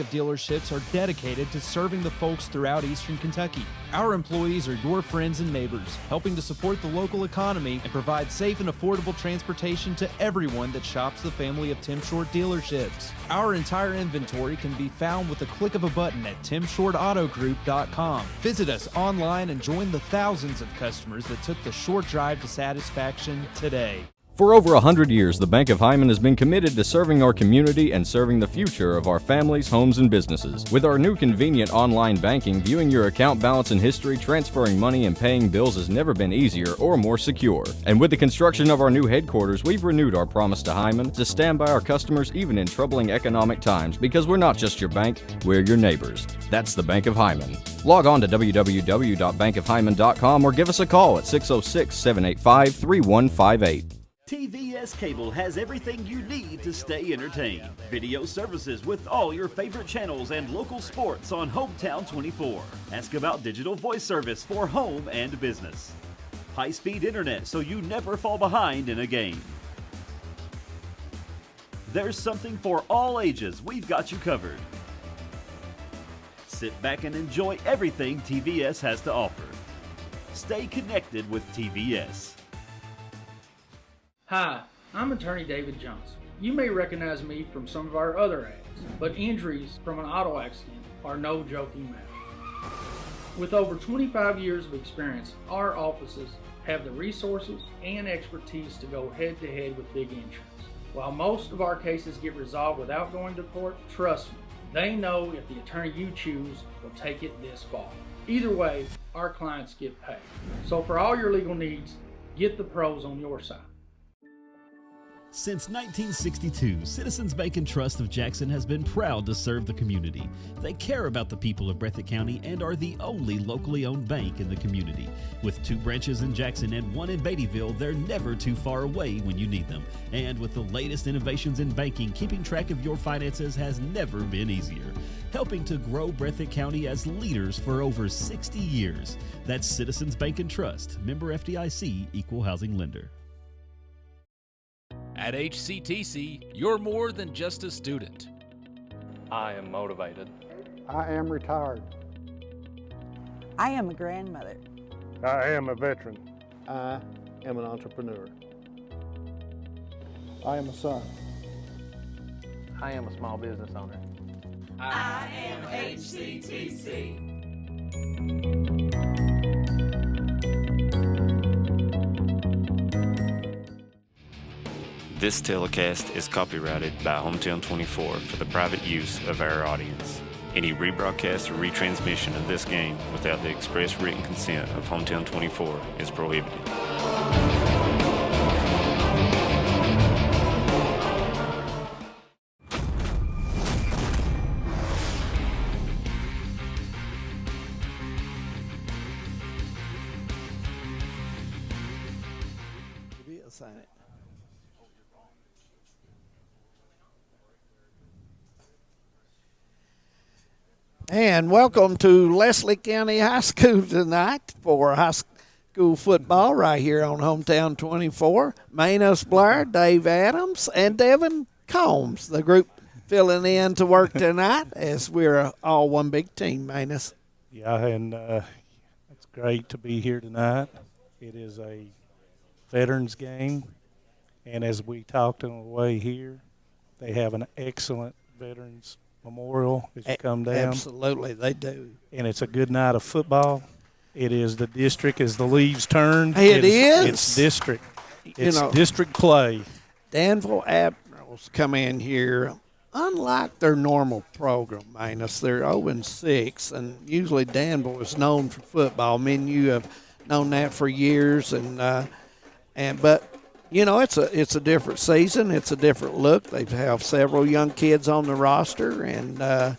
of dealerships are dedicated to serving the folks throughout Eastern Kentucky. Our employees are your friends and neighbors, helping to support the local economy and provide safe and affordable transportation to everyone that shops the family of Tim Short dealerships. Our entire inventory can be found with the click of a button at timshortautogroup.com. Visit us online and join the thousands of customers that took the short drive to satisfaction today. For over 100 years, the Bank of Hyman has been committed to serving our community and serving the future of our families, homes, and businesses. With our new convenient online banking, viewing your account balance and history, transferring money, and paying bills has never been easier or more secure. And with the construction of our new headquarters, we've renewed our promise to Hyman to stand by our customers even in troubling economic times, because we're not just your bank, we're your neighbors. That's the Bank of Hyman. Log on to www.bankofhyman.com or give us a call at 606-785-3158. TVS Cable has everything you need to stay entertained. Video services with all your favorite channels and local sports on Hometown 24. Ask about digital voice service for home and business. High-speed internet so you never fall behind in a game. There's something for all ages. We've got you covered. Sit back and enjoy everything TVS has to offer. Stay connected with TVS. Hi, I'm attorney David Johnson. You may recognize me from some of our other ads, but injuries from an auto accident are no joking matter. With over 25 years of experience, our offices have the resources and expertise to go head-to-head with big insurance. While most of our cases get resolved without going to court, trust me, they know if the attorney you choose will take it this far. Either way, our clients get paid. So for all your legal needs, get the pros on your side. Since 1962, Citizens Bank and Trust of Jackson has been proud to serve the community. They care about the people of Breathitt County and are the only locally owned bank in the community. With 2 branches in Jackson and 1 in Beattyville, they're never too far away when you need them. And with the latest innovations in banking, keeping track of your finances has never been easier. Helping to grow Breathitt County as leaders for over 60 years. That's Citizens Bank and Trust, member FDIC, equal housing lender. At HCTC, you're more than just a student. I am motivated. I am retired. I am a grandmother. I am a veteran. I am an entrepreneur. I am a son. I am a small business owner. I am HCTC. This telecast is copyrighted by Hometown 24 for the private use of our audience. Any rebroadcast or retransmission of this game without the express written consent of Hometown 24 is prohibited. Sign it. And welcome to Leslie County High School tonight for high school football right here on Hometown 24. Manos Blair, Dave Adams, and Devin Combs, the group filling in to work tonight as we're all one big team, Manos. Yeah, and it's great to be here tonight. It is a veterans game, and as we talked on the way here, they have an excellent veterans memorial as you come down. Absolutely, they do. And it's a good night of football. It is the district as the leaves turn. It is. It's district. It's district play. Danville Admirals come in here, unlike their normal program, Manus. They're 0-6, and usually Danville is known for football. I mean, you have known that for years, but you know, it's a different season. It's a different look. They have several young kids on the roster, and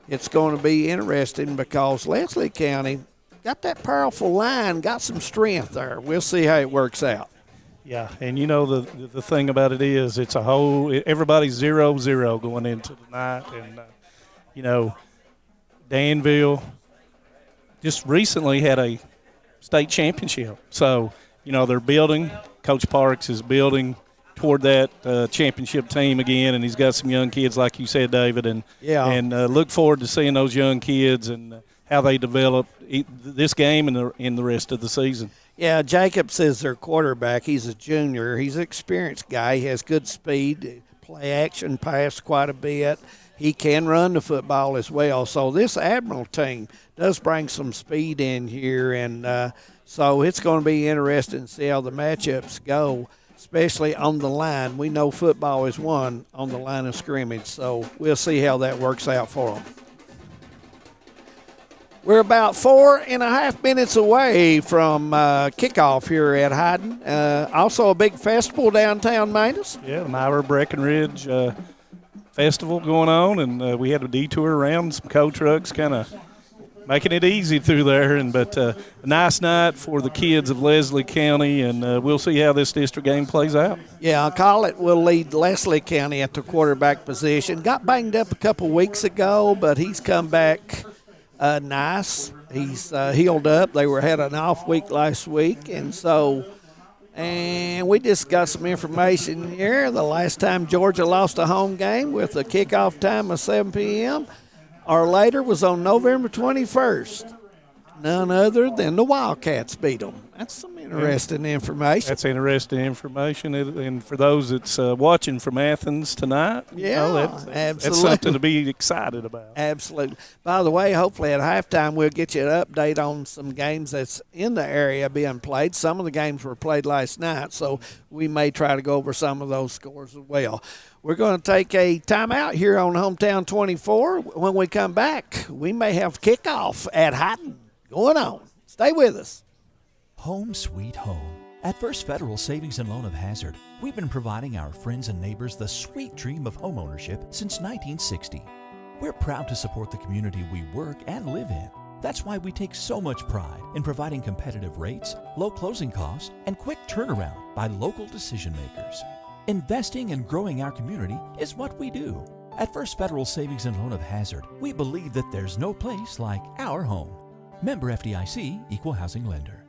it's going to be interesting because Leslie County got that powerful line, got some strength there. We'll see how it works out. Yeah, and you know the thing about it is it's everybody's 0-0 going into the night, and you know, Danville just recently had a state championship, so you know they're building. Coach Parks is building toward that championship team again, and he's got some young kids, like you said, David, and look forward to seeing those young kids and how they develop this game and in the rest of the season. Yeah, Jacobs is their quarterback. He's a junior. He's an experienced guy. He has good speed, play action, pass quite a bit. He can run the football as well. So this Admiral team does bring some speed in here, and so it's going to be interesting to see how the matchups go, especially on the line. We know football is won on the line of scrimmage, so we'll see how that works out for them. We're about 4.5 minutes away from kickoff here at Hyden. Also a big festival downtown, Manus. Yeah, the Myra Breckenridge Festival going on, and we had a detour around, some cow trucks kind of making it easy through there. But a nice night for the kids of Leslie County, and we'll see how this district game plays out. Yeah, Collett will lead Leslie County at the quarterback position. Got banged up a couple weeks ago, but he's come back nice. He's healed up. They had an off week last week, and we just got some information here. The last time Georgia lost a home game with a kickoff time of 7 p.m. or later was on November 21st. None other than the Wildcats beat them. That's some interesting information. That's interesting information. And for those that's watching from Athens tonight, absolutely. That's something to be excited about. Absolutely. By the way, hopefully at halftime we'll get you an update on some games that's in the area being played. Some of the games were played last night, so we may try to go over some of those scores as well. We're going to take a timeout here on Hometown 24. When we come back, we may have kickoff at Hyden going on. Stay with us. Home sweet home. At First Federal Savings and Loan of Hazard, we've been providing our friends and neighbors the sweet dream of homeownership since 1960. We're proud to support the community we work and live in. That's why we take so much pride in providing competitive rates, low closing costs, and quick turnaround by local decision makers. Investing and growing our community is what we do. At First Federal Savings and Loan of Hazard, we believe that there's no place like our home. Member FDIC, Equal Housing Lender.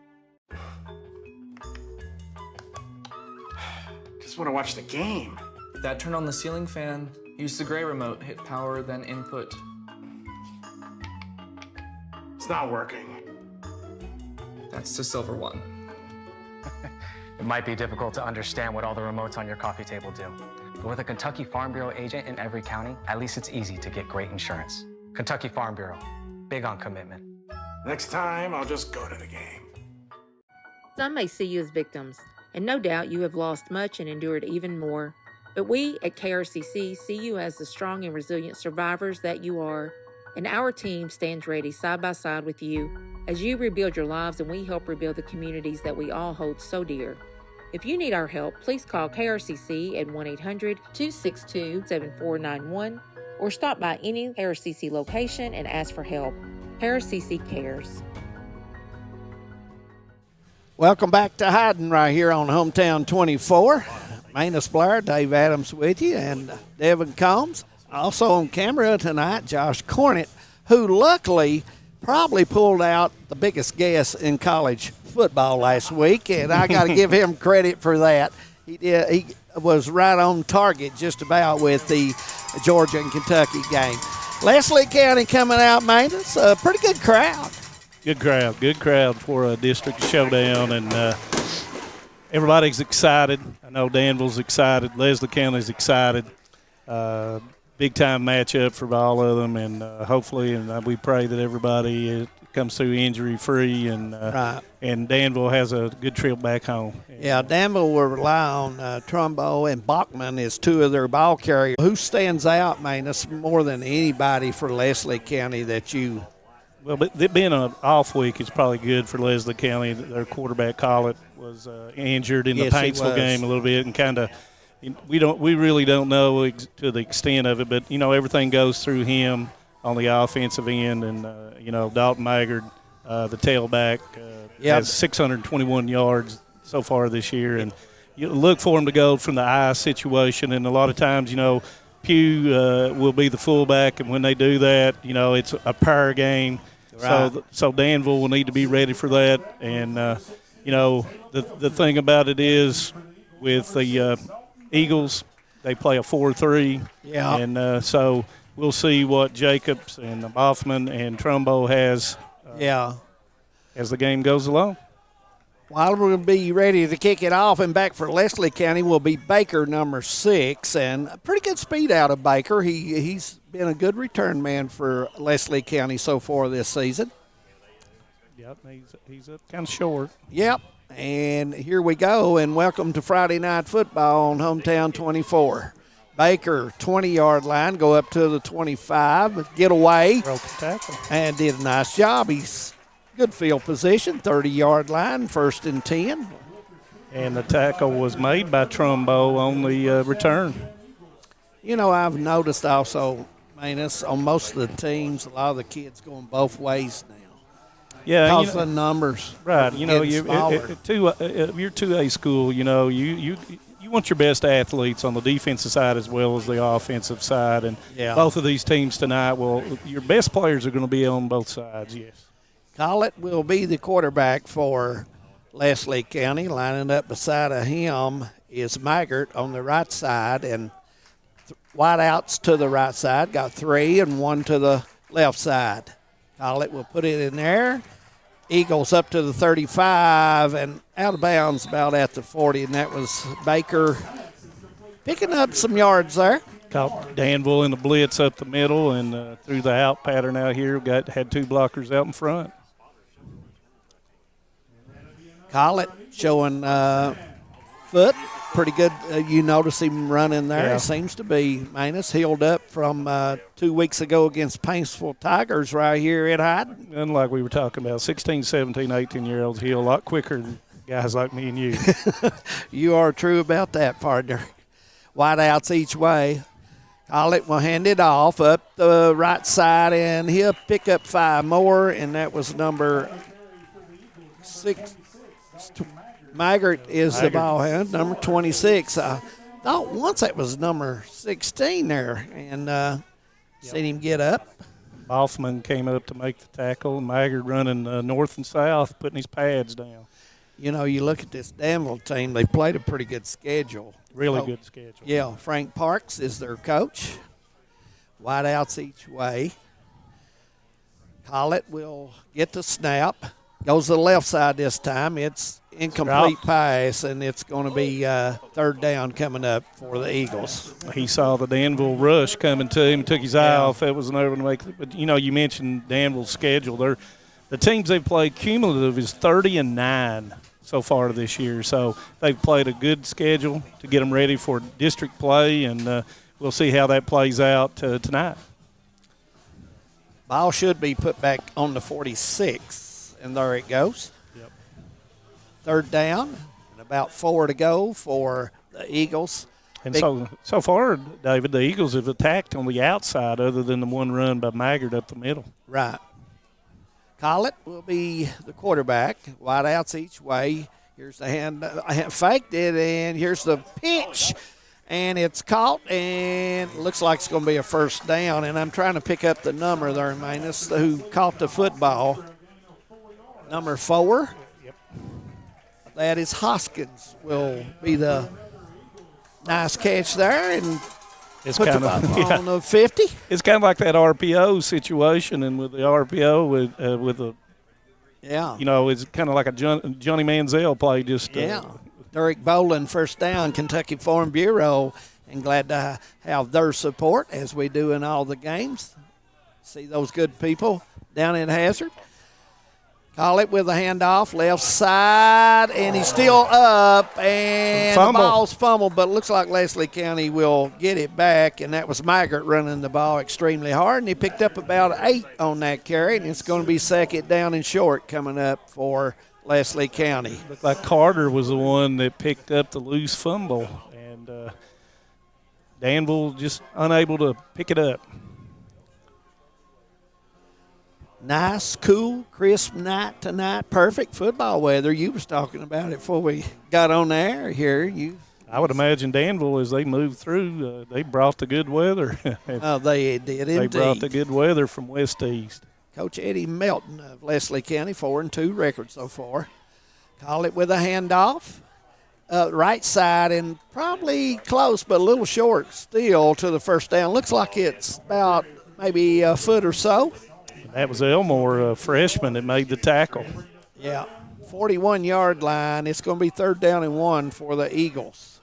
Just want to watch the game. Dad, turn on the ceiling fan. Use the gray remote. Hit power, then input. It's not working. That's the silver one. It might be difficult to understand what all the remotes on your coffee table do. But with a Kentucky Farm Bureau agent in every county, at least it's easy to get great insurance. Kentucky Farm Bureau, big on commitment. Next time, I'll just go to the game. Some may see you as victims, and no doubt you have lost much and endured even more. But we at KRCC see you as the strong and resilient survivors that you are, and our team stands ready side by side with you as you rebuild your lives and we help rebuild the communities that we all hold so dear. If you need our help, please call KRCC at 1-800-262-7491 or stop by any KRCC location and ask for help. KRCC cares. Welcome back to Hyden right here on Hometown 24. Manus Blair, Dave Adams with you, and Devin Combs. Also on camera tonight, Josh Cornett, who luckily probably pulled out the biggest guess in college football last week, and I got to give him credit for that. He was right on target just about with the Georgia and Kentucky game. Leslie County coming out, Manus. A pretty good crowd. Good crowd for a district showdown, and everybody's excited. I know Danville's excited. Leslie County's excited. Big-time matchup for all of them, and hopefully, and we pray that everybody comes through injury-free, and and Danville has a good trip back home. Yeah, Danville will rely on Trumbo and Bachman as two of their ball carriers. Who stands out, Manus, more than anybody for Leslie County that you – Well, but it being an off week is probably good for Leslie County. Their quarterback, Collett, was injured in the Paintsville game a little bit, and kind of we really don't know to the extent of it, but everything goes through him on the offensive end, and Dalton Maggard, the tailback, has 621 yards so far this year, and you look for him to go from the eye situation, and a lot of times Pugh will be the fullback, and when they do that, it's a power game. Right. So Danville will need to be ready for that. And the thing about it is with the Eagles, they play a 4-3. Yeah. And so we'll see what Jacobs and Boffman and Trumbo has as the game goes along. While we're going to be ready to kick it off, and back for Leslie County will be Baker, number 6, and a pretty good speed out of Baker. He's been a good return man for Leslie County so far this season. Yep, he's up kind of short. Yep, and here we go, and welcome to Friday Night Football on Hometown 24. Baker, 20-yard line, go up to the 25, get away, broke the tackle, and did a nice job. He's good field position, 30-yard line, 1st and 10. And the tackle was made by Trumbo on the return. You know, I've noticed also, Manus, on most of the teams, a lot of the kids going both ways now. Yeah, because the numbers. Right. You know, you're 2A school, you know, you want your best athletes on the defensive side as well as the offensive side. And both of these teams tonight, your best players are going to be on both sides, yes. Collett will be the quarterback for Leslie County. Lining up beside of him is Maggart on the right side, and wideouts to the right side. Got 3 and 1 to the left side. Collett will put it in there. Eagles up to the 35 and out of bounds about at the 40, and that was Baker picking up some yards there. Caught Danville in the blitz up the middle and through the out pattern out here. Had 2 blockers out in front. Collett showing foot. Pretty good. You notice him running there. Yeah. It seems to be Manus healed up from 2 weeks ago against Paintsville Tigers right here at Hyden. Unlike we were talking about, 16, 17, 18-year-olds heal a lot quicker than guys like me and you. You are true about that, partner. Wideouts each way. Collett will hand it off up the right side, and he'll pick up 5 more, and that was number 6. Maggart is the ball hand, number 26. I thought once that was number 16 there, and seen him get up. Boffman came up to make the tackle. Maggart running north and south, putting his pads down. You know, you look at this Danville team, they played a pretty good schedule. Really good schedule. Yeah, Frank Parks is their coach. Wideouts each way. Collett will get the snap. Goes to the left side this time. It's incomplete pass, and it's going to be 3rd down coming up for the Eagles. He saw the Danville rush coming to him, took his eye off. That was an over to make. But, you know, you mentioned Danville's schedule. The teams they've played cumulative is 30-9 so far this year. So they've played a good schedule to get them ready for district play, and we'll see how that plays out tonight. Ball should be put back on the 46. And there it goes. Yep. 3rd down, and about 4 to go for the Eagles. And so far, David, the Eagles have attacked on the outside other than the one run by Maggart up the middle. Right. Collett will be the quarterback. Wideouts each way. Here's the hand. Faked it, and here's the pitch. And it's caught, and looks like it's going to be a 1st down. And I'm trying to pick up the number there, Manus, who caught the football. Number 4. Yep. That is Hoskins will be the nice catch there, and it's put kind the of ball on the 50. It's kind of like that RPO situation, and with the RPO with the you know, it's kind of like a Johnny Manziel play. Just Derek Boland, 1st down, Kentucky Farm Bureau, and glad to have their support as we do in all the games. See those good people down in Hazard. Collett with a handoff, left side, and he's still up, and the ball's fumbled, but it looks like Leslie County will get it back, and that was Maggart running the ball extremely hard, and he picked up about 8 on that carry, and it's going to be 2nd down and short coming up for Leslie County. Looked like Carter was the one that picked up the loose fumble, and Danville just unable to pick it up. Nice, cool, crisp night tonight. Perfect football weather. You was talking about it before we got on the air here. I would imagine Danville, as they moved through, they brought the good weather. Oh, they did indeed. They brought the good weather from west to east. Coach Eddie Melton of Leslie County, 4-2 record so far. Collett with a handoff. right side, and probably close, but a little short still to the first down. Looks like it's about maybe a foot or so. That was Elmore, a freshman, that made the tackle. Yeah, 41-yard line. It's going to be 3rd down and 1 for the Eagles.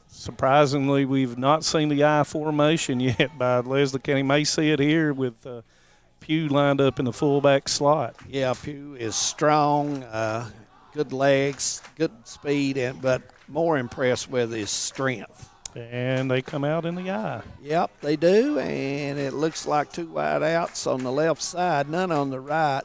Surprisingly, we've not seen the I formation yet by Leslie County. May see it here with Pugh lined up in the fullback slot. Yeah, Pugh is strong, good legs, good speed, but more impressed with his strength. And they come out in the I. Yep, they do, and it looks like 2 wide outs on the left side, none on the right.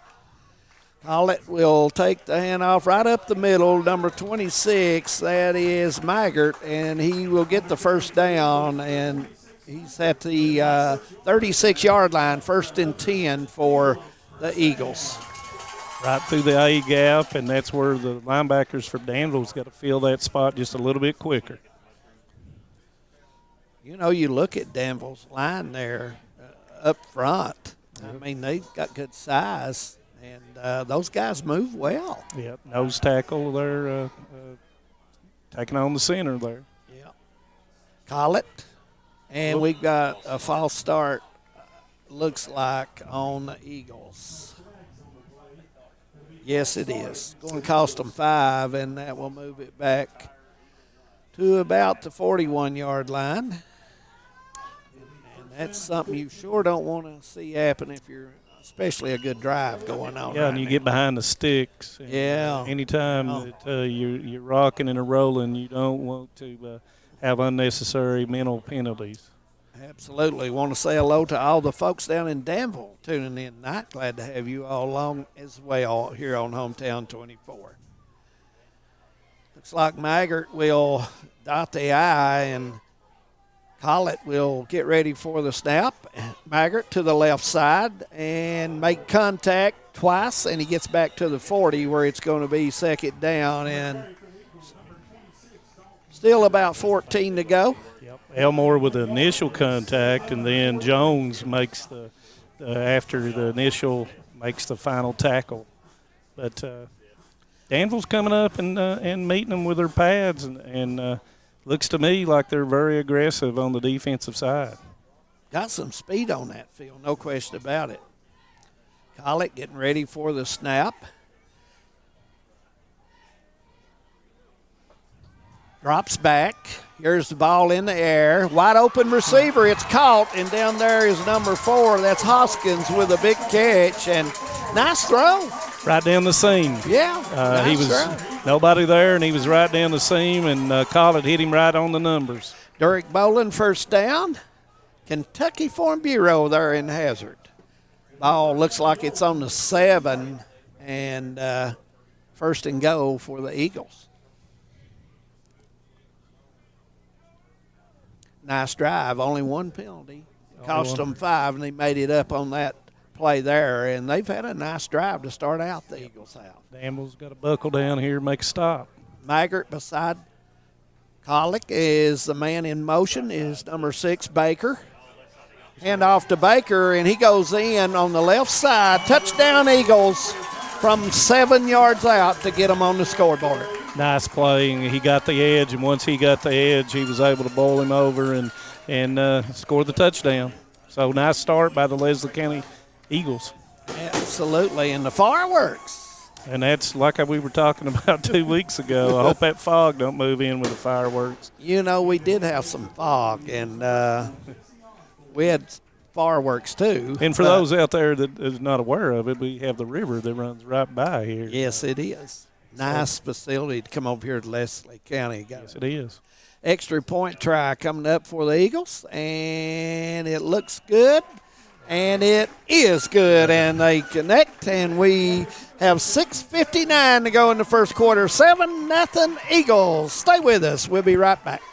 Collett will take the handoff right up the middle, number 26, that is Maggart, and he will get the first down, and he's at the 36-yard line, 1st and 10 for the Eagles. Right through the A gap, and that's where the linebackers for Danville's got to fill that spot just a little bit quicker. You know, you look at Danville's line there up front. I mean, they've got good size, and those guys move well. Yep, nose tackle there, taking on the center there. Yep. Collett, and we've got a false start, looks like, on the Eagles. Yes, it is. Going to cost them 5, and that will move it back to about the 41-yard line. And that's something you sure don't want to see happen if you're, especially a good drive going on. Yeah, and you get behind the sticks. And yeah. Anytime that you're rocking and rolling, you don't want to have unnecessary mental penalties. Absolutely. Want to say hello to all the folks down in Danville tuning in tonight. Glad to have you all along as well here on Hometown 24. Looks like Maggart will dot the I, and Collett will get ready for the snap. Maggart to the left side and make contact twice, and he gets back to the 40 where it's going to be 2nd down, and still about 14 to go. Yep. Elmore with the initial contact, and then Jones makes after the initial makes the final tackle. But Danville's coming up and meeting them with their pads, and looks to me like they're very aggressive on the defensive side. Got some speed on that field, no question about it. Collett getting ready for the snap. Drops back. Here's the ball in the air. Wide open receiver. It's caught, and down there is number 4. That's Hoskins with a big catch, and nice throw. Right down the seam. Yeah, nice he was throw. Nobody there, and he was right down the seam, and Collett hit him right on the numbers. Derek Boland, 1st down. Kentucky Farm Bureau there in Hazard. Ball looks like it's on the 7, and 1st and goal for the Eagles. Nice drive, only 1 penalty. Cost them 5, and they made it up on that play there, and they've had a nice drive to start out the Eagles have. Danville's got to buckle down here and make a stop. Maggart beside Collick is the man in motion, is number 6, Baker. Hand off to Baker, and he goes in on the left side. Touchdown Eagles from 7 yards out to get them on the scoreboard. Nice play, and he got the edge, and once he got the edge, he was able to bowl him over and score the touchdown. So nice start by the Leslie County Eagles. Absolutely, and the fireworks. And that's like we were talking about 2 weeks ago. I hope that fog don't move in with the fireworks. You know, we did have some fog, and we had fireworks too. And for those out there that is not aware of it, we have the river that runs right by here. Yes, it is. Nice facility to come over here to Leslie County. Yes, it is. Extra point try coming up for the Eagles, and it looks good, and it is good, and they connect, and we have 6:59 to go in the first quarter. 7-0 Eagles. Stay with us. We'll be right back.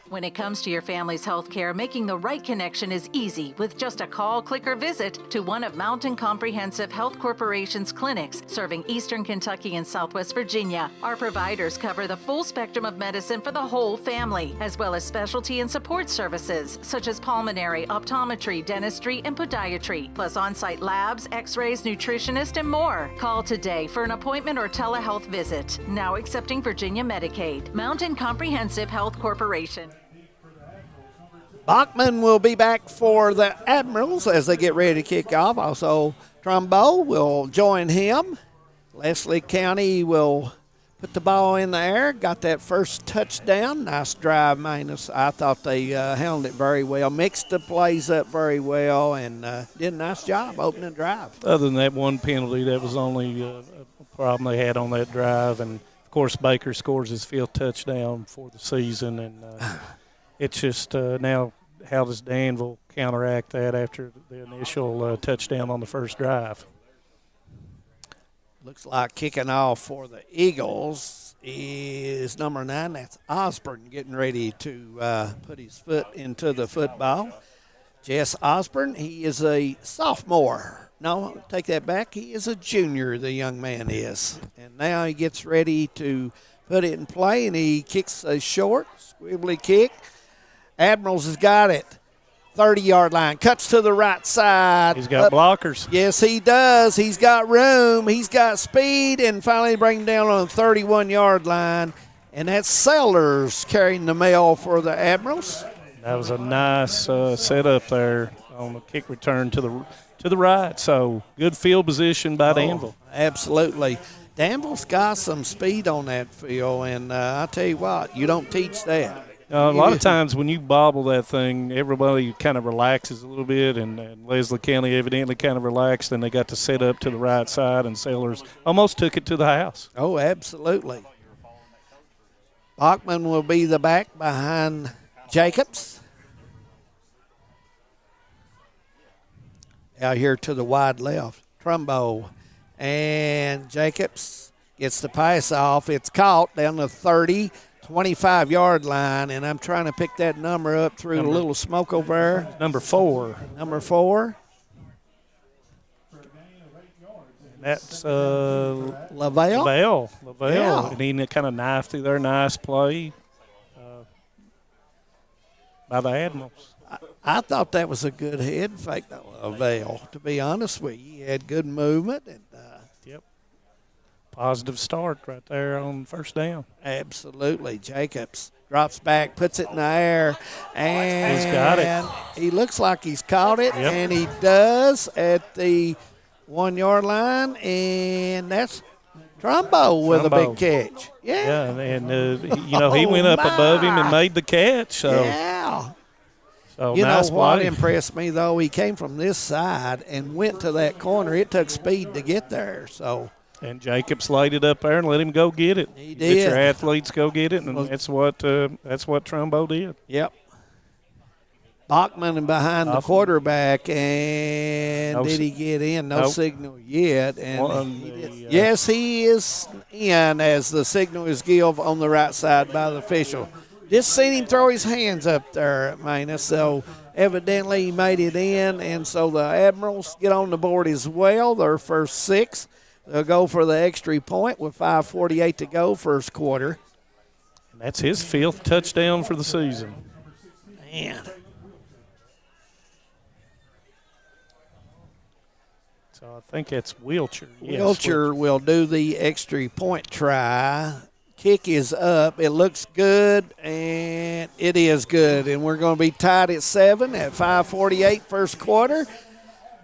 When it comes to your family's health care, making the right connection is easy with just a call, click, or visit to one of Mountain Comprehensive Health Corporation's clinics serving Eastern Kentucky and Southwest Virginia. Our providers cover the full spectrum of medicine for the whole family, as well as specialty and support services such as pulmonary, optometry, dentistry, and podiatry, plus on-site labs, x-rays, nutritionist, and more. Call today for an appointment or telehealth visit. Now accepting Virginia Medicaid. Mountain Comprehensive Health Corporation. Bachman will be back for the Admirals as they get ready to kick off. Also, Trumbo will join him. Leslie County will put the ball in the air. Got that first touchdown. Nice drive, Manus. I thought they handled it very well. Mixed the plays up very well and did a nice job opening the drive. Other than that one penalty, that was only a problem they had on that drive. And, of course, Baker scores his 5th touchdown for the season. And it's just now how does Danville counteract that after the initial touchdown on the first drive? Looks like kicking off for the Eagles is number 9. That's Osborne getting ready to put his foot into the football. Jess Osborne, he is a sophomore. No, take that back. He is a junior, the young man is. And now he gets ready to put it in play, and he kicks a short, squibbly kick. Admirals has got it. 30-yard line. Cuts to the right side. He's got blockers. Yes, he does. He's got room. He's got speed, and finally bring him down on the 31-yard line. And that's Sellers carrying the mail for the Admirals. That was a nice setup there on the kick return to the right. So good field position by Danville. Absolutely. Danville's got some speed on that field, and I tell you what, you don't teach that. A lot of times when you bobble that thing, everybody kind of relaxes a little bit, and Leslie County evidently kind of relaxed, and they got to set up to the right side, and Sellers almost took it to the house. Oh, absolutely. Bachman will be the back behind Jacobs. Out here to the wide left, Trumbo, and Jacobs gets the pass off. It's caught down the 30. 25-yard line, and I'm trying to pick that number up through a little smoke over there. Number 4. Number 4. That's Lavelle. Yeah. And he kind of knifed through there. Nice play by the Admirals. I thought that was a good head fake, Lavelle, to be honest with you. He had good movement. And, positive start right there on first down. Absolutely. Jacobs drops back, puts it in the air, and he's got it. He looks like he's caught it, and he does at the 1-yard line, and that's Trumbo with a big catch. Yeah, and he went up above him and made the catch. So. Yeah. So you nice know what play. impressed me, though? He came from this side and went to that corner. It took speed to get there, so. And Jacobs laid it up there and let him go get it. He did. Get your athletes go get it, and that's what Trumbo did. Yep. Bachman behind the quarterback, and did he get in? No signal yet. And yes, he is in as the signal is given on the right side by the official. Just seen him throw his hands up there, Manus, so evidently he made it in, and so the Admirals get on the board as well, their first 6. They'll go for the extra point with 5:48 to go, first quarter. And that's his 5th touchdown for the season. Man. So I think that's Wiltshire. Yes, Wiltshire will do the extra point try. Kick is up. It looks good, and it is good. And we're going to be tied at 7 at 5:48, first quarter.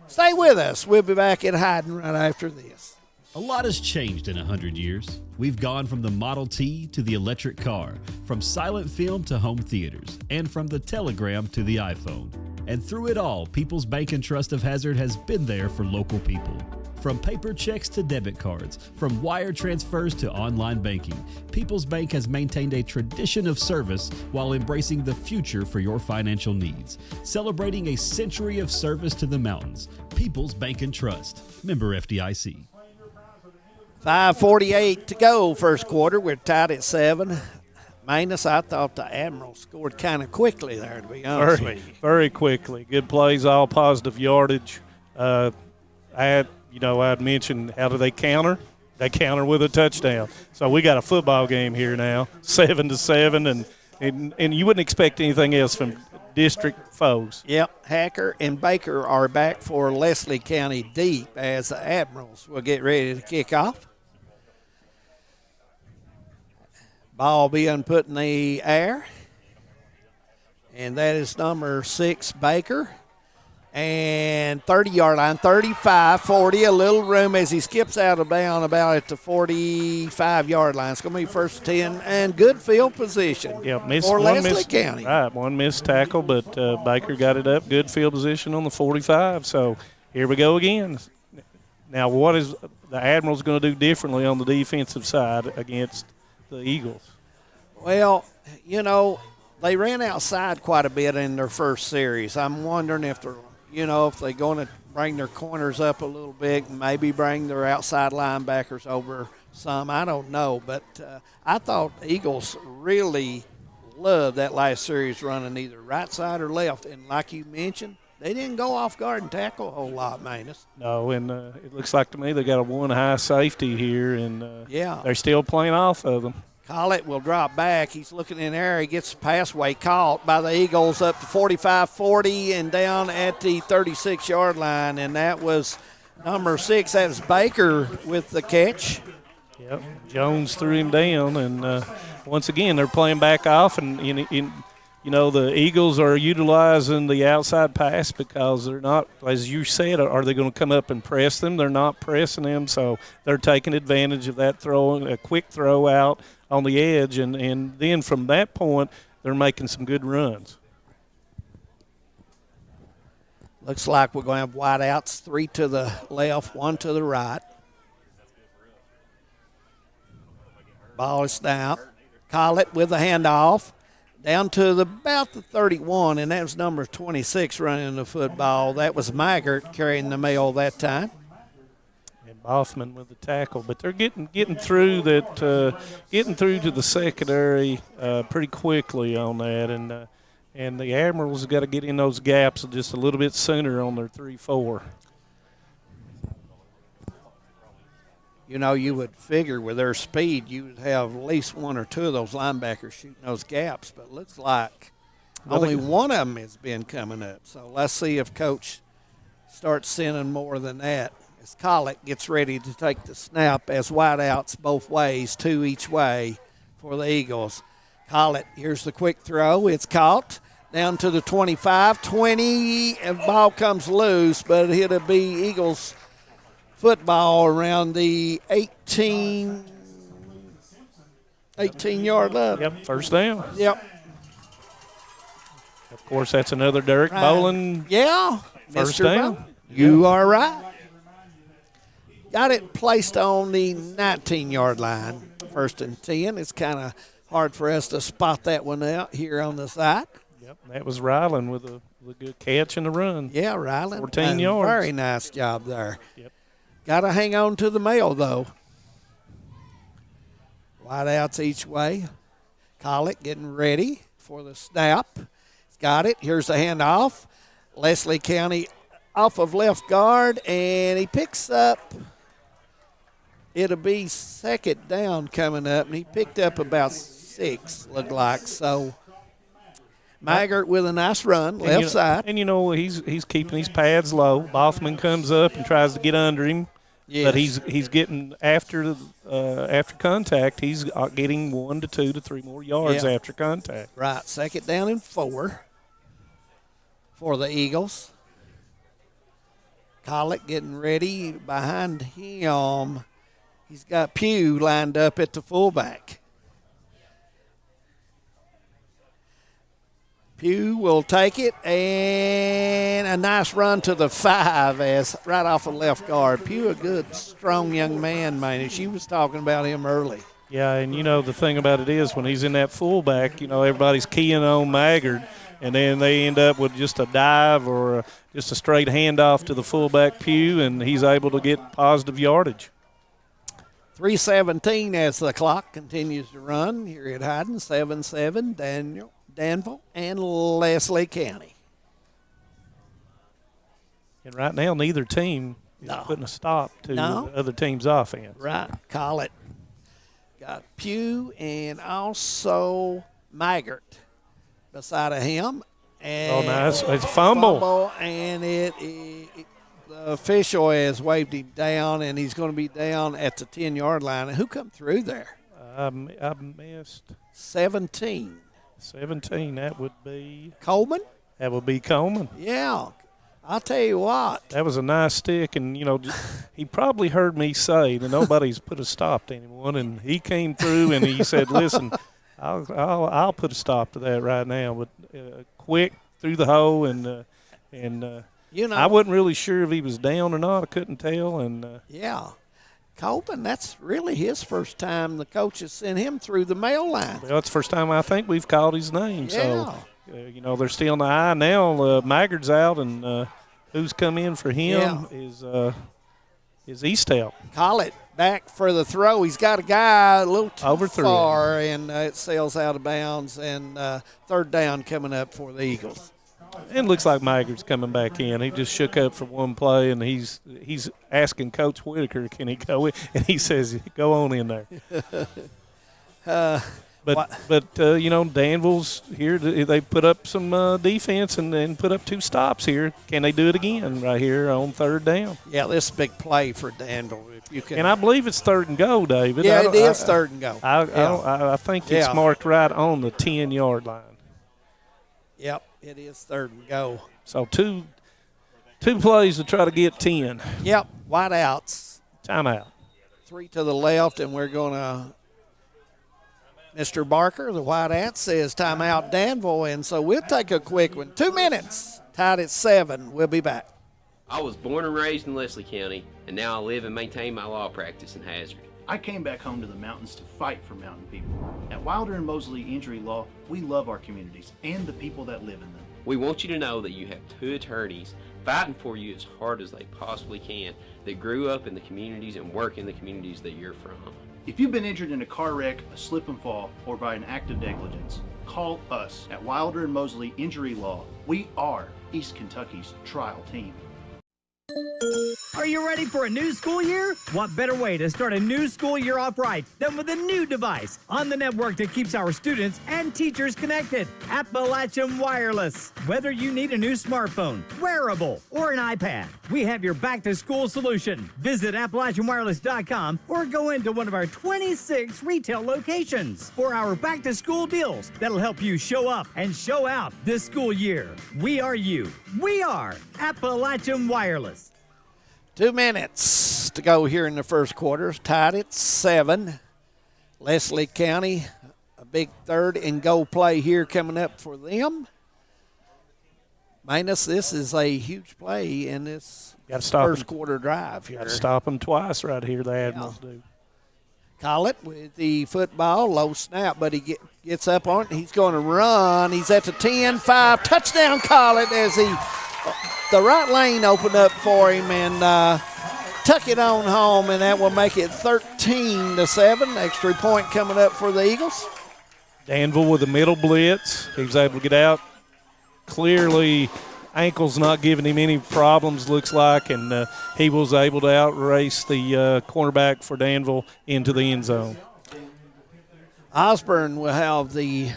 Stay with us. We'll be back at Hyden right after this. A lot has changed in 100 years. We've gone from the Model T to the electric car, from silent film to home theaters, and from the telegram to the iPhone. And through it all, People's Bank and Trust of Hazard has been there for local people. From paper checks to debit cards, from wire transfers to online banking, People's Bank has maintained a tradition of service while embracing the future for your financial needs. Celebrating a century of service to the mountains. People's Bank and Trust. Member FDIC. 5:48 to go, first quarter. We're tied at 7. Manus, I thought the Admiral scored kind of quickly there, to be honest with you. Very quickly. Good plays, all positive yardage. I had mentioned how do they counter? They counter with a touchdown. So we got a football game here now, 7-7, and you wouldn't expect anything else from district foes. Yep, Hacker and Baker are back for Leslie County deep as the Admirals will get ready to kick off. Ball being put in the air, and that is number 6, Baker. And 30-yard line, 35, 40, a little room as he skips out of bounds about at the 45-yard line. It's going to be first and 10, and good field position for Leslie County. Right, one missed tackle, but Baker got it up. Good field position on the 45, so here we go again. Now, what is the Admirals going to do differently on the defensive side against the Eagles? Well, they ran outside quite a bit in their first series. I'm wondering if they're going to bring their corners up a little bit and maybe bring their outside linebackers over some. I don't know. But I thought the Eagles really loved that last series running either right side or left. And like you mentioned, they didn't go off guard and tackle a whole lot, Manus. No, and it looks like to me they got a one high safety here, and they're still playing off of them. Collett will drop back. He's looking in there. He gets the passway caught by the Eagles up to 45-40 and down at the 36-yard line. And that was number 6. That was Baker with the catch. Yep, Jones threw him down. And once again, they're playing back off. And, the Eagles are utilizing the outside pass because they're not, as you said, are they going to come up and press them? They're not pressing them, so they're taking advantage of that throw, a quick throw out on the edge, and then from that point, they're making some good runs. Looks like we're going to have wideouts, 3 to the left, 1 to the right. Ball is down. Collett with the handoff. Down to about the 31, and that was number 26 running the football. That was Maggart carrying the mail that time. And Boffman with the tackle, but they're getting through that, getting through to the secondary pretty quickly on that, and the Admirals have got to get in those gaps just a little bit sooner on their 3-4. You would figure with their speed, you would have at least 1 or 2 of those linebackers shooting those gaps, but it looks like only one of them has been coming up. So let's see if Coach starts sending more than that. As Collett gets ready to take the snap as wideouts both ways, 2 each way for the Eagles. Collett, here's the quick throw. It's caught down to the 25, 20, and ball comes loose, but it'll be Eagles football around the 18-yard line. Yep, first down. Yep. Of course, that's another Derek Boland. Yeah. First Mr. down. Boland. You are right. Got it placed on the 19-yard line. First and 10. It's kind of hard for us to spot that one out here on the side. Yep, that was Ryland with a good catch and a run. Yeah, Ryland. 14 yards. Very nice job there. Yep. Got to hang on to the mail, though. Wideouts each way. Collett getting ready for the snap. He's got it. Here's the handoff. Leslie County off of left guard, and he picks up. It'll be second down coming up, and he picked up about 6, looked like. So Maggart with a nice run, left side. And, he's keeping his pads low. Boffman comes up and tries to get under him. Yes. But he's getting after contact. He's getting 1 to 2 to 3 more yards after contact. Right, second down and 4 for the Eagles. Collett getting ready behind him. He's got Pugh lined up at the fullback. Pugh will take it, and a nice run to the 5 as right off of left guard. Pugh, a good, strong young man, man. She was talking about him early. Yeah, and the thing about it is when he's in that fullback, everybody's keying on Maggard, and then they end up with just a dive or just a straight handoff to the fullback Pugh, and he's able to get positive yardage. 3:17 as the clock continues to run here at Hyden. 7-7, Danville and Leslie County. And right now, neither team is putting a stop to the other team's offense. Right, call it. Got Pugh and also Maggart beside of him. And nice. It's a fumble. And the official has waved him down, and he's going to be down at the 10-yard line. And who come through there? I missed 17. 17, that would be Coleman? That would be Coleman. Yeah. I'll tell you what. That was a nice stick, and, he probably heard me say that nobody's put a stop to anyone, and he came through and he said, listen, I'll put a stop to that right now, but quick through the hole, and I wasn't really sure if he was down or not. I couldn't tell. And yeah. Coleman, that's really his first time the coaches sent him through the mail line. Well, it's the first time I think we've called his name. Yeah. So, they're still in the eye now. Maggard's out, and who's come in for him is Eastel. Call it back for the throw. He's got a guy a little too far, and it sails out of bounds, and third down coming up for the Eagles. And looks like Maggard's coming back in. He just shook up for one play, and he's asking Coach Whitaker, can he go in? And he says, go on in there. But Danville's here. They put up some defense and put up 2 stops here. Can they do it again right here on third down? Yeah, this is a big play for Danville. If you can. And I believe it's 3rd and go, David. Yeah, it is 3rd and go. I think it's marked right on the 10-yard line. Yep, it is 3rd and go. So two plays to try to get 10. Yep, wide outs. Timeout. 3 to the left, and we're going to – Mr. Barker, the wide out, says timeout Danville, and so we'll take a quick one. 2 minutes, tied at 7. We'll be back. I was born and raised in Leslie County, and now I live and maintain my law practice in Hazard. I came back home to the mountains to fight for mountain people. At Wilder and Mosley Injury Law, we love our communities and the people that live in them. We want you to know that you have 2 attorneys fighting for you as hard as they possibly can that grew up in the communities and work in the communities that you're from. If you've been injured in a car wreck, a slip and fall, or by an act of negligence, call us at Wilder and Mosley Injury Law. We are East Kentucky's trial team. Are you ready for a new school year? What better way to start a new school year off right than with a new device on the network that keeps our students and teachers connected? Appalachian Wireless. Whether you need a new smartphone, wearable, or an iPad, we have your back-to-school solution. Visit AppalachianWireless.com or go into one of our 26 retail locations for our back-to-school deals that'll help you show up and show out this school year. We are you. We are Appalachian Wireless. 2 minutes to go here in the first quarter. Tied at 7. Leslie County, a big 3rd and goal play here coming up for them. Minus, this is a huge play in this first quarter drive here. Got to stop them twice right here, the Admirals do. Collett with the football, low snap, but he gets up on it. He's going to run. He's at the 10-5. Touchdown, Collett, as the right lane opened up for him and tuck it on home, and that will make it 13-7. Extra point coming up for the Eagles. Danville with the middle blitz. He was able to get out. Clearly, ankle's not giving him any problems, looks like, and he was able to outrace the cornerback for Danville into the end zone. Osborne will have the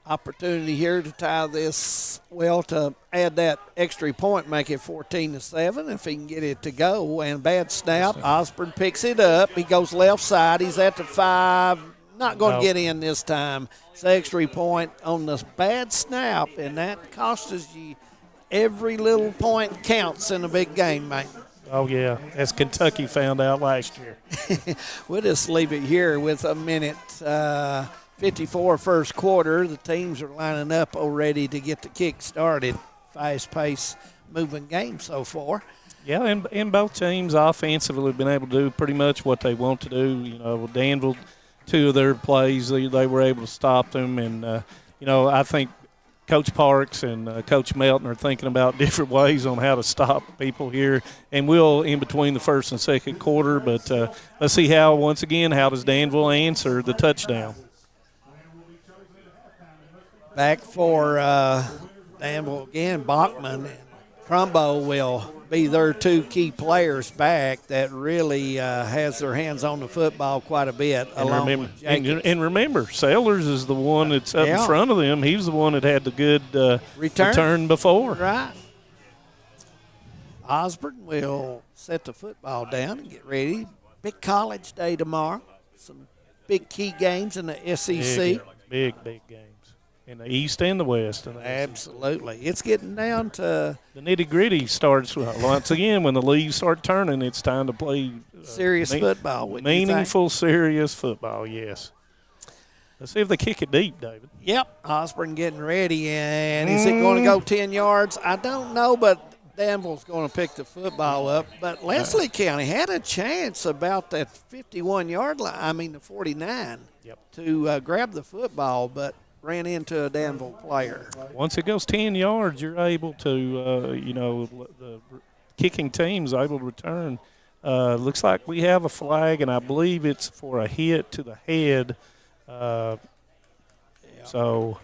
opportunity here to tie this, to add that extra point, make it 14-7 if he can get it to go. And bad snap, Osborne picks it up. He goes left side. He's at the 5. Not going to get in this time. It's extra point on this bad snap, and that costs you. Every little point counts in a big game, mate. Oh, yeah, as Kentucky found out last year. We'll just leave it here with a minute 54 first quarter. The teams are lining up already to get the kick started. Fast-paced, moving game so far. Yeah, and both teams offensively have been able to do pretty much what they want to do. Danville, 2 of their plays, they were able to stop them. And, I think Coach Parks and Coach Melton are thinking about different ways on how to stop people here, and we'll in between the first and second quarter. But let's see how does Danville answer the touchdown? Back for Danville again, Bachman and Trumbo will be their two key players back that really has their hands on the football quite a bit. And remember, Sellers is the one that's up in front of them. He's the one that had the good return before. Right. Osborne will set the football down and get ready. Big college day tomorrow. Some big key games in the SEC. Big games. In the East and the West. Absolutely. It's getting down to – the nitty-gritty starts once again when the leaves start turning. It's time to play serious football. Meaningful, serious football, yes. Let's see if they kick it deep, David. Yep. Osborne getting ready. And is it going to go 10 yards? I don't know, but Danville's going to pick the football up. But Leslie County had a chance about that 51-yard line, the 49, to grab the football, but – ran into a Danville player. Once it goes 10 yards, you're able to, the kicking team's able to return. Looks like we have a flag, and I believe it's for a hit to the head. So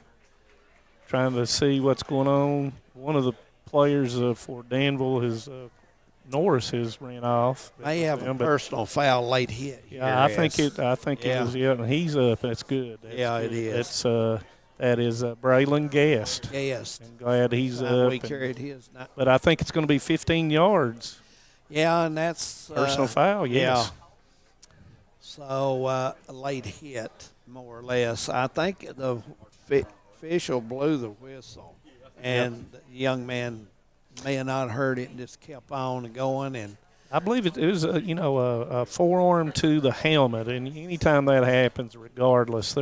trying to see what's going on. One of the players for Danville Norris has ran off. May have a personal foul late hit. Yeah, I think it was. Yeah, and he's up. That's good. It is. That is Braylon Guest. Guest. I'm glad he's up. We carried his. But I think it's going to be 15 yards. Yeah, and that's personal foul. Yes. Yeah. So a late hit, more or less. I think the official blew the whistle, and the young man may have not heard it and just kept on going. And I believe it was a forearm to the helmet, and anytime that happens, regardless,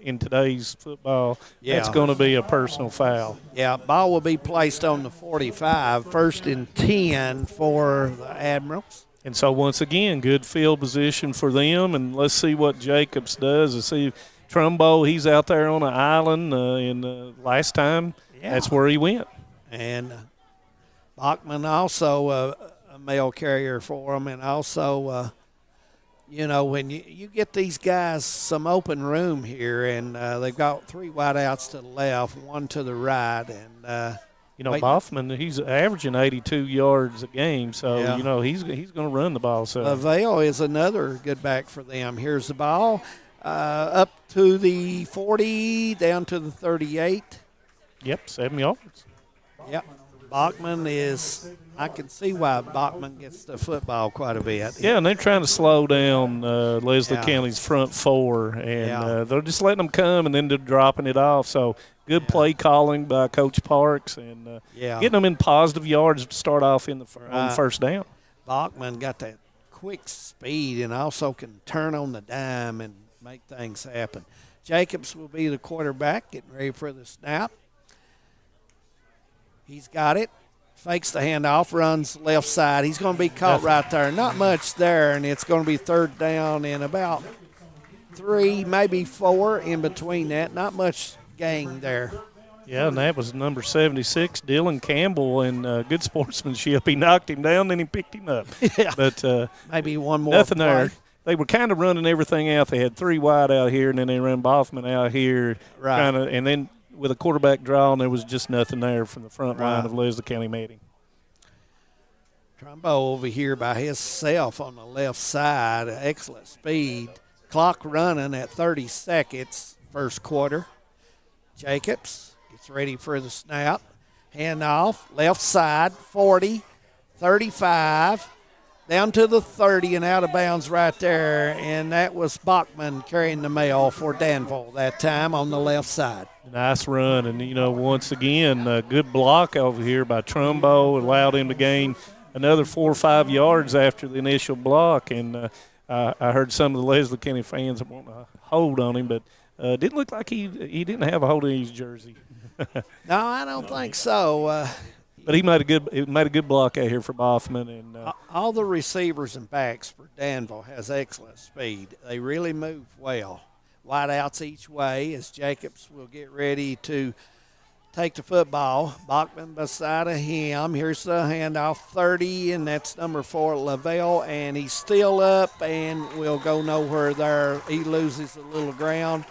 in today's football, that's going to be a personal foul. Yeah, ball will be placed on the 45, 1st and 10 for the Admirals. And so once again, good field position for them, and let's see what Jacobs does. Let's see Trumbo, he's out there on an island, and last time that's where he went. And Bachman also a mail carrier for them, and also, when you get these guys some open room here, and they've got 3 wideouts to the left, 1 to the right, and Boffman, he's averaging 82 yards a game, so he's going to run the ball. So LaVale is another good back for them. Here's the ball up to the 40, down to the 38. Yep, 7 yards. Yep. Bachman I can see why Bachman gets the football quite a bit. Yeah, and they're trying to slow down Leslie County's front 4, and they're just letting them come, and then they're dropping it off. So good play calling by Coach Parks, and getting them in positive yards to start off on first down. Bachman got that quick speed and also can turn on the dime and make things happen. Jacobs will be the quarterback, getting ready for the snap. He's got it, fakes the handoff, runs left side. He's going to be caught right there. Not much there, and it's going to be 3rd down and about 3, maybe 4 in between that. Not much gain there. Yeah, and that was number 76, Dylan Campbell, and good sportsmanship. He knocked him down, then he picked him up. Yeah, but maybe one more nothing play. There. They were kind of running everything out. They had 3 wide out here, and then they ran Boffman out here. Right. And then with a quarterback draw, and there was just nothing there from the front line of Leslie County Meeting. Trumbo over here by himself on the left side. Excellent speed. Clock running at 30 seconds, first quarter. Jacobs gets ready for the snap. Handoff, left side, 40, 35, down to the 30 and out of bounds right there. And that was Bachman carrying the mail for Danville that time on the left side. Nice run. And, once again, a good block over here by Trumbo. Allowed him to gain another 4 or 5 yards after the initial block. And I heard some of the Leslie County fans want to hold on him, but didn't look like he didn't have a hold of his jersey. No, I don't think so. But he made a good block out here for Boffman. And all the receivers and backs for Danville has excellent speed. They really move well. Wideouts each way as Jacobs will get ready to take the football. Bachman beside of him. Here's the handoff, 30, and that's number 4, Lavelle, and he's still up and will go nowhere there. He loses a little ground,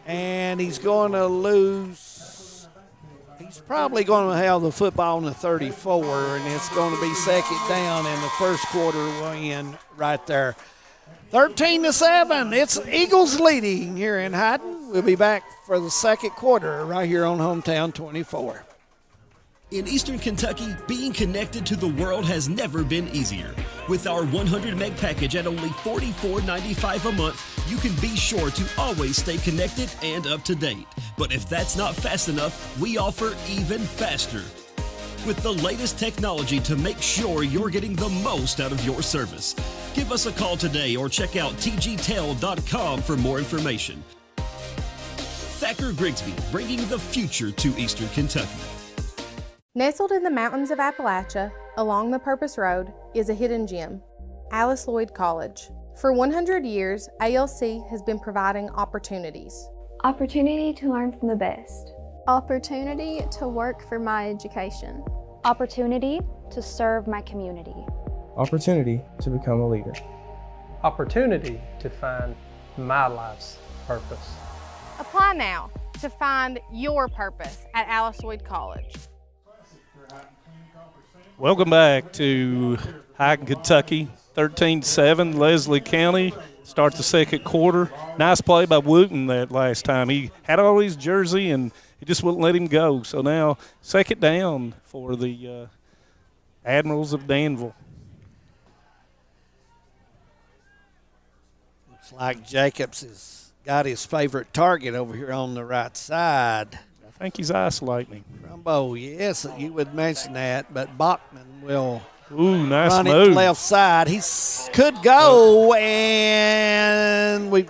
and he's going to lose. He's probably going to have the football on the 34, and it's going to be second down, and the first quarter will end right there. 13-7. It's Eagles leading here in Hyden. We'll be back for the second quarter right here on Hometown 24. In Eastern Kentucky, being connected to the world has never been easier. With our 100 meg package at only $44.95 a month, you can be sure to always stay connected and up to date. But if that's not fast enough, we offer even faster, with the layest technology to make sure you're getting the most out of your service. Give us a call today or check out tgtel.com for more information. Thacker Grigsby, bringing the future to Eastern Kentucky. Nestled in the mountains of Appalachia, along the Purpose Road, is a hidden gem, Alice Lloyd College. For 100 years, ALC has been providing opportunities. Opportunity to learn from the best. Opportunity to work for my education. Opportunity to serve my community. Opportunity to become a leader. Opportunity to find my life's purpose. Apply now to find your purpose at Alice Lloyd College. Welcome back to Hyden, Kentucky. 13-7, Leslie County. Start the second quarter. Nice play by Wooten that last time. He had all his jersey and he just wouldn't let him go. So now second down for the Admirals of Danville. Looks like Jacobs has got his favorite target over here on the right side. I think he's isolating him. Trumbo, yes, you would mention that, but Bachman will nice run move. it left side. He could go, and we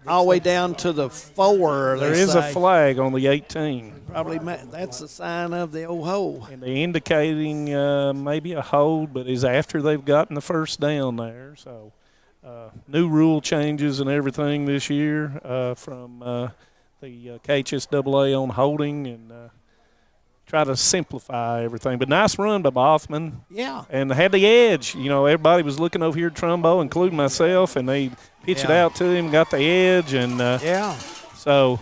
all the way down to the 4. There is a flag on the 18. Probably that's a sign of the old hole. And they're indicating maybe a hold, but is after they've gotten the first down there. So new rule changes and everything this year from the KHSAA on holding and try to simplify everything. But nice run by Bothman. Yeah. And had the edge. You know, everybody was looking over here at Trumbo, including myself, and they pitched it out to him, got the edge. And so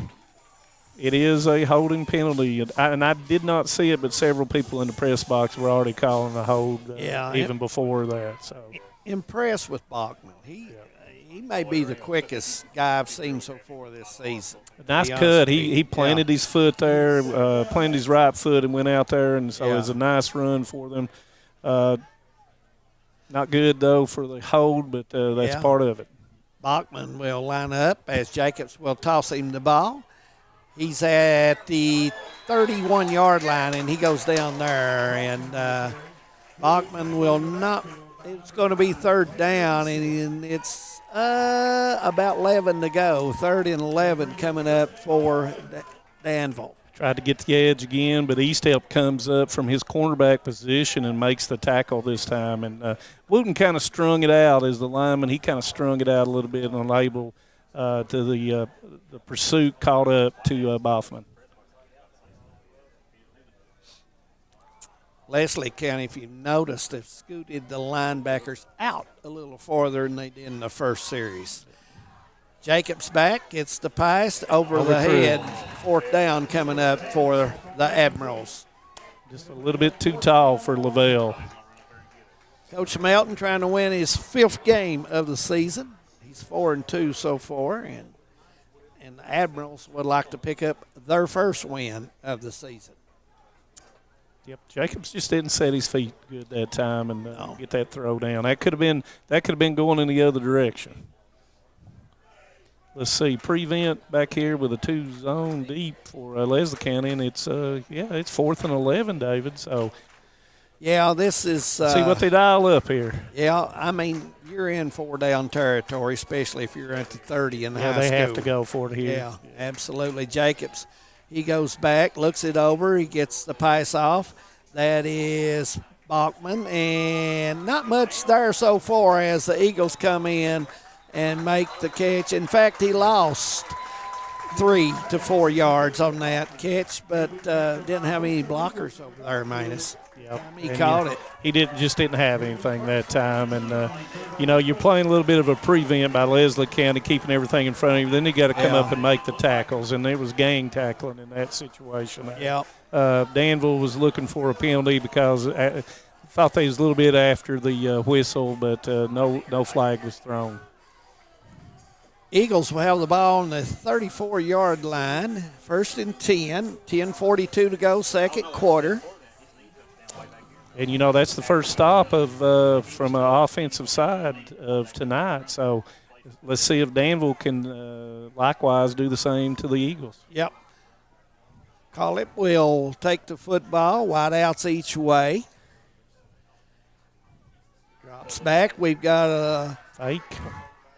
it is a holding penalty. And I did not see it, but several people in the press box were already calling the hold even before that. So impressed with Bachman. He may be the quickest guy I've seen so far this season. Nice cut. He planted his foot there, planted his right foot and went out there, and so it was a nice run for them. Not good, though, for the hold, but that's part of it. Bachman will line up as Jacobs will toss him the ball. He's at the 31-yard line, and he goes down there, and Bachman will not – it's going to be third down, and it's – about 11 to go. 3rd and 11 coming up for Danville. Tried to get the edge again, but Easthep comes up from his cornerback position and makes the tackle this time. And Wooten kind of strung it out as the lineman. He kind of strung it out a little bit and label to the pursuit caught up to Bothman. Leslie County, if you noticed, have scooted the linebackers out a little farther than they did in the first series. Jacobs back, gets the pass over the head. 4th down coming up for the Admirals. Just a little bit too tall for Lavelle. Coach Melton trying to win his 5th game of the season. He's 4-2 so far, and the Admirals would like to pick up their first win of the season. Yep, Jacobs just didn't set his feet good that time and get that throw down. That could have been going in the other direction. Let's see, prevent back here with a 2-zone deep for Leslie County, and it's 4th and 11, David. So this is see what they dial up here. Yeah, I mean you're in 4-down territory, especially if you're at the 30 in the high school. Yeah, they have to go for it here. Yeah, absolutely. Jacobs. He goes back, looks it over. He gets the pass off. That is Bachman. And not much there so far as the Eagles come in and make the catch. In fact, he lost 3 to 4 yards on that catch, but didn't have any blockers over there, Manus. Yep. He caught it. He didn't have anything that time. And, you're playing a little bit of a prevent by Leslie County, keeping everything in front of you. Then you got to come up and make the tackles, and it was gang tackling in that situation. Yep. Danville was looking for a penalty because thought they was a little bit after the whistle, but no flag was thrown. Eagles will have the ball on the 34-yard line. 1st and 10. 10:42 to go, second quarter. And, that's the first stop of from an offensive side of tonight. So let's see if Danville can likewise do the same to the Eagles. Yep. Collett will take the football, wide outs each way. Drops back. We've got a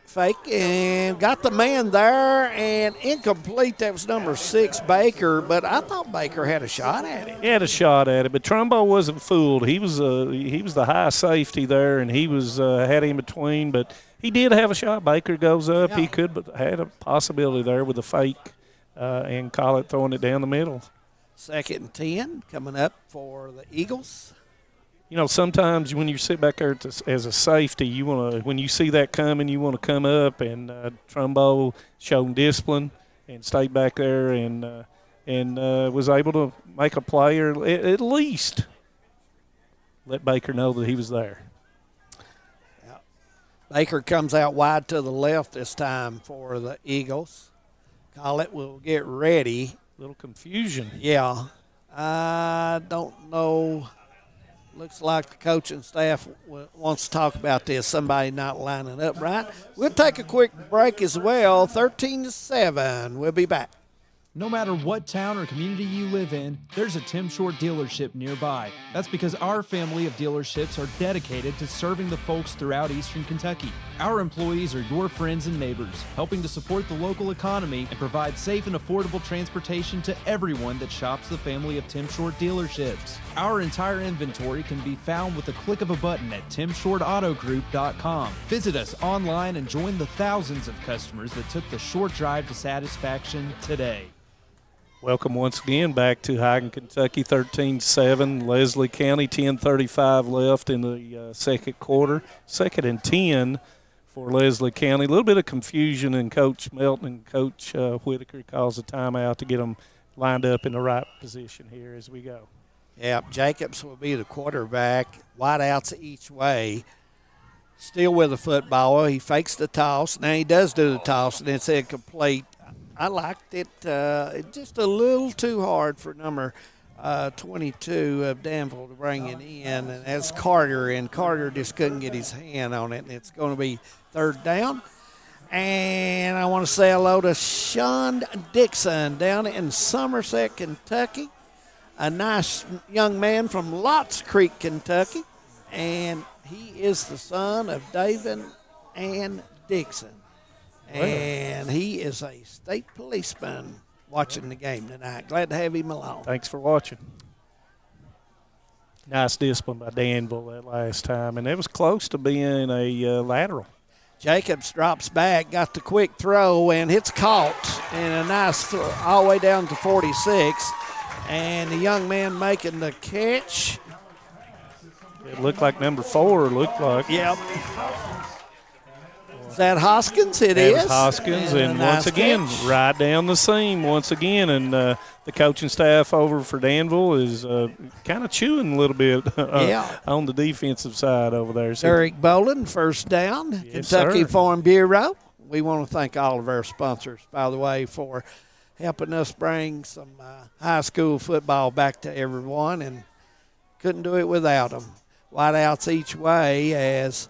fake and got the man there, and incomplete. That was number 6, Baker, but I thought Baker had a shot at it. He had a shot at it, but Trumbo wasn't fooled. He was the high safety there, and he had him between, but he did have a shot. Baker goes up. Yeah. He could, but had a possibility there with a fake and Collett throwing it down the middle. 2nd and 10 coming up for the Eagles. Sometimes when you sit back there as a safety, when you see that coming, you want to come up, and Trumbo showed discipline and stayed back there and was able to make a play, or at least let Baker know that he was there. Yeah. Baker comes out wide to the left this time for the Eagles. Collett will get ready. A little confusion. Yeah. I don't know. Looks like the coaching staff wants to talk about this. Somebody not lining up right. We'll take a quick break as well. 13-7. We'll be back. No matter what town or community you live in, there's a Tim Short dealership nearby. That's because our family of dealerships are dedicated to serving the folks throughout Eastern Kentucky. Our employees are your friends and neighbors, helping to support the local economy and provide safe and affordable transportation to everyone that shops the family of Tim Short dealerships. Our entire inventory can be found with a click of a button at timshortautogroup.com. Visit us online and join the thousands of customers that took the short drive to satisfaction today. Welcome once again back to Hagen, Kentucky, 13-7. Leslie County, 10:35 left in the second quarter. 2nd and 10 for Leslie County. A little bit of confusion, and Coach Melton and Coach Whitaker calls a timeout to get them lined up in the right position here as we go. Yep, Jacobs will be the quarterback. Wide outs each way. Still with the football. He fakes the toss. Now he does do the toss, and it's incomplete. I liked it just a little too hard for number 22 of Danville to bring it in, and that's Carter, and Carter just couldn't get his hand on it, and it's going to be 3rd down. And I want to say hello to Sean Dixon down in Somerset, Kentucky, a nice young man from Lotts Creek, Kentucky, and he is the son of David and Dixon. And he is a state policeman watching the game tonight. Glad to have him along. Thanks for watching. Nice discipline by Danville that last time, and it was close to being a lateral. Jacobs drops back, got the quick throw, and it's caught. And a nice throw all the way down to 46. And the young man making the catch. It looked like number 4, looked like. Yep. Is that Hoskins? It is. That was Hoskins, and once again, right down the seam once again. And the coaching staff over for Danville is kind of chewing a little bit on the defensive side over there. So Eric Boland, 1st down, yes, Kentucky sir. Farm Bureau. We want to thank all of our sponsors, by the way, for helping us bring some high school football back to everyone, and couldn't do it without them. Wide outs each way as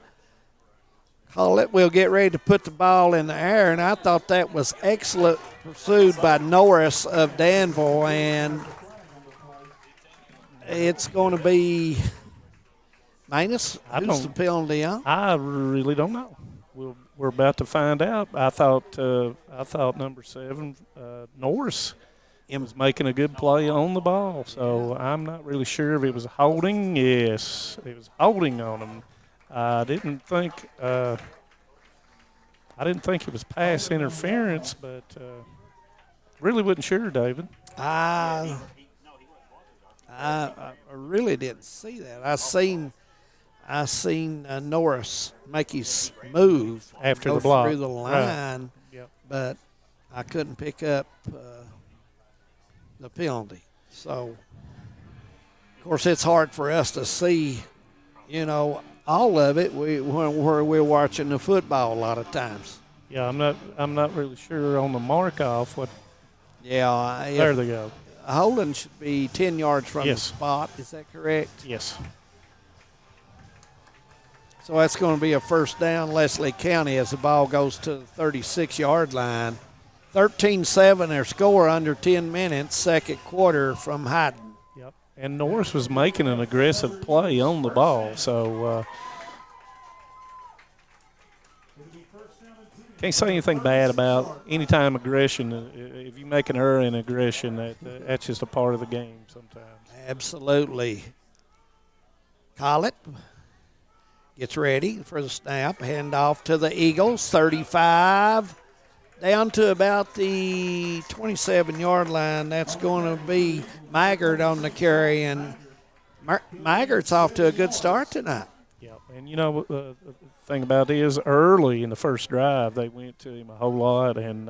Collett will get ready to put the ball in the air, and I thought that was excellent pursued by Norris of Danville, and it's going to be minus. Who's the penalty on? I really don't know. We're about to find out. I thought number 7, Norris, was making a good play on the ball, so I'm not really sure if it was holding. Yes, it was holding on him. I didn't think it was pass interference, but Really wasn't sure, David. I really didn't see that. I seen Norris make his move after go the block through the line, right. Yep. but I couldn't pick up the penalty. So, of course, it's hard for us to see, all of it. Where we're watching the football a lot of times. Yeah, I'm not really sure on the mark off what. Yeah, there they go. Holding should be 10 yards from the yes. spot. Is that correct? Yes. So that's going to be a first down, Leslie County, as the ball goes to the 36-yard line. 13-7, their score under 10 minutes, second quarter from Hyden. Yep. And Norris was making an aggressive play on the ball, so can't say anything bad about anytime aggression. If you make an error in aggression, that's just a part of the game sometimes. Absolutely. Collett gets ready for the snap. Hand off to the Eagles, 35. Down to about the 27-yard line. That's going to be Maggard on the carry, and Maggard's off to a good start tonight. Yeah, and the thing about it is early in the first drive they went to him a whole lot and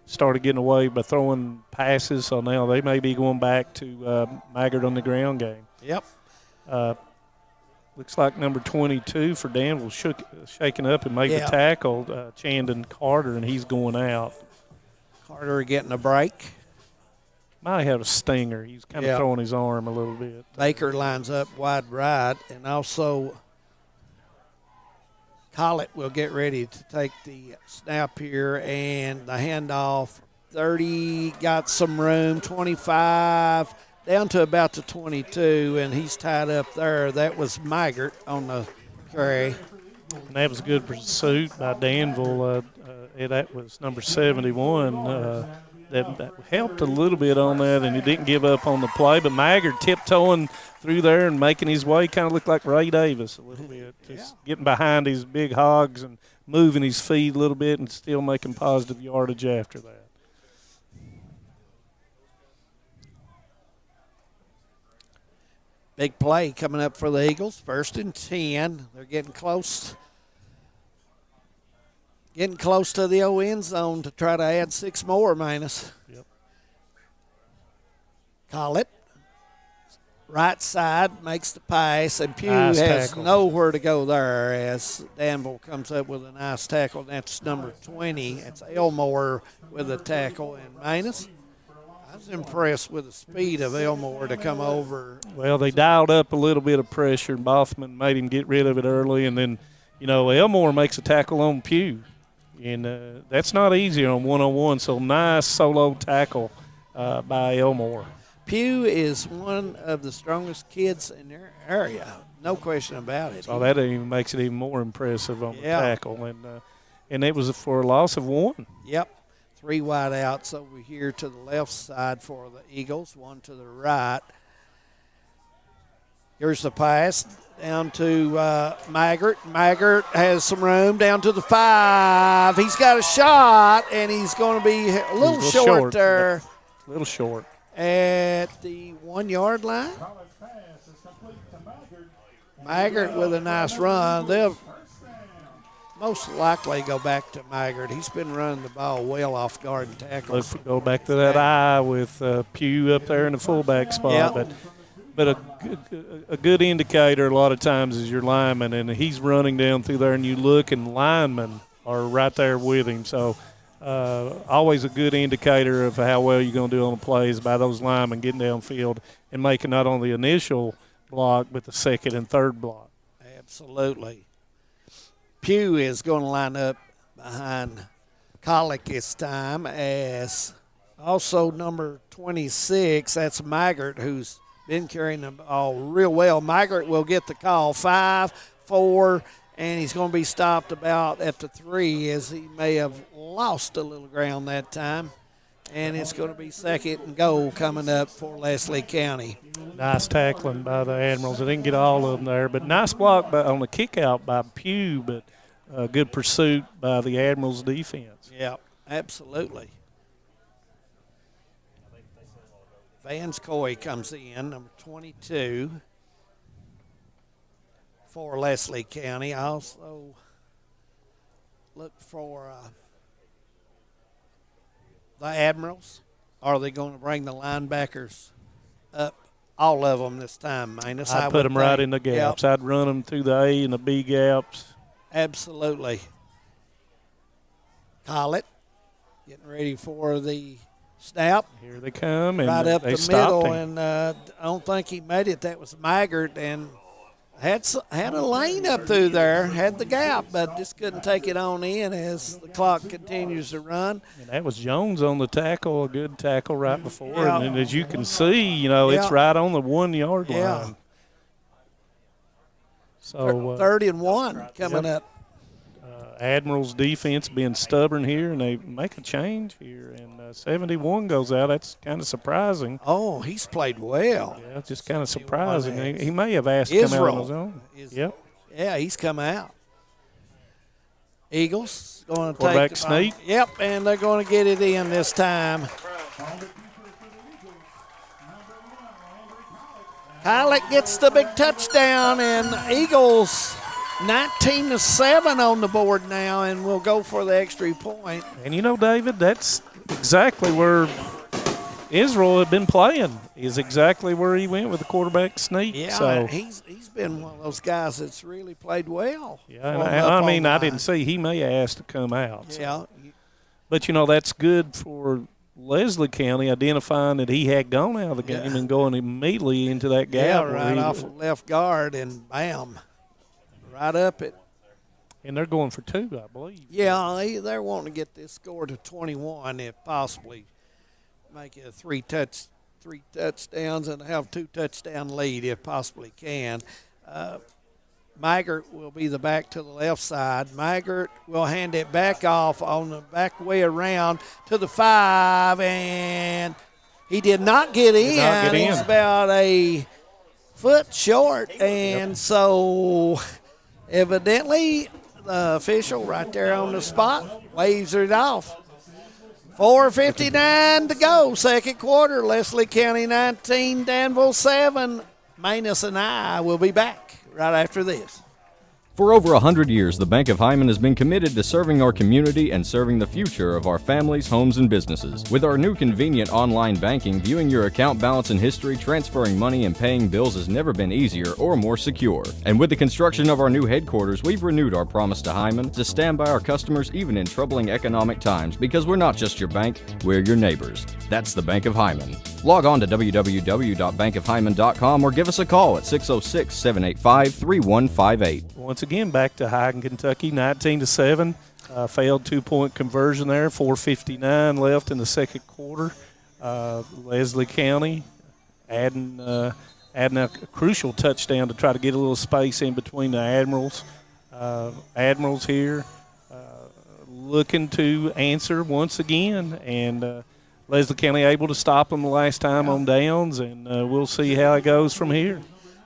started getting away by throwing passes, so now they may be going back to Maggard on the ground game. Yep. Looks like number 22 for Danville shaking up and made the tackle, Chandon Carter, and he's going out. Carter getting a break. Might have a stinger. He's kind of throwing his arm a little bit. Baker lines up wide right, and also Collett will get ready to take the snap here, and the handoff. 30, got some room, 25, down to about the 22, and he's tied up there. That was Maggart on the carry. And that was a good pursuit by Danville. That was number 71. That helped a little bit on that, and he didn't give up on the play. But Maggard tiptoeing through there and making his way, kind of looked like Ray Davis a little bit. Just getting behind his big hogs and moving his feet a little bit and still making positive yardage after that. Big play coming up for the Eagles. 1st and 10. They're getting close. Getting close to the end zone to try to add 6 more minus. Yep. Collett, right side, makes the pass, and Pugh nice has tackle. nowhere to go there as Danville comes up with a nice tackle. That's number 20. It's Elmore with a tackle and minus. I was impressed with the speed of Elmore to come over. Well, they dialed up a little bit of pressure, and Bothman made him get rid of it early, and then, Elmore makes a tackle on Pugh. And that's not easy on one-on-one, so nice solo tackle by Elmore. Pugh is one of the strongest kids in their area, no question about it. So that even makes it even more impressive on the tackle. And it was for a loss of 1. Yep. 3 wide outs over here to the left side for the Eagles, 1 to the right. Here's the pass down to Maggart. Maggart has some room down to the 5. He's got a shot, and he's going to be a little short there. A little short. At the 1-yard line. Maggart with a nice run. They'll most likely go back to Maggart. He's been running the ball well off guard and tackles. Let's go back to that eye with Pugh up there in the fullback spot. Yep. But a good indicator a lot of times is your lineman, and he's running down through there, and you look, and linemen are right there with him. So always a good indicator of how well you're going to do on the plays by those linemen getting downfield and making not only the initial block but the second and third block. Absolutely. Pugh is going to line up behind Colick this time as also number 26. That's Maggart, who's been carrying the ball real well. Maggart will get the call. 5, 4, and he's going to be stopped about at the 3 as he may have lost a little ground that time. And it's going to be 2nd and goal coming up for Leslie County. Nice tackling by the Admirals. They didn't get all of them there, but nice block on the kick out by Pugh, but good pursuit by the Admirals defense. Yeah, absolutely. Vance Coy comes in, number 22 for Leslie County. I also look for the Admirals. Are they going to bring the linebackers up? All of them this time, Manus. I'd put them right in the gaps. Yep. I'd run them through the A and the B gaps. Absolutely. Collett getting ready for the snap. Here they come. And right up they the middle. Him. And I don't think he made it. That was Maggart. And had a lane up through there, had the gap, but just couldn't take it on in as the clock continues to run. And that was Jones on the tackle, a good tackle right before. Yeah. And as you can see, it's right on the 1 yard line. So 30 and 1 coming up. Admirals defense being stubborn here, and they make a change here. And 71 goes out. That's kind of surprising. Oh, he's played well. Yeah, just kind of surprising. He may have asked to come out on his own. Yep. Yeah, he's come out. Eagles going to quarterback take sneak. Yep, and they're going to get it in this time. Collett gets the big touchdown, and Eagles 19-7 on the board now, and we'll go for the extra point. And David, that's exactly where Israel had been playing, is exactly where he went with the quarterback sneak. Yeah, so he's been one of those guys that's really played well. Yeah, and I didn't see he may have asked to come out. Yeah. But, that's good for Leslie County identifying that he had gone out of the game and going immediately into that gap. Yeah, right off of left guard, and bam. Right up it. And they're going for 2, I believe. Yeah, they're wanting to get this score to 21 if possibly. Make it a 3 touchdowns and have 2 touchdown lead if possibly can. Maggart will be the back to the left side. Maggart will hand it back off on the back way around to the 5, and he did not get in. He's about a foot short, and so evidently the official right there on the spot waves it off. 4:59 to go, second quarter. Leslie County 19, Danville 7. Manus and I will be back right after this. For over 100 years, the Bank of Hyman has been committed to serving our community and serving the future of our families, homes, and businesses. With our new convenient online banking, viewing your account balance and history, transferring money, and paying bills has never been easier or more secure. And with the construction of our new headquarters, we've renewed our promise to Hyman to stand by our customers even in troubling economic times, because we're not just your bank, we're your neighbors. That's the Bank of Hyman. Log on to www.bankofhyman.com or give us a call at 606-785-3158. Once again, back to Hyden, Kentucky, 19-7. Failed 2-point conversion there, 4:59 left in the second quarter. Leslie County adding a crucial touchdown to try to get a little space in between the Admirals. Admirals here looking to answer once again, and Leslie County able to stop them the last time on downs, and we'll see how it goes from here.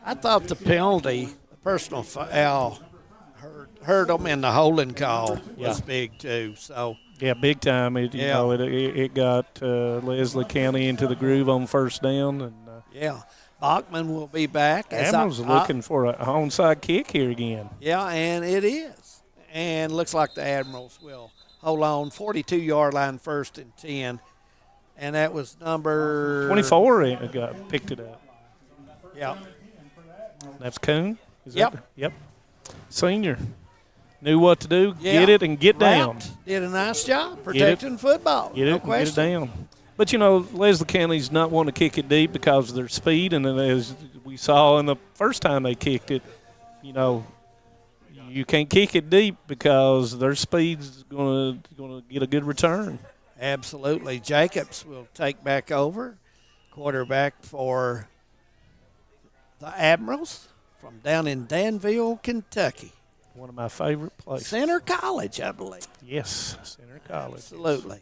I thought the penalty, the personal foul, hurt them, and the holding call was big too. So yeah, big time. It got Leslie County into the groove on first down, and Bachman will be back. Admirals are looking for an onside kick here again. Yeah, and it is, and looks like the Admirals will hold on. 42-yard line, 1st and 10. And that was number 24 picked it up. Yeah. That's Coon? Yep. Senior. Knew what to do, get it, and get down. Did a nice job protecting football. Get it down. But, Leslie County's not wanting to kick it deep because of their speed, and then as we saw in the first time they kicked it, you can't kick it deep because their speed's going to get a good return. Absolutely. Jacobs will take back over, quarterback for the Admirals from down in Danville, Kentucky. One of my favorite places. Center College, I believe. Yes, Center College. Absolutely.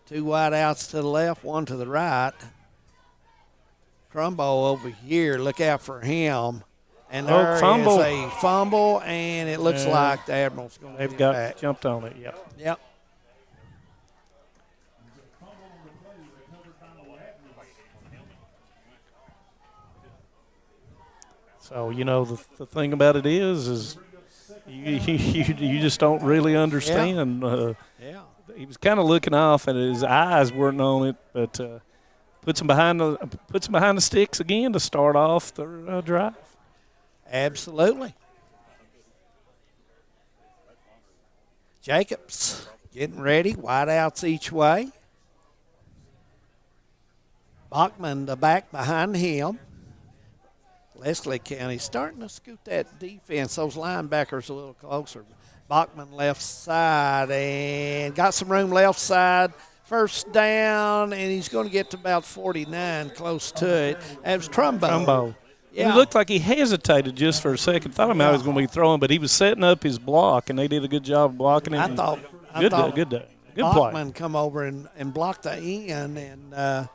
2 wide outs to the left, 1 to the right. Crumbo over here, look out for him. And there is a fumble, and it looks like the Admirals going to get back. Jumped on it, Yep. So, you know, the thing about it is you just don't really understand. He was kind of looking off, and his eyes weren't on it, but puts him behind the sticks again to start off the drive. Absolutely. Jacobs getting ready, wideouts each way. Bachman, the back behind him. Leslie County starting to scoot that defense, those linebackers a little closer. Bachman left side and got some room left side. First down, and he's going to get to about 49, close to it. That was Trumbo. Yeah. He looked like he hesitated just for a second. Thought he was going to be throwing, but he was setting up his block, and they did a good job of blocking him. I thought good play. Bachman come over and blocked the end, and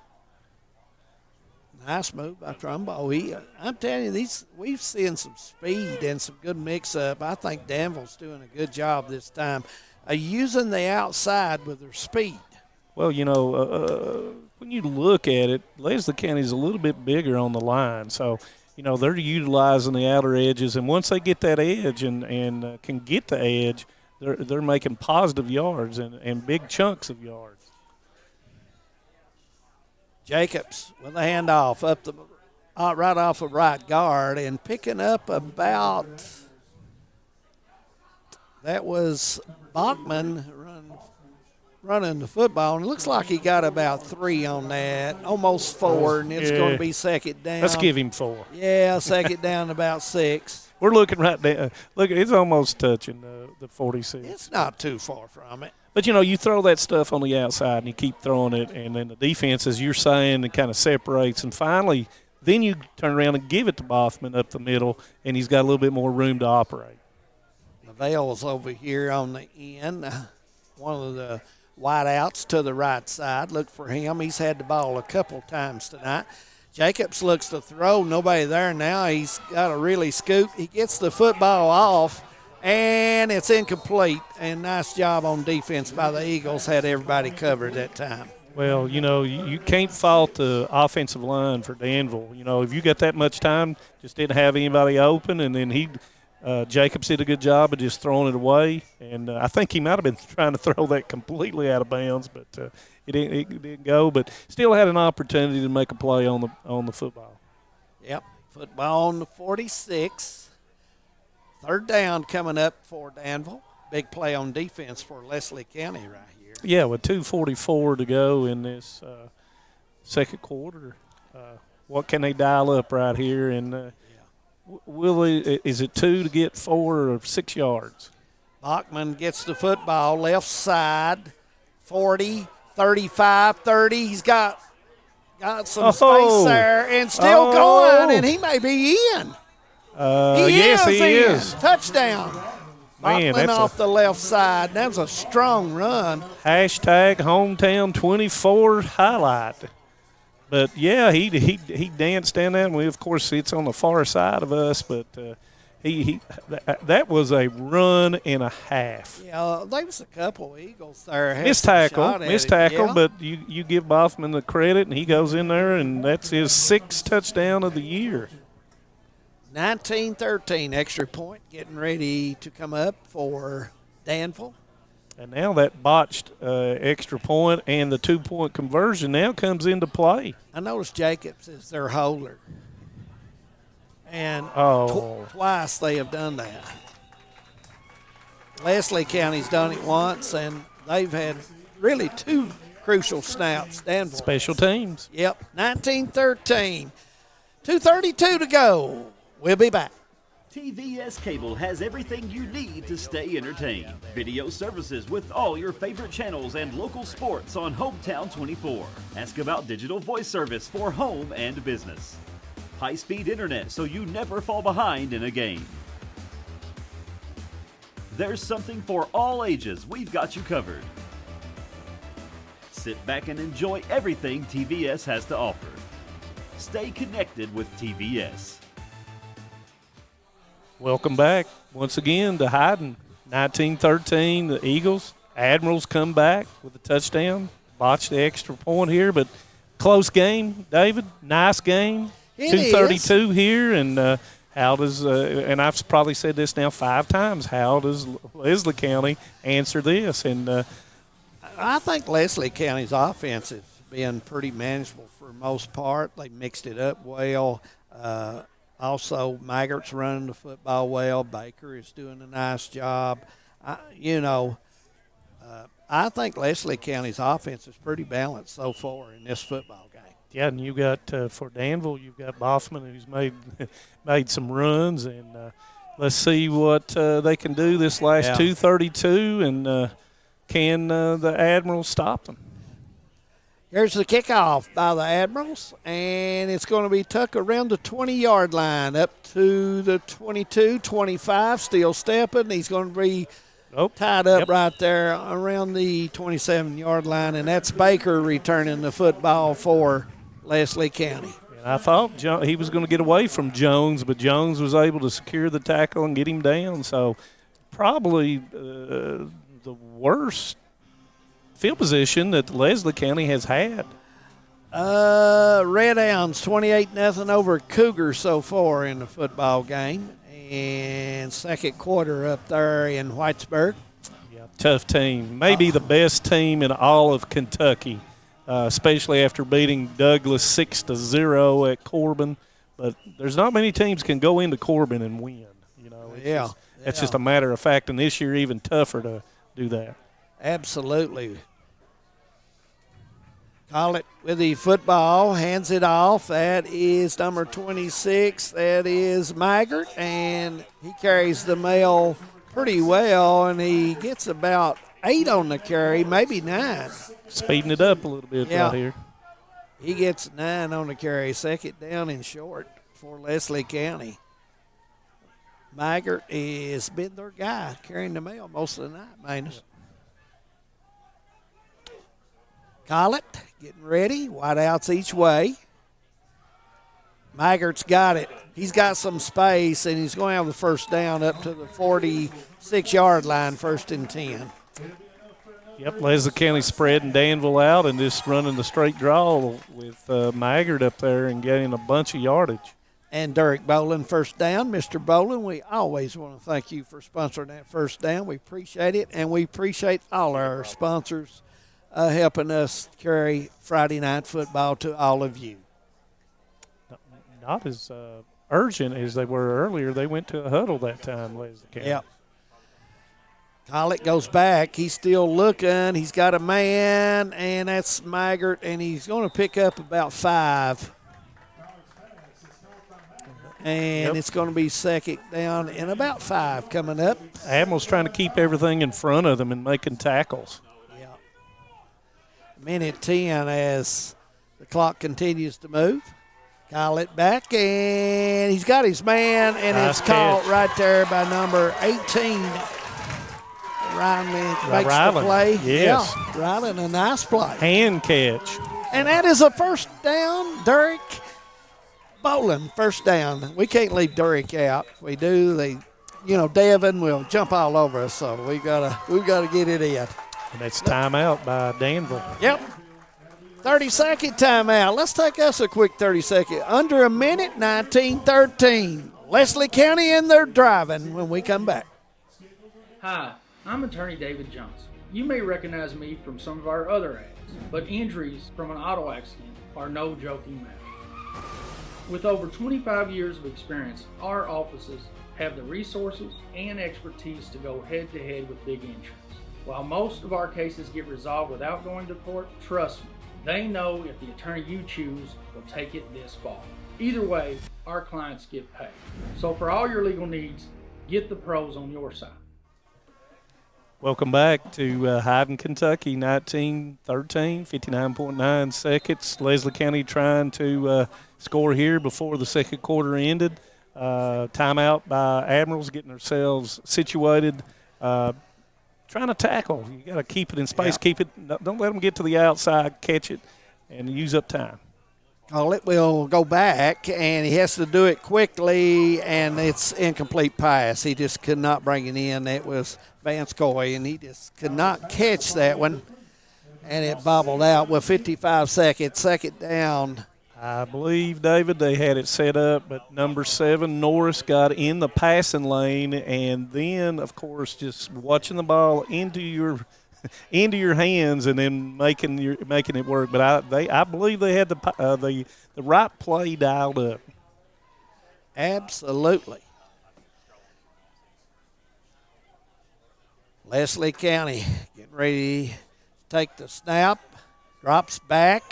nice move by Trumbo. I'm telling you, we've seen some speed and some good mix-up. I think Danville's doing a good job this time using the outside with their speed. Well, you know, when you look at it, Leslie County's a little bit bigger on the line, so – you know, they're utilizing the outer edges, and once they get that edge and can get the edge, they're making positive yards and big chunks of yards. Jacobs with a handoff up right off of right guard and picking up about that was Bachman running the football, and it looks like he got about 3 on that, almost 4, and it's going to be second down. Let's give him 4. Yeah, second down about 6. We're looking right there. Look, it's almost touching the 46. It's not too far from it. But, you know, you throw that stuff on the outside and you keep throwing it, and then the defense, as you're saying, it kind of separates. And finally, then you turn around and give it to Boffman up the middle, and he's got a little bit more room to operate. Lavell's over here on the end, one of the wideouts to the right side. Look for him. He's had the ball a couple times tonight. Jacobs looks to throw. Nobody there now. He's got to really scoop. He gets the football off, and it's incomplete. And nice job on defense by the Eagles. Had everybody covered that time. Well, you know, you can't fault the offensive line for Danville. You know, if you got that much time, just didn't have anybody open, and then Jacobs did a good job of just throwing it away, and I think he might have been trying to throw that completely out of bounds, but it didn't go. But still had an opportunity to make a play on the football. Yep, football on the 46. Third down coming up for Danville. Big play on defense for Leslie County right here. Yeah, with 2:44 to go in this second quarter, what can they dial up right here? And is it 2 to get 4 or 6 yards? Bachman gets the football left side, 40, 35, 30. He's got some space there and still going, and he may be in. Yes, he is. Touchdown. Man, Bachman off the left side. That was a strong run. Hashtag hometown 24 highlight. But, yeah, he danced down there, and of course, it's on the far side of us, but that was a run and a half. Yeah, there was a couple Eagles there. Missed tackle, yeah. But you give Boffman the credit, and he goes in there, and that's his 6th touchdown of the year. 19-13, extra point, getting ready to come up for Danville. And now that botched extra point and the 2-point conversion now comes into play. I noticed Jacobs is their holder. And twice they have done that. Leslie County's done it once, and they've had really 2 crucial snaps. Danville. Special teams. Yep, 19-13. 2:32 to go. We'll be back. TVS Cable has everything you need to stay entertained. Video services with all your favorite channels and local sports on Hometown 24. Ask about digital voice service for home and business. High-speed internet so you never fall behind in a game. There's something for all ages. We've got you covered. Sit back and enjoy everything TVS has to offer. Stay connected with TVS. Welcome back once again to Hyden. 19-13, the Eagles. Admirals come back with a touchdown. Botched the extra point here, but close game, David. Nice game. 2:32 here, and how does and I've probably said this now 5 times, how does Leslie County answer this? And I think Leslie County's offense has been pretty manageable for the most part. They mixed it up well. Also, Maggart's running the football well. Baker is doing a nice job. I think Leslie County's offense is pretty balanced so far in this football game. Yeah, and you got for Danville, you've got Bossman, who's made some runs, and let's see what they can do this last 2:32, and can the Admirals stop them? Here's the kickoff by the Admirals, and it's going to be tucked around the 20-yard line up to the 22, 25, still stepping. He's going to be tied up right there around the 27-yard line, and that's Baker returning the football for Leslie County. And I thought he was going to get away from Jones, but Jones was able to secure the tackle and get him down. So probably the worst field position that Leslie County has had. Red Hounds 28-0 over Cougars so far in the football game. And second quarter up there in Whitesburg. Yeah, tough team. Maybe the best team in all of Kentucky, especially after beating Douglas 6-0 at Corbin. But there's not many teams can go into Corbin and win. It's just a matter of fact, and this year even tougher to do that. Absolutely. Call it with the football, hands it off. That is number 26. That is Maggart, and he carries the mail pretty well, and he gets about 8 on the carry, maybe 9. Speeding it up a little bit right here. He gets 9 on the carry, second down and short for Leslie County. Maggart has been their guy carrying the mail most of the night, Manus. Collett getting ready, wideouts each way. Maggart's got it. He's got some space, and he's going to have the first down up to the 46-yard line, 1st and 10. Yep, Leslie County spreading Danville out and just running the straight draw with Maggart up there and getting a bunch of yardage. And Derek Boland, first down. Mr. Boland, we always want to thank you for sponsoring that first down. We appreciate it, and we appreciate all our sponsors helping us carry Friday night football to all of you. Not as urgent as they were earlier. They went to a huddle that time, Leslie County. Yep. Collett goes back. He's still looking. He's got a man, and that's Maggart, and he's going to pick up about 5. And it's going to be second down and about 5 coming up. Admiral's trying to keep everything in front of them and making tackles. Yeah. Minute 10 as the clock continues to move. Collett back, and he's got his man, and nice it's caught right there by number 18. Ryan makes the play. Yes. Yeah, Ryland, a nice play. Hand catch. And that is a first down. Derek Boland, first down. We can't leave Derek out. If we do, Devin will jump all over us, so we've got to get it in. And that's timeout by Danville. Yep. 30-second timeout. Let's take us a quick 30-second. Under a minute, 19-13. Leslie County, and they're driving when we come back. Hi, I'm attorney David Johnson. You may recognize me from some of our other ads, but injuries from an auto accident are no joking matter. With over 25 years of experience, our offices have the resources and expertise to go head-to-head with big insurance. While most of our cases get resolved without going to court, trust me, they know if the attorney you choose will take it this far. Either way, our clients get paid. So for all your legal needs, get the pros on your side. Welcome back to Hyden, Kentucky, 19-13, 59.9 seconds. Leslie County trying to score here before the second quarter ended. Timeout by Admirals, getting themselves situated. Trying to tackle. You got to keep it in space. Keep it. Don't let them get to the outside, catch it, and use up time. Collett will go back, and he has to do it quickly, and it's incomplete pass. He just could not bring it in. It was Vance Coy, and he just could not catch that one, and it bobbled out with 55 seconds. Second down I believe, David, they had it set up, but number 7, Norris, got in the passing lane, and then, of course, just watching the ball into your hands and then making it work. But I believe they had the right play dialed up. Absolutely. Leslie County getting ready to take the snap, drops back.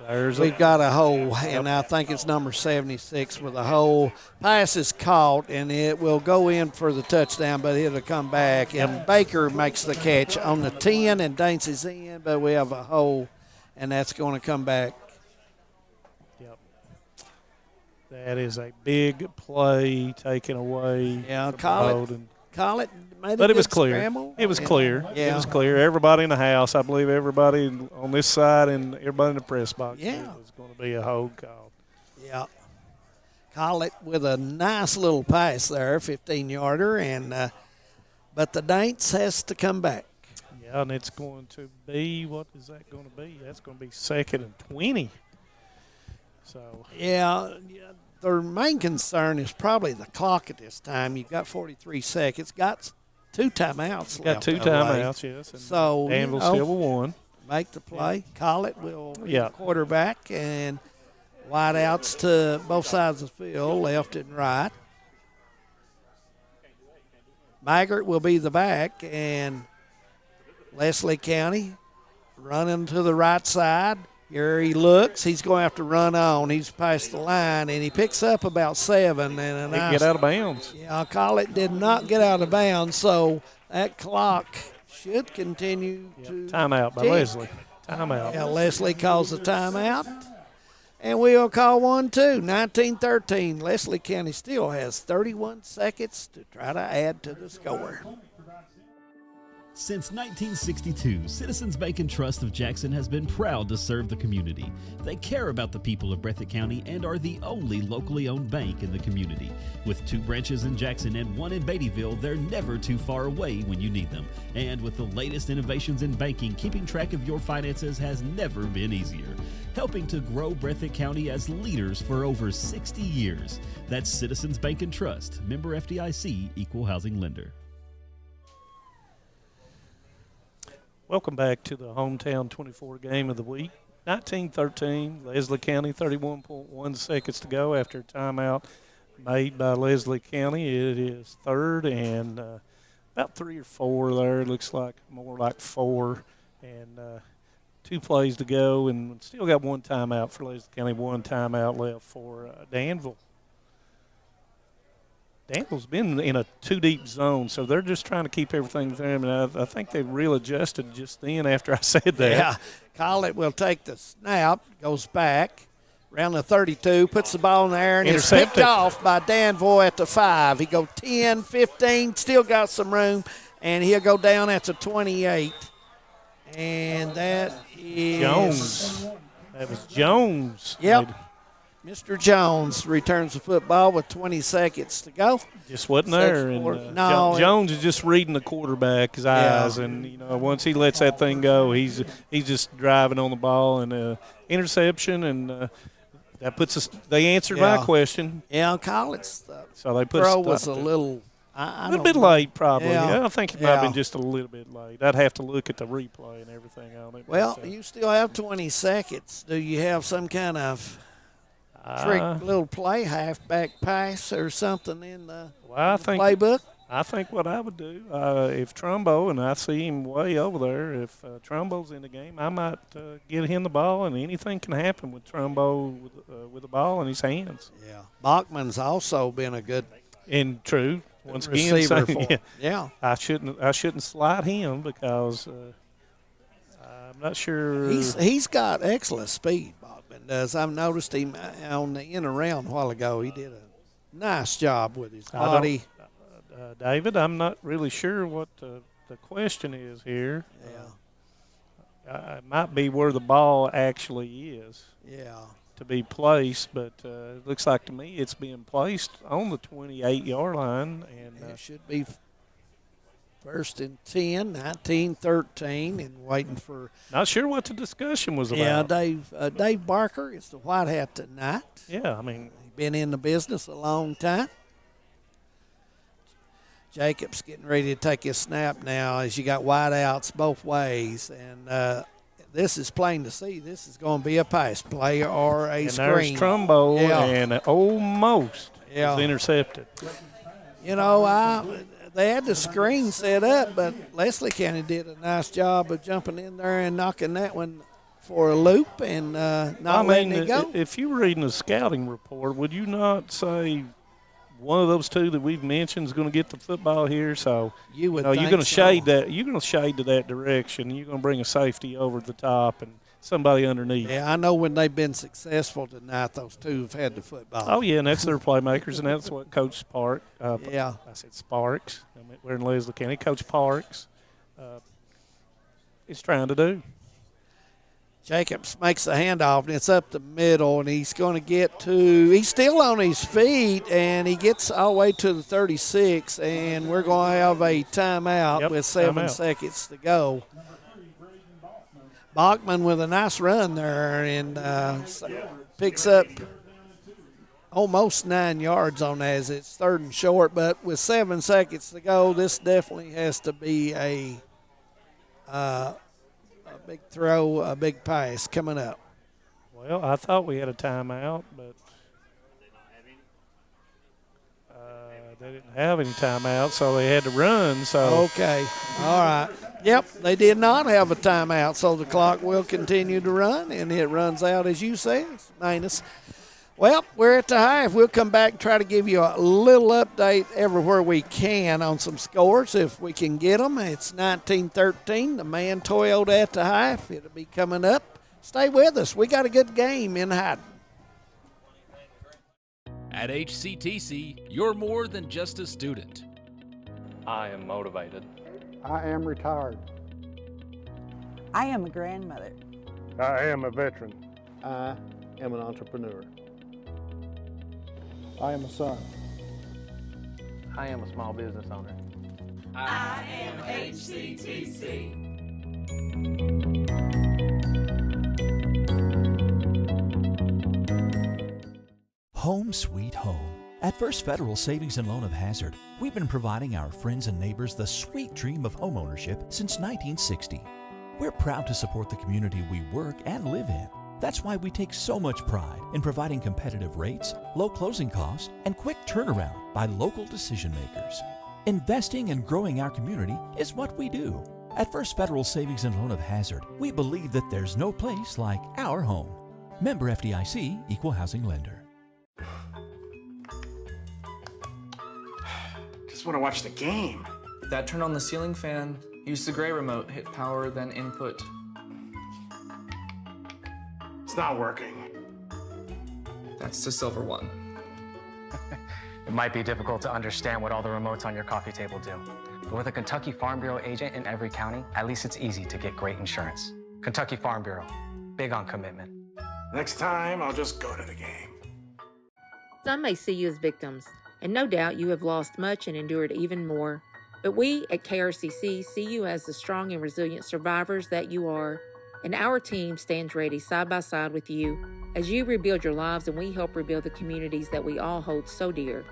We've got a hole, and I think it's number 76 with a hole. Pass is caught, and it will go in for the touchdown, but it'll come back. And Baker makes the catch on the 10 and dances in, but we have a hole, and that's going to come back. Yep. That is a big play taken away. Yeah, call it. But it was clear. Scramble. It was clear. Yeah. It was clear. Everybody in the house, I believe everybody on this side and everybody in the press box knew it was going to be a hold call. Yeah. Call it with a nice little pass there, 15-yarder, and but the Daints has to come back. Yeah, and it's going to be, what is that going to be? That's going to be 2nd and 20. So. Yeah. Their main concern is probably the clock at this time. You've got 43 seconds. Got 2 timeouts left. Got 2 timeouts, yes. And so Danville still won. Make the play. Call it. We'll yeah. Quarterback and wideouts to both sides of the field, left and right. Maggart will be the back, and Leslie County running to the right side. Here he looks. He's going to have to run on. He's past the line, and he picks up about 7. And he get out of bounds. Yeah, I'll call it. Did not get out of bounds, so that clock should continue to timeout by tick. Leslie. Timeout. Yeah, Leslie calls a timeout. And we'll call one, too. 19-13. Leslie County still has 31 seconds to try to add to the score. Since 1962, Citizens Bank and Trust of Jackson has been proud to serve the community. They care about the people of Breathitt County and are the only locally owned bank in the community. With 2 branches in Jackson and 1 in Beattyville, they're never too far away when you need them. And with the latest innovations in banking, keeping track of your finances has never been easier. Helping to grow Breathitt County as leaders for over 60 years. That's Citizens Bank and Trust, member FDIC, equal housing lender. Welcome back to the Hometown 24 game of the week. 19-13, Leslie County, 31.1 seconds to go after a timeout made by Leslie County. It is 3rd and about 3 or 4 there. It looks like more like 4. And 2 plays to go, and still got 1 timeout for Leslie County, 1 timeout left for Danville. Danville's been in a 2-deep zone, so they're just trying to keep everything there. And I think they real adjusted just then after I said that. Yeah, Collett will take the snap, goes back around the 32, puts the ball in the air, and it's picked off by Danville at the 5. He go 10, 15, still got some room, and he'll go down at the 28. And that is Jones. That was Jones. Yep. Mr. Jones returns the football with 20 seconds to go. Just wasn't there. And, Jones is just reading the quarterback's eyes, and once he lets that thing go, he's just driving on the ball and interception, and that puts us. They answered my question. Yeah, Collett's so they put throw was a little. A little bit late, probably. Yeah. I think it might have been just a little bit late. I'd have to look at the replay and everything on it. Well, you still have 20 seconds. Do you have some kind of trick little play, halfback pass or something in the playbook? I think what I would do, if Trumbo, and I see him way over there, if Trumbo's in the game, I might get him the ball, and anything can happen with Trumbo with the ball in his hands. Yeah. Bachman's also been a good true. Once receiver again, yeah. I shouldn't slide him because I'm not sure. He's got excellent speed, Bachman does. I've noticed him on the in around a while ago. He did a nice job with his body. David, I'm not really sure what the question is here. Yeah. It might be where the ball actually is. Yeah. To be placed, but it looks like to me it's being placed on the 28-yard line, and it should be First and 10, 19-13, and waiting for. Not sure what the discussion was about. Yeah, Dave Barker is the white hat tonight. Yeah, I mean. He's been in the business a long time. Jacobs getting ready to take his snap now as you got wide outs both ways. And this is plain to see. This is going to be a pass play or a screen. And there's Trumbo, and almost was intercepted. You know, they had the screen set up, but Leslie County did a nice job of jumping in there and knocking that one for a loop and not letting it go. If you were reading the scouting report, would you not say one of those two that we've mentioned is going to get the football here? So you're going to shade that. You're going to shade to that direction. You're going to bring a safety over the top and somebody underneath. Yeah, I know when they've been successful tonight, those two have had the football. Oh, yeah, and that's their playmakers, and that's what Coach Sparks, I said Sparks, we're in Leslie County, Coach Parks is trying to do. Jacobs makes the handoff, and it's up the middle, and he's going to get to – he's still on his feet, and he gets all the way to the 36, and we're going to have a timeout with 7 seconds to go. Bachman with a nice run there and picks up almost 9 yards on that as it's 3rd and short. But with 7 seconds to go, this definitely has to be a big throw, a big pass coming up. Well, I thought we had a timeout, but they didn't have any timeout, so they had to run. So okay, all right. Yep, they did not have a timeout, so the clock will continue to run, and it runs out, as you say, minus. Well, we're at the half. We'll come back and try to give you a little update everywhere we can on some scores if we can get them. It's 19-13. The man Toyota at the half. It'll be coming up. Stay with us. We got a good game in Haddon. At HCTC, you're more than just a student. I am motivated. I am retired. I am a grandmother. I am a veteran. I am an entrepreneur. I am a son. I am a small business owner. I am HCTC. Home sweet home. At First Federal Savings and Loan of Hazard, we've been providing our friends and neighbors the sweet dream of homeownership since 1960. We're proud to support the community we work and live in. That's why we take so much pride in providing competitive rates, low closing costs, and quick turnaround by local decision makers. Investing and growing our community is what we do. At First Federal Savings and Loan of Hazard, we believe that there's no place like our home. Member FDIC, Equal Housing Lender. Just want to watch the game. Dad turned on the ceiling fan, used the gray remote, hit power, then input. It's not working. That's the silver one. It might be difficult to understand what all the remotes on your coffee table do. But with a Kentucky Farm Bureau agent in every county, at least it's easy to get great insurance. Kentucky Farm Bureau, big on commitment. Next time, I'll just go to the game. Some may see you as victims, and no doubt you have lost much and endured even more. But we at KRCC see you as the strong and resilient survivors that you are, and our team stands ready side by side with you as you rebuild your lives and we help rebuild the communities that we all hold so dear.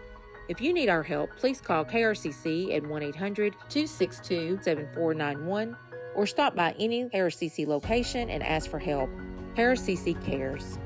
If you need our help, please call KRCC at 1-800-262-7491 or stop by any KRCC location and ask for help. KRCC cares.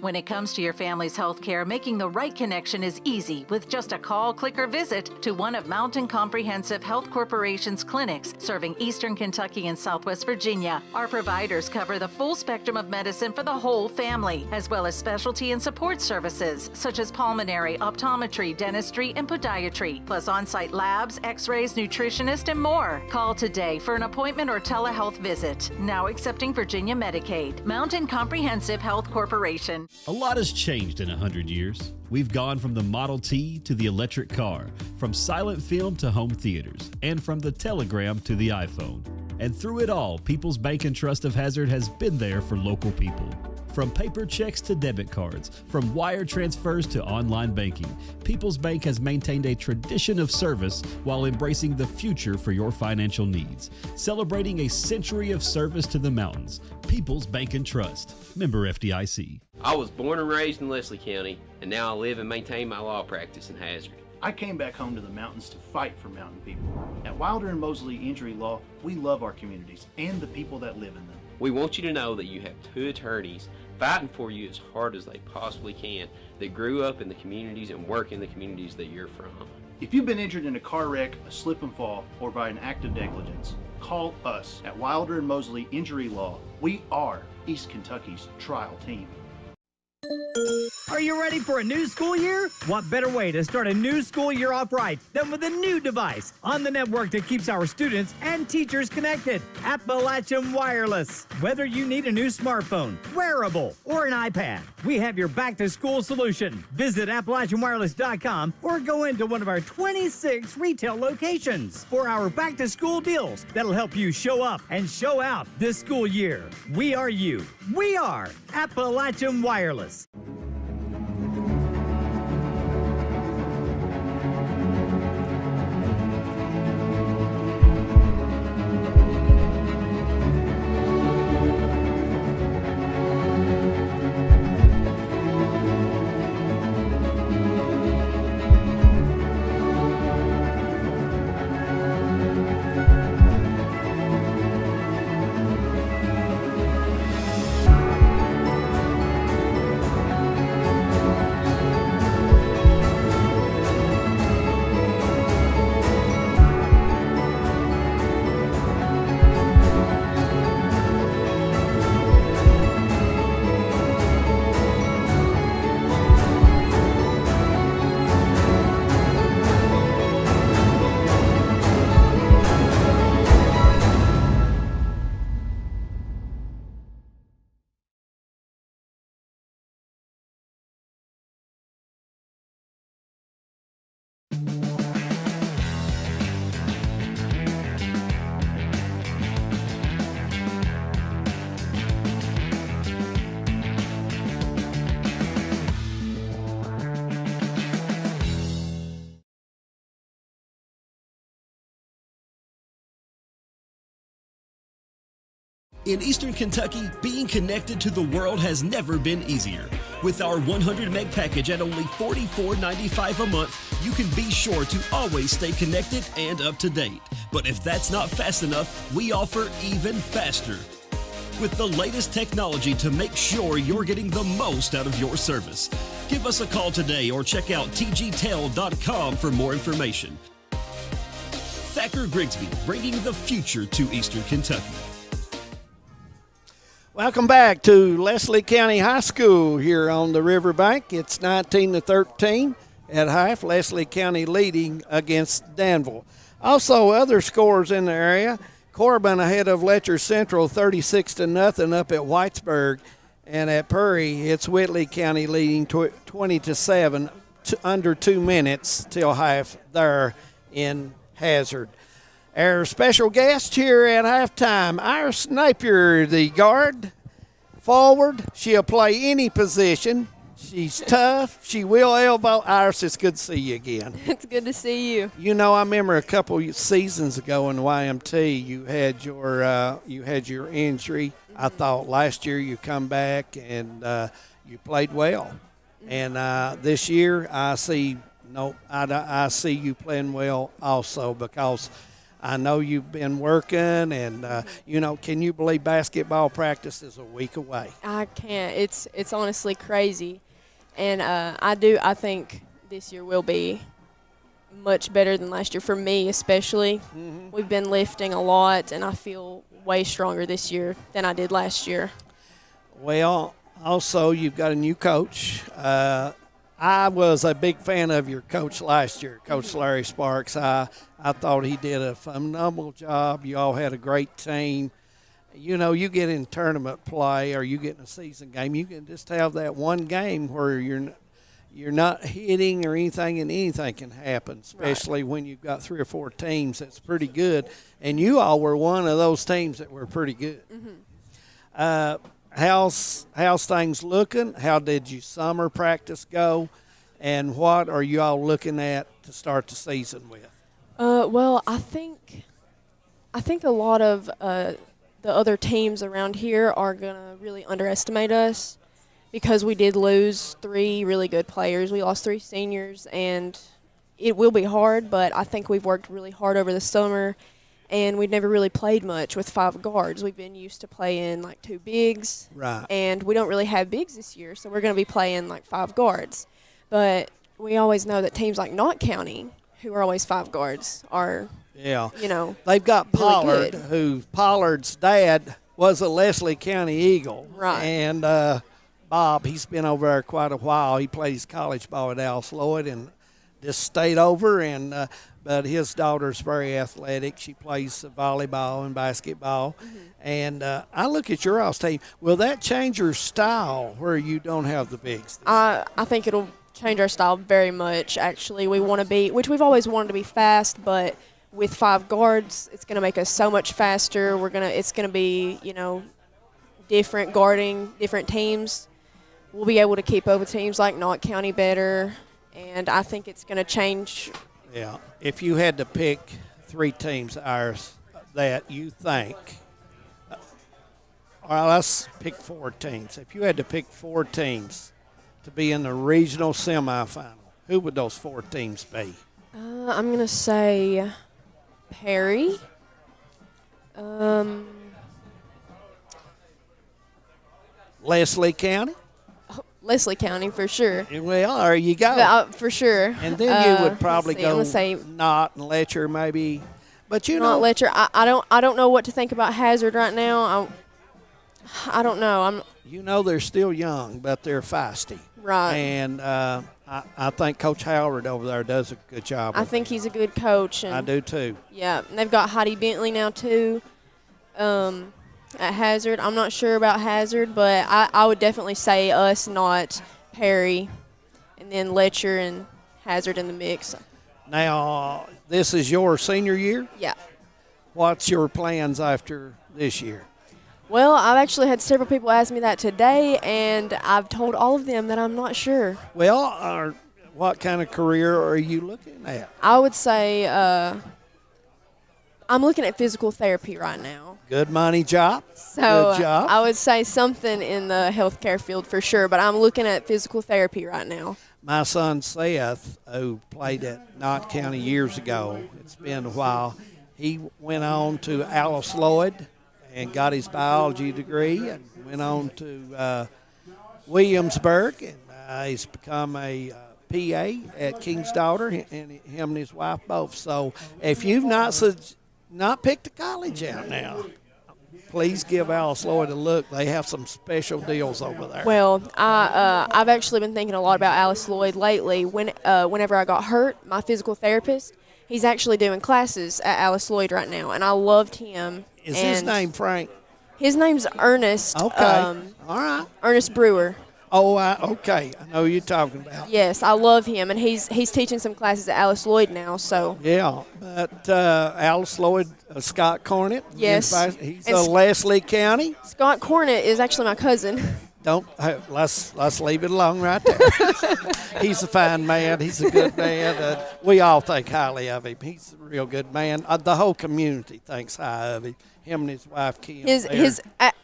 When it comes to your family's health care, making the right connection is easy with just a call, click, or visit to one of Mountain Comprehensive Health Corporation's clinics serving Eastern Kentucky and Southwest Virginia. Our providers cover the full spectrum of medicine for the whole family, as well as specialty and support services such as pulmonary, optometry, dentistry, and podiatry, plus on-site labs, x-rays, nutritionist, and more. Call today for an appointment or telehealth visit. Now accepting Virginia Medicaid. Mountain Comprehensive Health Corporation. A lot has changed in 100 years. We've gone from the Model T to the electric car, from silent film to home theaters, and from the telegram to the iPhone. And through it all, People's Bank and Trust of Hazard has been there for local people. From paper checks to debit cards, from wire transfers to online banking, People's Bank has maintained a tradition of service while embracing the future for your financial needs. Celebrating a century of service to the mountains. People's Bank and Trust. Member FDIC. I was born and raised in Leslie County, and now I live and maintain my law practice in Hazard. I came back home to the mountains to fight for mountain people. At Wilder and Mosley Injury Law, we love our communities and the people that live in them. We want you to know that you have two attorneys fighting for you as hard as they possibly can that grew up in the communities and work in the communities that you're from. If you've been injured in a car wreck, a slip and fall, or by an act of negligence, call us at Wilder and Mosley Injury Law. We are East Kentucky's trial team. Are you ready for a new school year? What better way to start a new school year off right than with a new device on the network that keeps our students and teachers connected? Appalachian Wireless. Whether you need a new smartphone, wearable, or an iPad, we have your back-to-school solution. Visit AppalachianWireless.com or go into one of our 26 retail locations for our back-to-school deals that'll help you show up and show out this school year. We are you. We are Appalachian Wireless. In Eastern Kentucky, being connected to the world has never been easier. With our 100 meg package at only $44.95 a month, you can be sure to always stay connected and up to date. But if that's not fast enough, we offer even faster. With the layest technology to make sure you're getting the most out of your service. Give us a call today or check out tgtel.com for more information. Thacker Grigsby, bringing the future to Eastern Kentucky. Welcome back to Leslie County High School here on the Riverbank. It's 19-13 at half. Leslie County leading against Danville. Also, other scores in the area. Corbin ahead of Letcher Central 36-0 up at Whitesburg. And at Purry, it's Whitley County leading 20-7 under 2 minutes till half there in Hazard. Our special guest here at halftime, Iris Napier, the guard, forward. She'll play any position. She's tough. She will elbow. Iris, it's good to see you again. It's good to see you. You know, I remember a couple seasons ago in YMT, you had your injury. I thought last year you come back and you played well. And this year I see you playing well also because I know you've been working, and can you believe basketball practice is a week away? I can't. It's honestly crazy, and I think this year will be much better than last year for me, especially. Mm-hmm. We've been lifting a lot, and I feel way stronger this year than I did last year. Well, also you've got a new coach. I was a big fan of your coach last year, Coach Larry Sparks. I thought he did a phenomenal job. You all had a great team. You know, you get in tournament play or you get in a season game, you can just have that one game where you're not hitting or anything, and anything can happen, especially when you've got 3 or 4 teams that's pretty good. And you all were one of those teams that were pretty good. Mm-hmm. how's things looking? How did your summer practice go? And what are you all looking at to start the season with? Well, I think a lot of the other teams around here are going to really underestimate us because we did lose 3 really good players. We lost 3 seniors, and it will be hard, but I think we've worked really hard over the summer, and we've never really played much with 5 guards. We've been used to playing like 2 bigs, right? And we don't really have bigs this year, so we're going to be playing like 5 guards. But we always know that teams like Knott County, who are always 5 guards, are, they've got really Pollard, good. who Pollard's dad was a Leslie County Eagle. Right. And Bob, he's been over there quite a while. He plays college ball at Alice Lloyd and just stayed over. And but his daughter's very athletic. She plays volleyball and basketball. Mm-hmm. And I look at your all's team. Will that change your style where you don't have the bigs? I think it'll change our style very much, actually. We want to be, which we've always wanted to be fast, but with 5 guards, it's going to make us so much faster. It's going to be, different guarding, different teams. We'll be able to keep up with teams like Knott County better, and I think it's going to change. Yeah. If you had to pick 3 teams, ours, that you think, or let's pick 4 teams. If you had to pick 4 teams to be in the regional semifinal, who would those 4 teams be? I'm going to say Perry. Leslie County? Leslie County for sure. Well, there you go. For sure. And then you would probably I'm gonna go say Knott and Letcher maybe. But Knott, Letcher. I don't know what to think about Hazard right now. I don't know. They're still young, but they're feisty. Right. And I think Coach Howard over there does a good job. I think he's a good coach. And I do too. Yeah, and they've got Heidi Bentley now too. At Hazard, I'm not sure about Hazard, but I would definitely say us, not Perry, and then Letcher and Hazard in the mix. Now, this is your senior year? Yeah. What's your plans after this year? Well, I've actually had several people ask me that today, and I've told all of them that I'm not sure. Well, what kind of career are you looking at? I would say I'm looking at physical therapy right now. Good money job. So good job. I would say something in the healthcare field for sure, but I'm looking at physical therapy right now. My son Seth, who played at Knott County years ago, it's been a while, he went on to Alice Lloyd and got his biology degree and went on to Williamsburg, and he's become a PA at King's Daughter, and him and his wife both. So if you've not picked a college out now, please give Alice Lloyd a look. They have some special deals over there. Well, I've actually been thinking a lot about Alice Lloyd lately. Whenever I got hurt, my physical therapist, he's actually doing classes at Alice Lloyd right now, and I loved him. Is his name Frank? His name's Ernest. Okay. All right. Ernest Brewer. Oh, okay. I know who you're talking about. Yes, I love him, and he's teaching some classes at Alice Lloyd now. So yeah, but Alice Lloyd, Scott Cornett. Yes, he's a Leslie County. Scott Cornett is actually my cousin. Let's leave it alone right there. He's a fine man. He's a good man. We all think highly of him. He's a real good man. The whole community thinks high of him. Him and his wife Kim.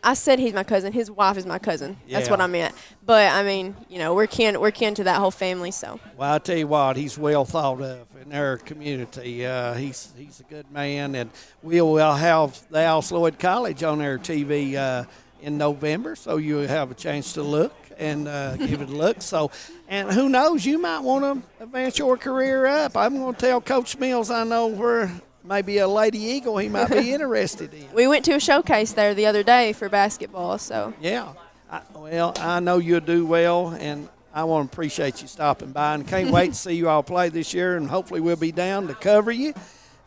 I said he's my cousin. His wife is my cousin. That's Yeah. what I meant. But I mean, we're kin to that whole family. So. Well, I tell you what, he's well thought of in our community. He's a good man, and we'll have the Alice Lloyd College on our TV in November, so you'll have a chance to look and give it a look. So, and who knows, you might want to advance your career up. I'm going to tell Coach Mills I know where maybe a Lady Eagle he might be interested in. We went to a showcase there the other day for basketball. So. Yeah. I know you'll do well, and I want to appreciate you stopping by, and can't wait to see you all play this year, and hopefully we'll be down to cover you,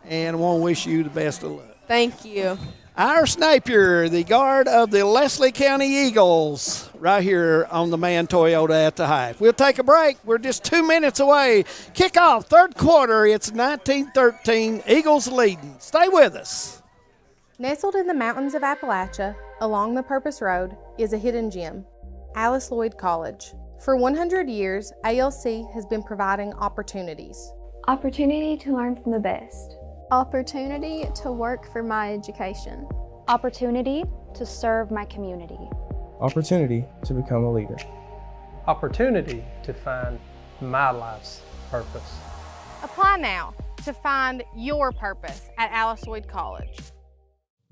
and I want to wish you the best of luck. Thank you. Iris Napier, the guard of the Leslie County Eagles, right here on the Man Toyota at the Hive. We'll take a break. We're just 2 minutes away. Kickoff, third quarter. It's 19-13. Eagles leading. Stay with us. Nestled in the mountains of Appalachia, along the Purpose Road, is a hidden gem, Alice Lloyd College. For 100 years, ALC has been providing opportunities. Opportunity to learn from the best. Opportunity to work for my education. Opportunity to serve my community. Opportunity to become a leader. Opportunity to find my life's purpose. Apply now to find your purpose at Alice Lloyd College.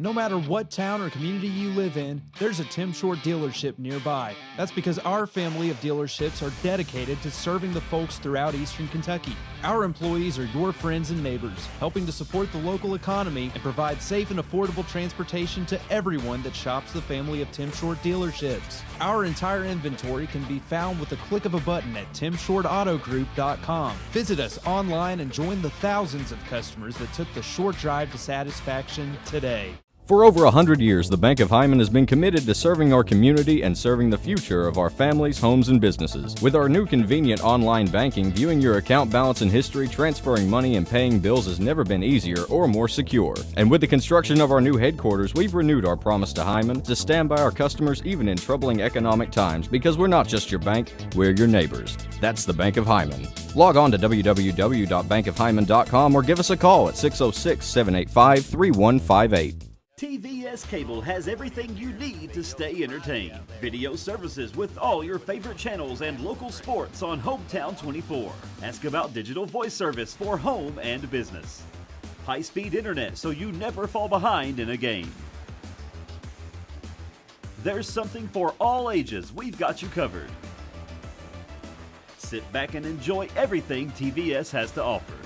No matter what town or community you live in, there's a Tim Short dealership nearby. That's because our family of dealerships are dedicated to serving the folks throughout Eastern Kentucky. Our employees are your friends and neighbors, helping to support the local economy and provide safe and affordable transportation to everyone that shops the family of Tim Short dealerships. Our entire inventory can be found with the click of a button at timshortautogroup.com. Visit us online and join the thousands of customers that took the short drive to satisfaction today. For over 100 years, the Bank of Hyman has been committed to serving our community and serving the future of our families, homes, and businesses. With our new convenient online banking, viewing your account balance and history, transferring money, and paying bills has never been easier or more secure. And with the construction of our new headquarters, we've renewed our promise to Hyman to stand by our customers even in troubling economic times, because we're not just your bank, we're your neighbors. That's the Bank of Hyman. Log on to www.bankofhyman.com or give us a call at 606-785-3158. TVS Cable has everything you need to stay entertained. Video services with all your favorite channels and local sports on Hometown 24. Ask about digital voice service for home and business. High-speed internet so you never fall behind in a game. There's something for all ages. We've got you covered. Sit back and enjoy everything TVS has to offer.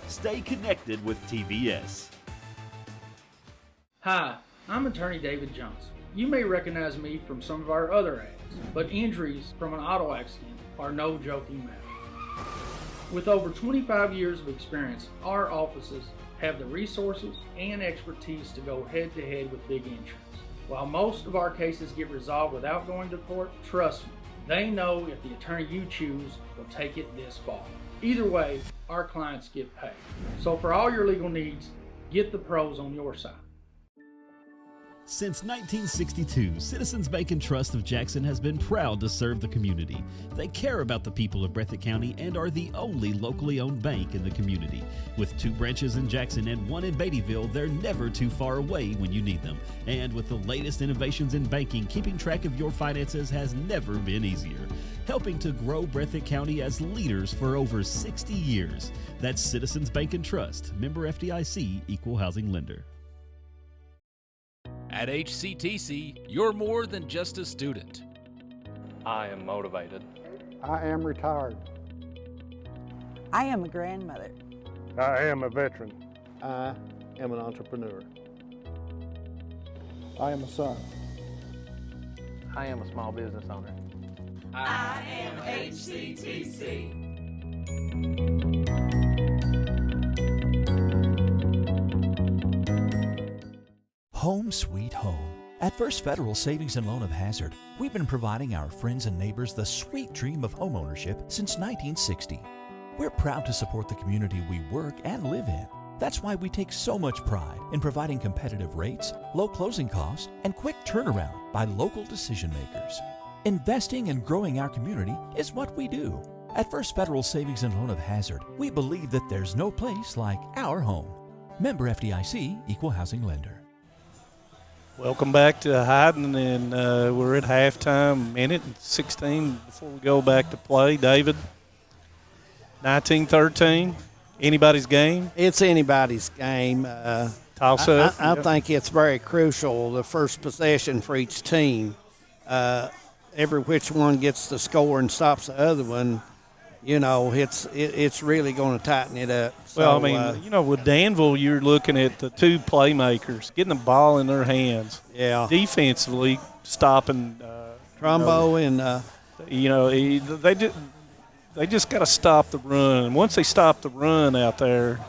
Stay connected with TVS. Hi, I'm attorney David Johnson. You may recognize me from some of our other ads, but injuries from an auto accident are no joking matter. With over 25 years of experience, our offices have the resources and expertise to go head-to-head with big insurance. While most of our cases get resolved without going to court, trust me, they know if the attorney you choose will take it this far. Either way, our clients get paid. So for all your legal needs, get the pros on your side. Since 1962, Citizens Bank and Trust of Jackson has been proud to serve the community. They care about the people of Breathitt County and are the only locally owned bank in the community. With 2 branches in Jackson and 1 in Beattyville, they're never too far away when you need them. And with the latest innovations in banking, keeping track of your finances has never been easier. Helping to grow Breathitt County as leaders for over 60 years. That's Citizens Bank and Trust, member FDIC, equal housing lender. At HCTC, you're more than just a student. I am motivated. I am retired. I am a grandmother. I am a veteran. I am an entrepreneur. I am a son. I am a small business owner. I am HCTC. Home sweet home. At First Federal Savings and Loan of Hazard, we've been providing our friends and neighbors the sweet dream of homeownership since 1960. We're proud to support the community we work and live in. That's why we take so much pride in providing competitive rates, low closing costs, and quick turnaround by local decision makers. Investing and growing our community is what we do. At First Federal Savings and Loan of Hazard, we believe that there's no place like our home. Member FDIC, equal housing lender. Welcome back to Hyden, and we're at halftime, minute and 16 before we go back to play. David, 19-13, anybody's game? It's anybody's game. Toss up. I think it's very crucial, the first possession for each team. Every which one gets the score and stops the other one, you know, it's really going to tighten it up. Well, So, I mean, you know, with Danville, you're looking at the 2 playmakers, getting the ball in their hands. Yeah. Defensively, stopping. Trumbo they just got to stop the run. And once they stop the run out there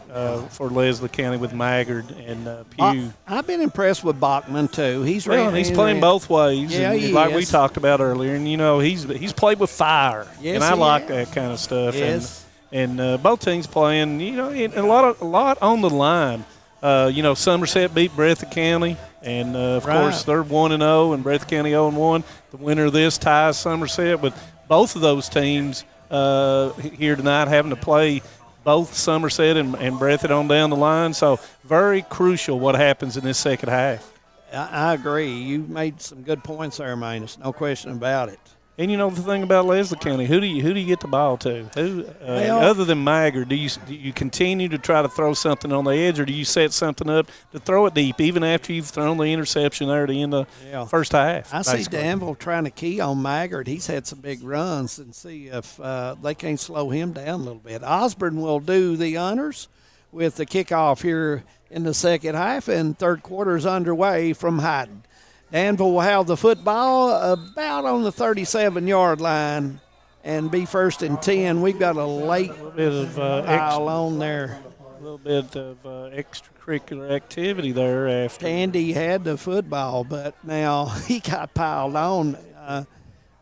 for Leslie County with Maggard and Pugh. I've been impressed with Bachman, too. He's playing both ways. Yeah, and he like is. we talked about earlier. And, you know, he's played with fire. Yes, and I he like has. that kind of stuff. Yes. And both teams playing, you know, and a lot on the line. You know, Somerset beat Breathitt County, And, of course, they're 1-0 and Breathitt County 0-1. The winner of this ties Somerset. But both of those teams here tonight having to play both Somerset and Breathitt on down the line. So very crucial what happens in this second half. I agree. You made some good points there, Manus. No question about it. And you know the thing about Leslie County, who do you get the ball to? Who other than Maggard, do you continue to try to throw something on the edge, or do you set something up to throw it deep, even after you've thrown the interception there at the end of the first half? I see Danville trying to key on Maggard. He's had some big runs, and see if they can't slow him down a little bit. Osborne will do the honors with the kickoff here in the second half, and third quarter is underway from Hyden. Danville will have the football about on the 37-yard line and be first and 10. We've got a late bit of foul on there. A little bit of extracurricular activity there after. Tandy had the football, but now he got piled on.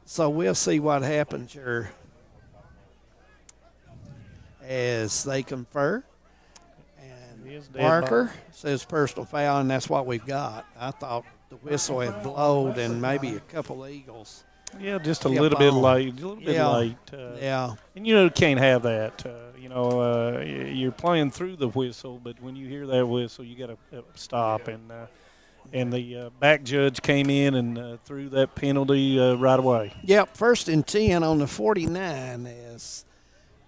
So we'll see what happens here as they confer. And Parker says personal foul, and that's what we've got. I thought the whistle had blowed and maybe a couple Eagles. Yeah, just a little bit late. Yeah. And, you can't have that. You're playing through the whistle, but when you hear that whistle, you got to stop. And the back judge came in and threw that penalty right away. Yep, first and 10 on the 49 as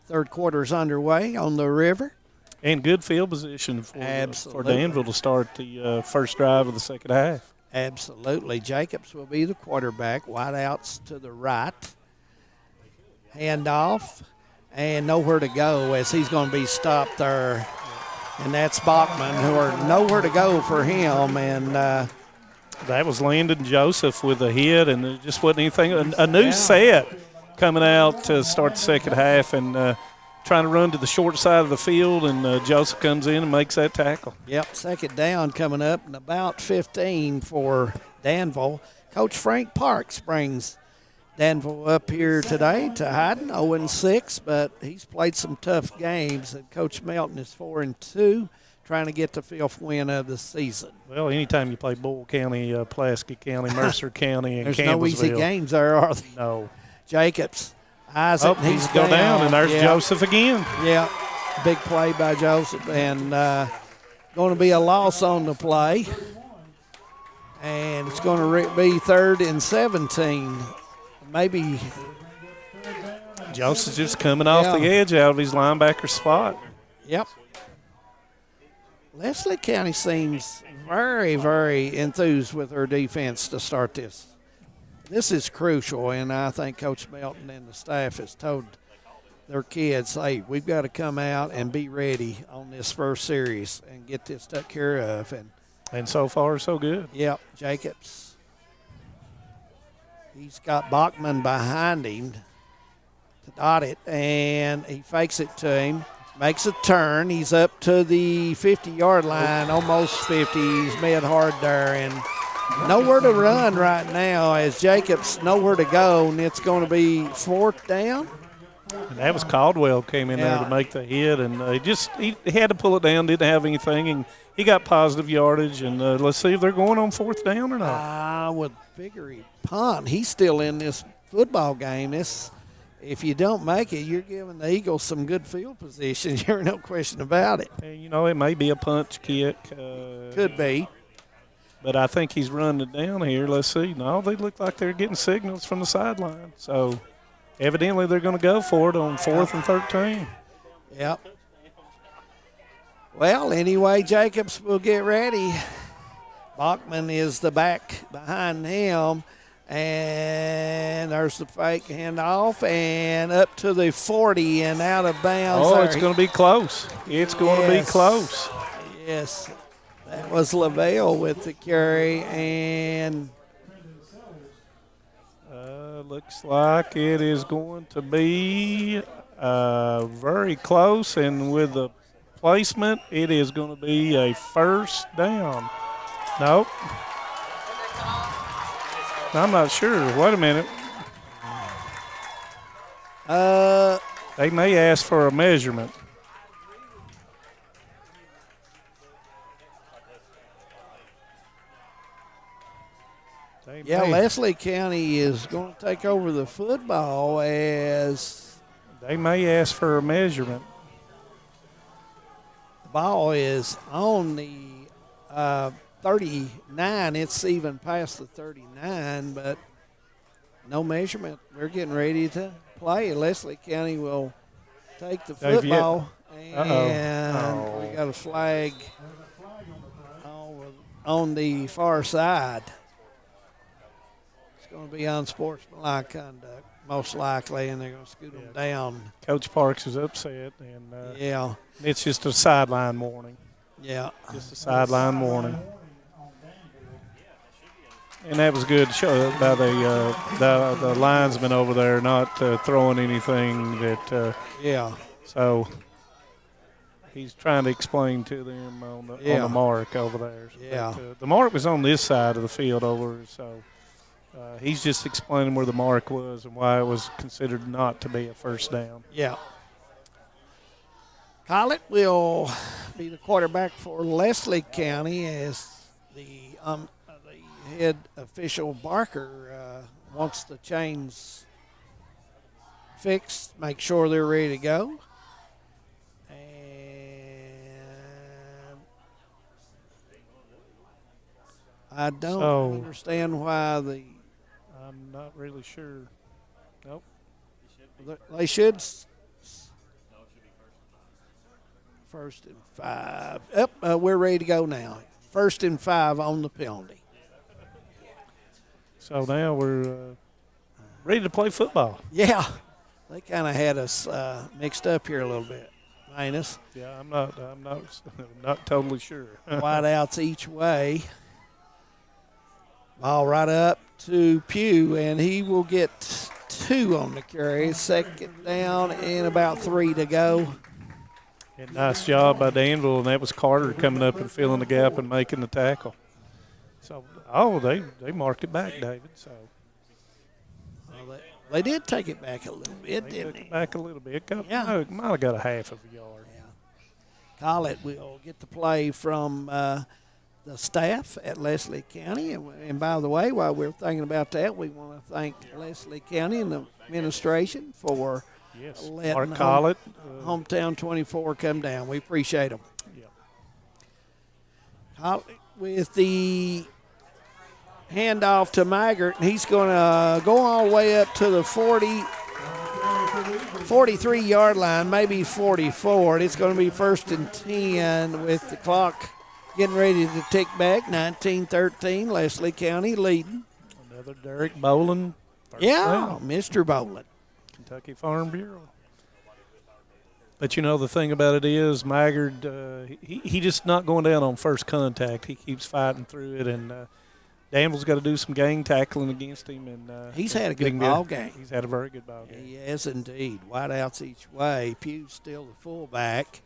third quarter's underway on the River. And good field position for Danville to start the first drive of the second half. Absolutely. Jacobs will be the quarterback. Wideouts to the right. Handoff. And nowhere to go as he's going to be stopped there. And that's Bachman, who are nowhere to go for him. And that was Landon Joseph with a hit, and there just wasn't anything. A new set coming out to start the second half, and trying to run to the short side of the field, and Joseph comes in and makes that tackle. Yep, second down coming up, and about 15 for Danville. Coach Frank Parks brings Danville up here today to Hyden, 0-6, but he's played some tough games. And Coach Melton is 4-2, trying to get the 5th win of the season. Well, anytime you play Bull County, Pulaski County, Mercer County, and There's Campbellsville. no easy games there, are there? No. Jacobs. Isaac, he's go down, and there's Joseph again. Yeah, big play by Joseph, and going to be a loss on the play. And it's going to be 3rd and 17. Maybe Joseph's just coming off the edge out of his linebacker spot. Yep. Leslie County seems very, very enthused with her defense to start this. This is crucial, and I think Coach Melton and the staff has told their kids, hey, we've got to come out and be ready on this first series and get this took care of. And so far, so good. Yep, Jacobs. He's got Bachman behind him to dot it, and he fakes it to him, makes a turn. He's up to the 50-yard line, almost 50. He's made hard there, and nowhere to run right now as Jacobs nowhere to go, and it's going to be 4th down. And that was Caldwell came in there to make the hit, and he had to pull it down, didn't have anything, and he got positive yardage. And let's see if they're going on 4th down or not. I would figure he'd punt. He's still in this football game. If you don't make it, you're giving the Eagles some good field position. There's no question about it. And, it may be a punch kick. Could be. But I think he's running it down here. Let's see. No, they look like they're getting signals from the sideline. So, evidently, they're going to go for it on 4th and 13. Yep. Well, anyway, Jacobs will get ready. Bachman is the back behind him. And there's the fake handoff, and up to the 40 and out of bounds. Oh, it's going to be close. It's going to be close. Yes. That was Lavelle with the carry, and looks like it is going to be very close, and with the placement, it is going to be a 1st down. Nope. I'm not sure. Wait a minute. They may ask for a measurement. Leslie County is going to take over the football as they may ask for a measurement. The ball is on the 39. It's even past the 39, but no measurement. We're getting ready to play. Leslie County will take the football, and we got a flag on the far side. It's going to be unsportsmanlike conduct, most likely, and they're going to scoot them down. Coach Parks is upset, and it's just a sideline warning. Yeah. Just a sideline warning. And that was good show by the linesman over there not throwing anything that. So he's trying to explain to them on the mark over there. Yeah. But, the mark was on this side of the field over, so he's just explaining where the mark was and why it was considered not to be a first down. Yeah. Collett will be the quarterback for Leslie County as the head official Barker wants the chains fixed, make sure they're ready to go. And I don't understand why I'm not really sure. Nope. They should. First and 5. Yep, we're ready to go now. 1st and 5 on the penalty. So now we're ready to play football. Yeah, they kind of had us mixed up here a little bit, Manus. Yeah, I'm not totally sure. Wide outs each way. Ball right up to Pugh, and he will get 2 on the carry. 2nd down and about 3 to go. And nice job by Danville, and that was Carter coming up and filling the gap and making the tackle. So, they marked it back, David. So they did take it back a little bit, didn't they? Took it back a little bit. Might have got a half of a yard. Yeah. Collett will get the play from the staff at Leslie County. And by the way, while we're thinking about that, we want to thank Leslie County and the administration for letting Mark Collett, Hometown 24 come down. We appreciate them. Yeah. With the handoff to Maggart, he's going to go all the way up to the 43-yard line, maybe 44. It's going to be 1st and 10 with the clock getting ready to tick back. 19-13, Leslie County leading. Another Derek Boland. Mr. Boland. Kentucky Farm Bureau. But, the thing about it is Maggard, he just not going down on first contact. He keeps fighting through it, and Danville's got to do some gang tackling against him. And he's had a good ball game. He's had a very good ball game. He has indeed. Wideouts each way. Pugh's still the fullback.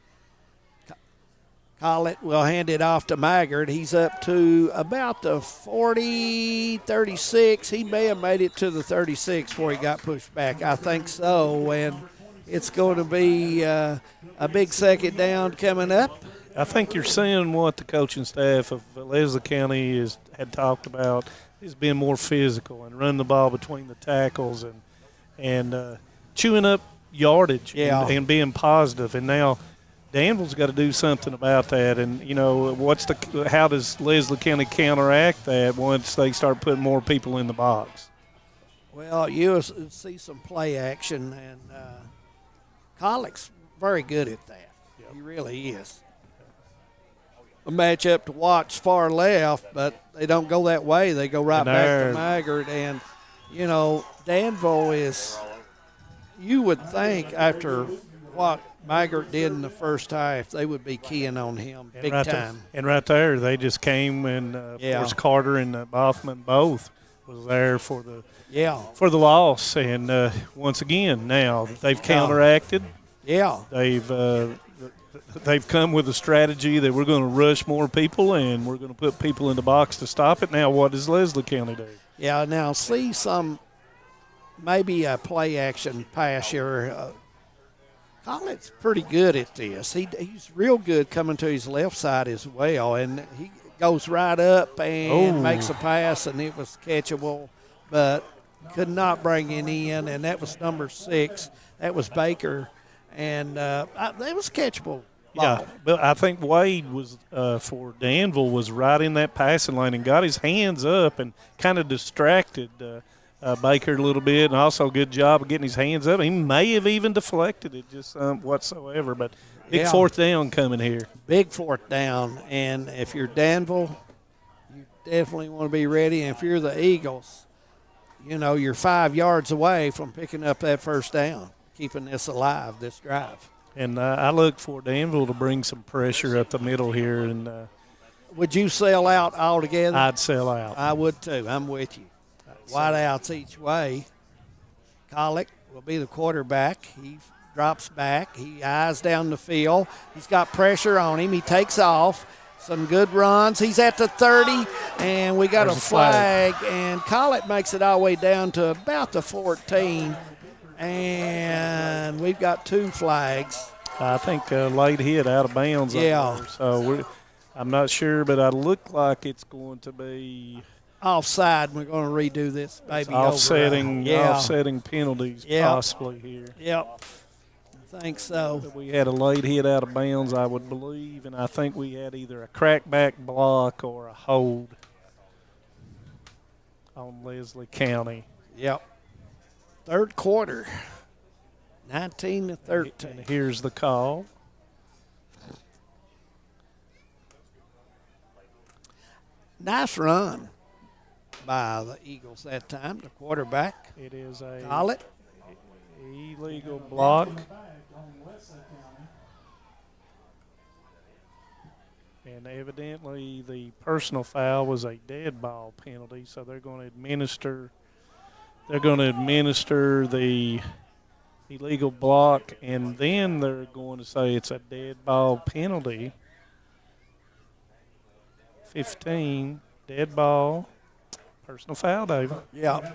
Collett will hand it off to Maggard. He's up to about the 40-36. He may have made it to the 36 before he got pushed back. I think so. And it's going to be a big 2nd down coming up. I think you're seeing what the coaching staff of Leslie County had talked about is being more physical and running the ball between the tackles and chewing up yardage and being positive. And now Danville's got to do something about that. And, how does Leslie County counteract that once they start putting more people in the box? Well, you'll see some play action, and Collett's very good at that. Yep. He really is. A matchup to watch far left, but they don't go that way. They go right back to Maggard. And, Danville is, you would think after what Maggard did in the first half, they would be keying on him big time. And right there, they just came and of course Carter and Boffman both was there for the loss. And once again, now they've counteracted. Yeah, they've come with a strategy that we're going to rush more people and we're going to put people in the box to stop it. Now, what does Leslie County do? Yeah, now see maybe a play action pass here. Collett's pretty good at this. He's real good coming to his left side as well, and he goes right up and makes a pass, and it was catchable, but could not bring it in, and that was number 6. That was Baker, and that was catchable. Yeah, but I think Wade was for Danville was right in that passing lane and got his hands up and kind of distracted Baker a little bit, and also good job of getting his hands up. He may have even deflected it just whatsoever, but big fourth down coming here. Big fourth down, and if you're Danville, you definitely want to be ready. And if you're the Eagles, you know, you're 5 yards away from picking up that first down, keeping this alive, this drive. And I look for Danville to bring some pressure up the middle here. And would you sell out altogether? I'd sell out. I would too. I'm with you. Wideouts each way. Colick will be the quarterback. He drops back. He eyes down the field. He's got pressure on him. He takes off. Some good runs. He's at the 30, and we got There's a flag. And Colick makes it all the way down to about the 14. And we've got 2 flags. I think late hit out of bounds. Yeah. So I'm not sure, but I look like it's going to be offside. We're going to redo this baby offsetting penalties possibly here. Yep. I think so. We had a late hit out of bounds, I would believe, and I think we had either a crackback block or a hold on Leslie County. Yep. Third quarter, 19-13. And here's the call. Nice run by the Eagles that time, the quarterback. It is a illegal block. And evidently the personal foul was a dead ball penalty, so they're going to administer the illegal block, and then they're going to say it's a dead ball penalty. 15, dead ball, personal foul, David. Yeah.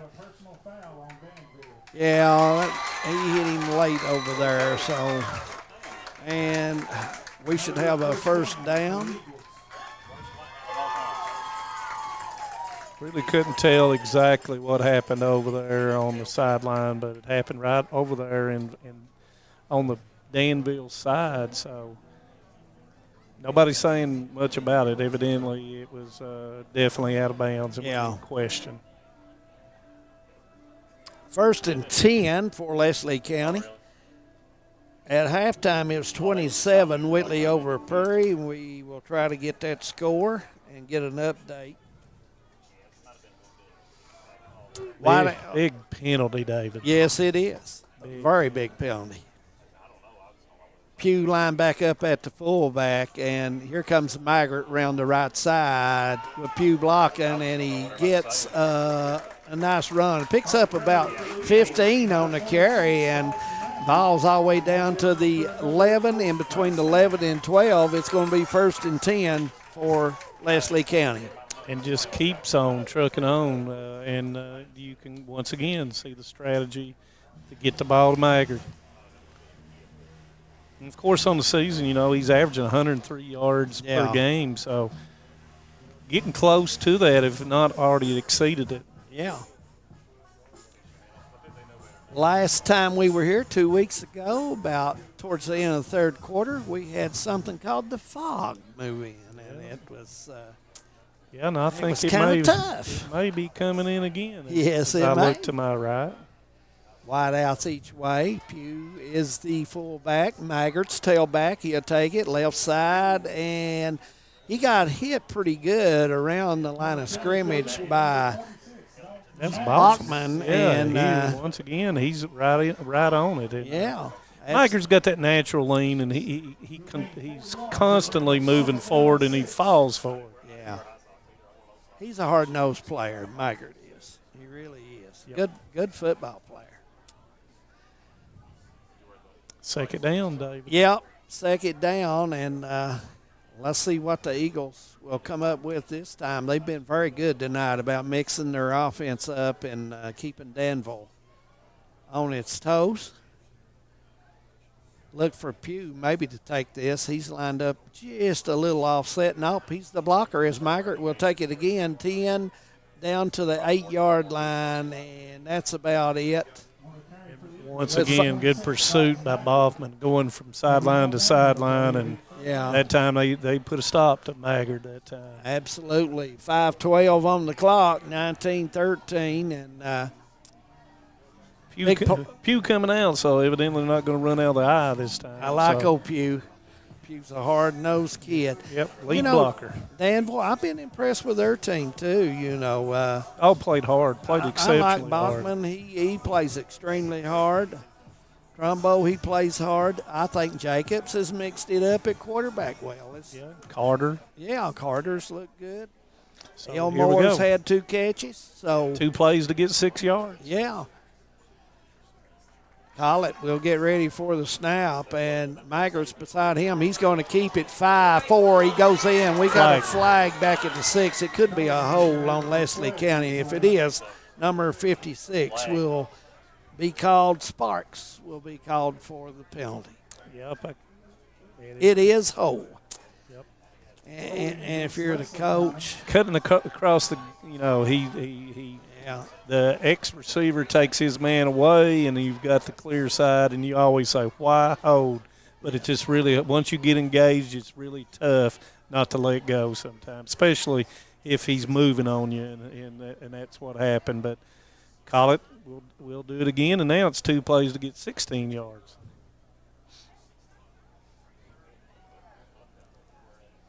Yeah, he hit him late over there, so, and we should have a first down. Really couldn't tell exactly what happened over there on the sideline, but it happened right over there and on the Danville side. So nobody's saying much about it. Evidently, it was definitely out of bounds and in question. 1st and 10 for Leslie County. At halftime, it was 27, Whitley over Prairie. We will try to get that score and get an update. Big penalty, David. Yes, it is. Very big penalty. Pugh lined back up at the fullback, and here comes Maggart around the right side with Pugh blocking, and he gets a nice run. Picks up about 15 on the carry, and ball's all the way down to the 11. In between the 11 and 12, it's going to be 1st and 10 for Leslie County. And just keeps on trucking on, and you can once again see the strategy to get the ball to Maggart. And of course, on the season, you know, he's averaging 103 yards per game, so getting close to that, if not already exceeded it. Yeah. Last time we were here 2 weeks ago, about towards the end of the 3rd quarter, we had something called the fog move in, and it was yeah, and I think it may be coming in again. Yes, it I may. look to my right. Wideouts each way. Pugh is the fullback. Maggart's tailback. He'll take it left side, and he got hit pretty good around the line of scrimmage by Bachman. Yeah, and once again, he's right on it. Yeah. Maggart's got that natural lean, and he's constantly moving forward, and he falls forward. Yeah. He's a hard-nosed player, Maggart is. He really is. Yep. Good football player. 2nd down, David. Yep, 2nd down, and let's see what the Eagles will come up with this time. They've been very good tonight about mixing their offense up and keeping Danville on its toes. look for Pugh maybe to take this. He's lined up just a little offset. Nope, he's the blocker as Maggart will take it again. 10 down to the 8-yard line, and that's about it. Once again, good pursuit by Boffman, going from sideline to sideline, and that time they put a stop to Maggard that time. Absolutely. 5:12 on the clock, 19-13, and Pugh coming out, so evidently not going to run out of the eye this time. I like old Pugh. Pugh's a hard-nosed kid. Yep, lead blocker. Danville, I've been impressed with their team too. Played hard, played exceptionally hard. I like hard. Bachman. He plays extremely hard. Trumbo, he plays hard. I think Jacobs has mixed it up at quarterback well. Carter. Yeah, Carter's looked good. So Elmore's had 2 catches. So 2 plays to get 6 yards. Yeah. Collett will get ready for the snap, and Maggart's beside him. He's going to keep it 5-4. He goes in. We got a flag back at the 6. It could be a hold on Leslie County. If it is, number 56 will be called. Sparks will be called for the penalty. Yep. It is hold. Yep. And if you're the coach, cutting across the, the ex-receiver takes his man away, and you've got the clear side, and you always say, why hold? But it's just really, once you get engaged, it's really tough not to let go sometimes, especially if he's moving on you, and that's what happened. But Collett will do it again, and now it's 2 plays to get 16 yards.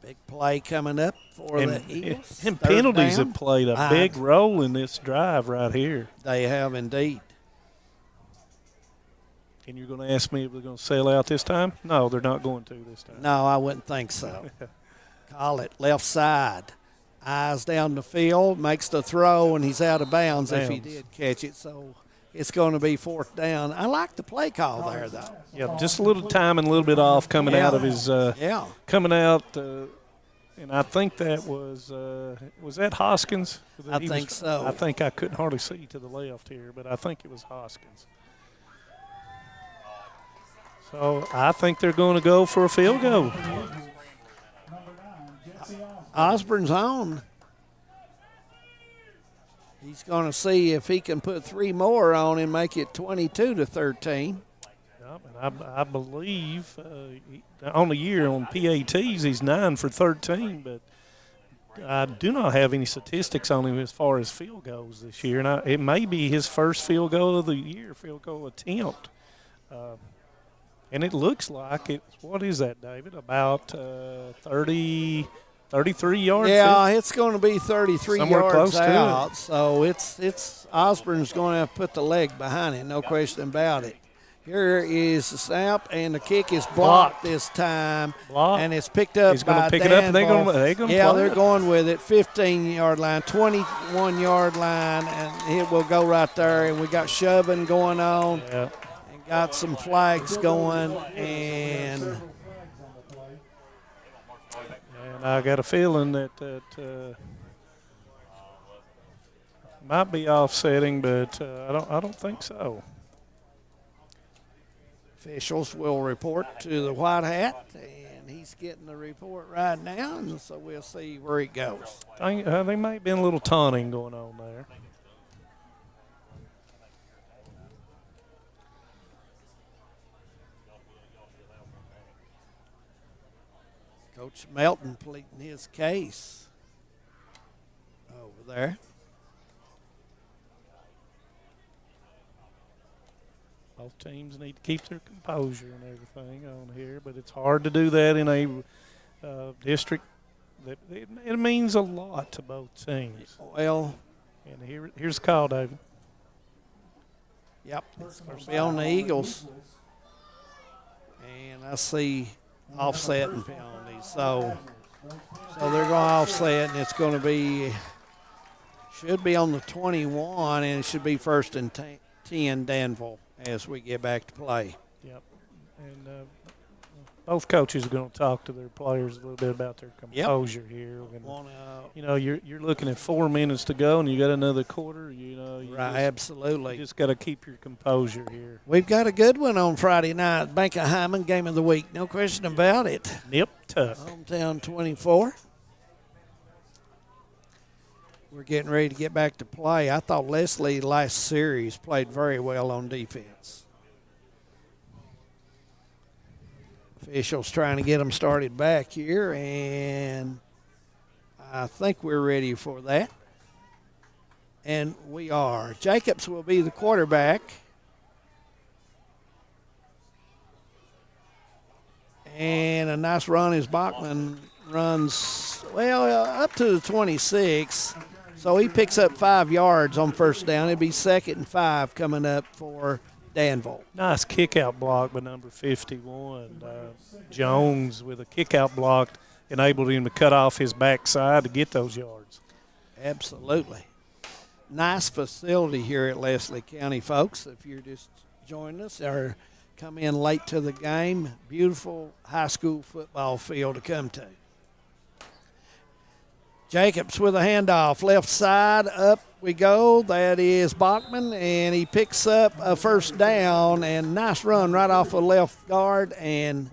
Big play coming up for the Eagles. And penalties have played a big role in this drive right here. They have indeed. And you're going to ask me if they're going to sell out this time? No, they're not going to this time. No, I wouldn't think so. Collett, left side. Eyes down the field, makes the throw, and he's out of bounds if he did catch it. So it's going to be 4th down. I like the play call there, though. Yeah, just a little time and a little bit off coming out of his coming out. And I think that was that Hoskins? I think so. I think I couldn't hardly see to the left here, but I think it was Hoskins. So I think they're going to go for a field goal. Osborne's on. He's going to see if he can put 3 more on and make it 22-13. And I believe on the year on PATs he's 9 for 13, but I do not have any statistics on him as far as field goals this year. And it may be his first field goal of the year, field goal attempt. And it looks like it's, what is that, David, about 33 yards? Yeah, it's going to be 33 somewhere yards close out. to it. So it's Osborne's going to have to put the leg behind it, no question about it. Here is the snap, and the kick is blocked this time. And it's picked up He's going by to pick it up, and they're going to they're going with it. 15-yard line, 21-yard line, and it will go right there. And we got shoving going on. Yeah. And got some flags going, and I got a feeling that might be offsetting, but I don't think so. Officials will report to the white hat, and he's getting the report right now, and so we'll see where he goes. They might have been a little taunting going on there. Coach Melton pleading his case over there. Both teams need to keep their composure and everything on here, but it's hard to do that in a district. It means a lot to both teams. Well, and here's the call, David. Yep, it's going to be on the Eagles. And I see offset and penalties. So they're going to offset, and it's going to be, should be on the 21, and it should be 1st and 10 Danville as we get back to play. Yep. And both coaches are going to talk to their players a little bit about their composure here. You know, you're looking at 4 minutes to go, and you got another quarter. You know, absolutely. You just got to keep your composure here. We've got a good one on Friday night. Bank of Hyman game of the week, no question about it. Nip Tuck. Hometown 24. We're getting ready to get back to play. I thought Leslie last series played very well on defense. Officials trying to get them started back here, and I think we're ready for that. And we are. Jacobs will be the quarterback. And a nice run as Bachman runs, up to the 26. So he picks up 5 yards on first down. It'll be 2nd and 5 coming up for Danville. Nice kick-out block by number 51. Jones with a kick-out block enabled him to cut off his backside to get those yards. Absolutely. Nice facility here at Leslie County, folks. If you're just joining us or come in late to the game, beautiful high school football field to come to. Jacobs with a handoff, left side, up we go. That is Bachman, and he picks up a first down, and nice run right off the left guard, and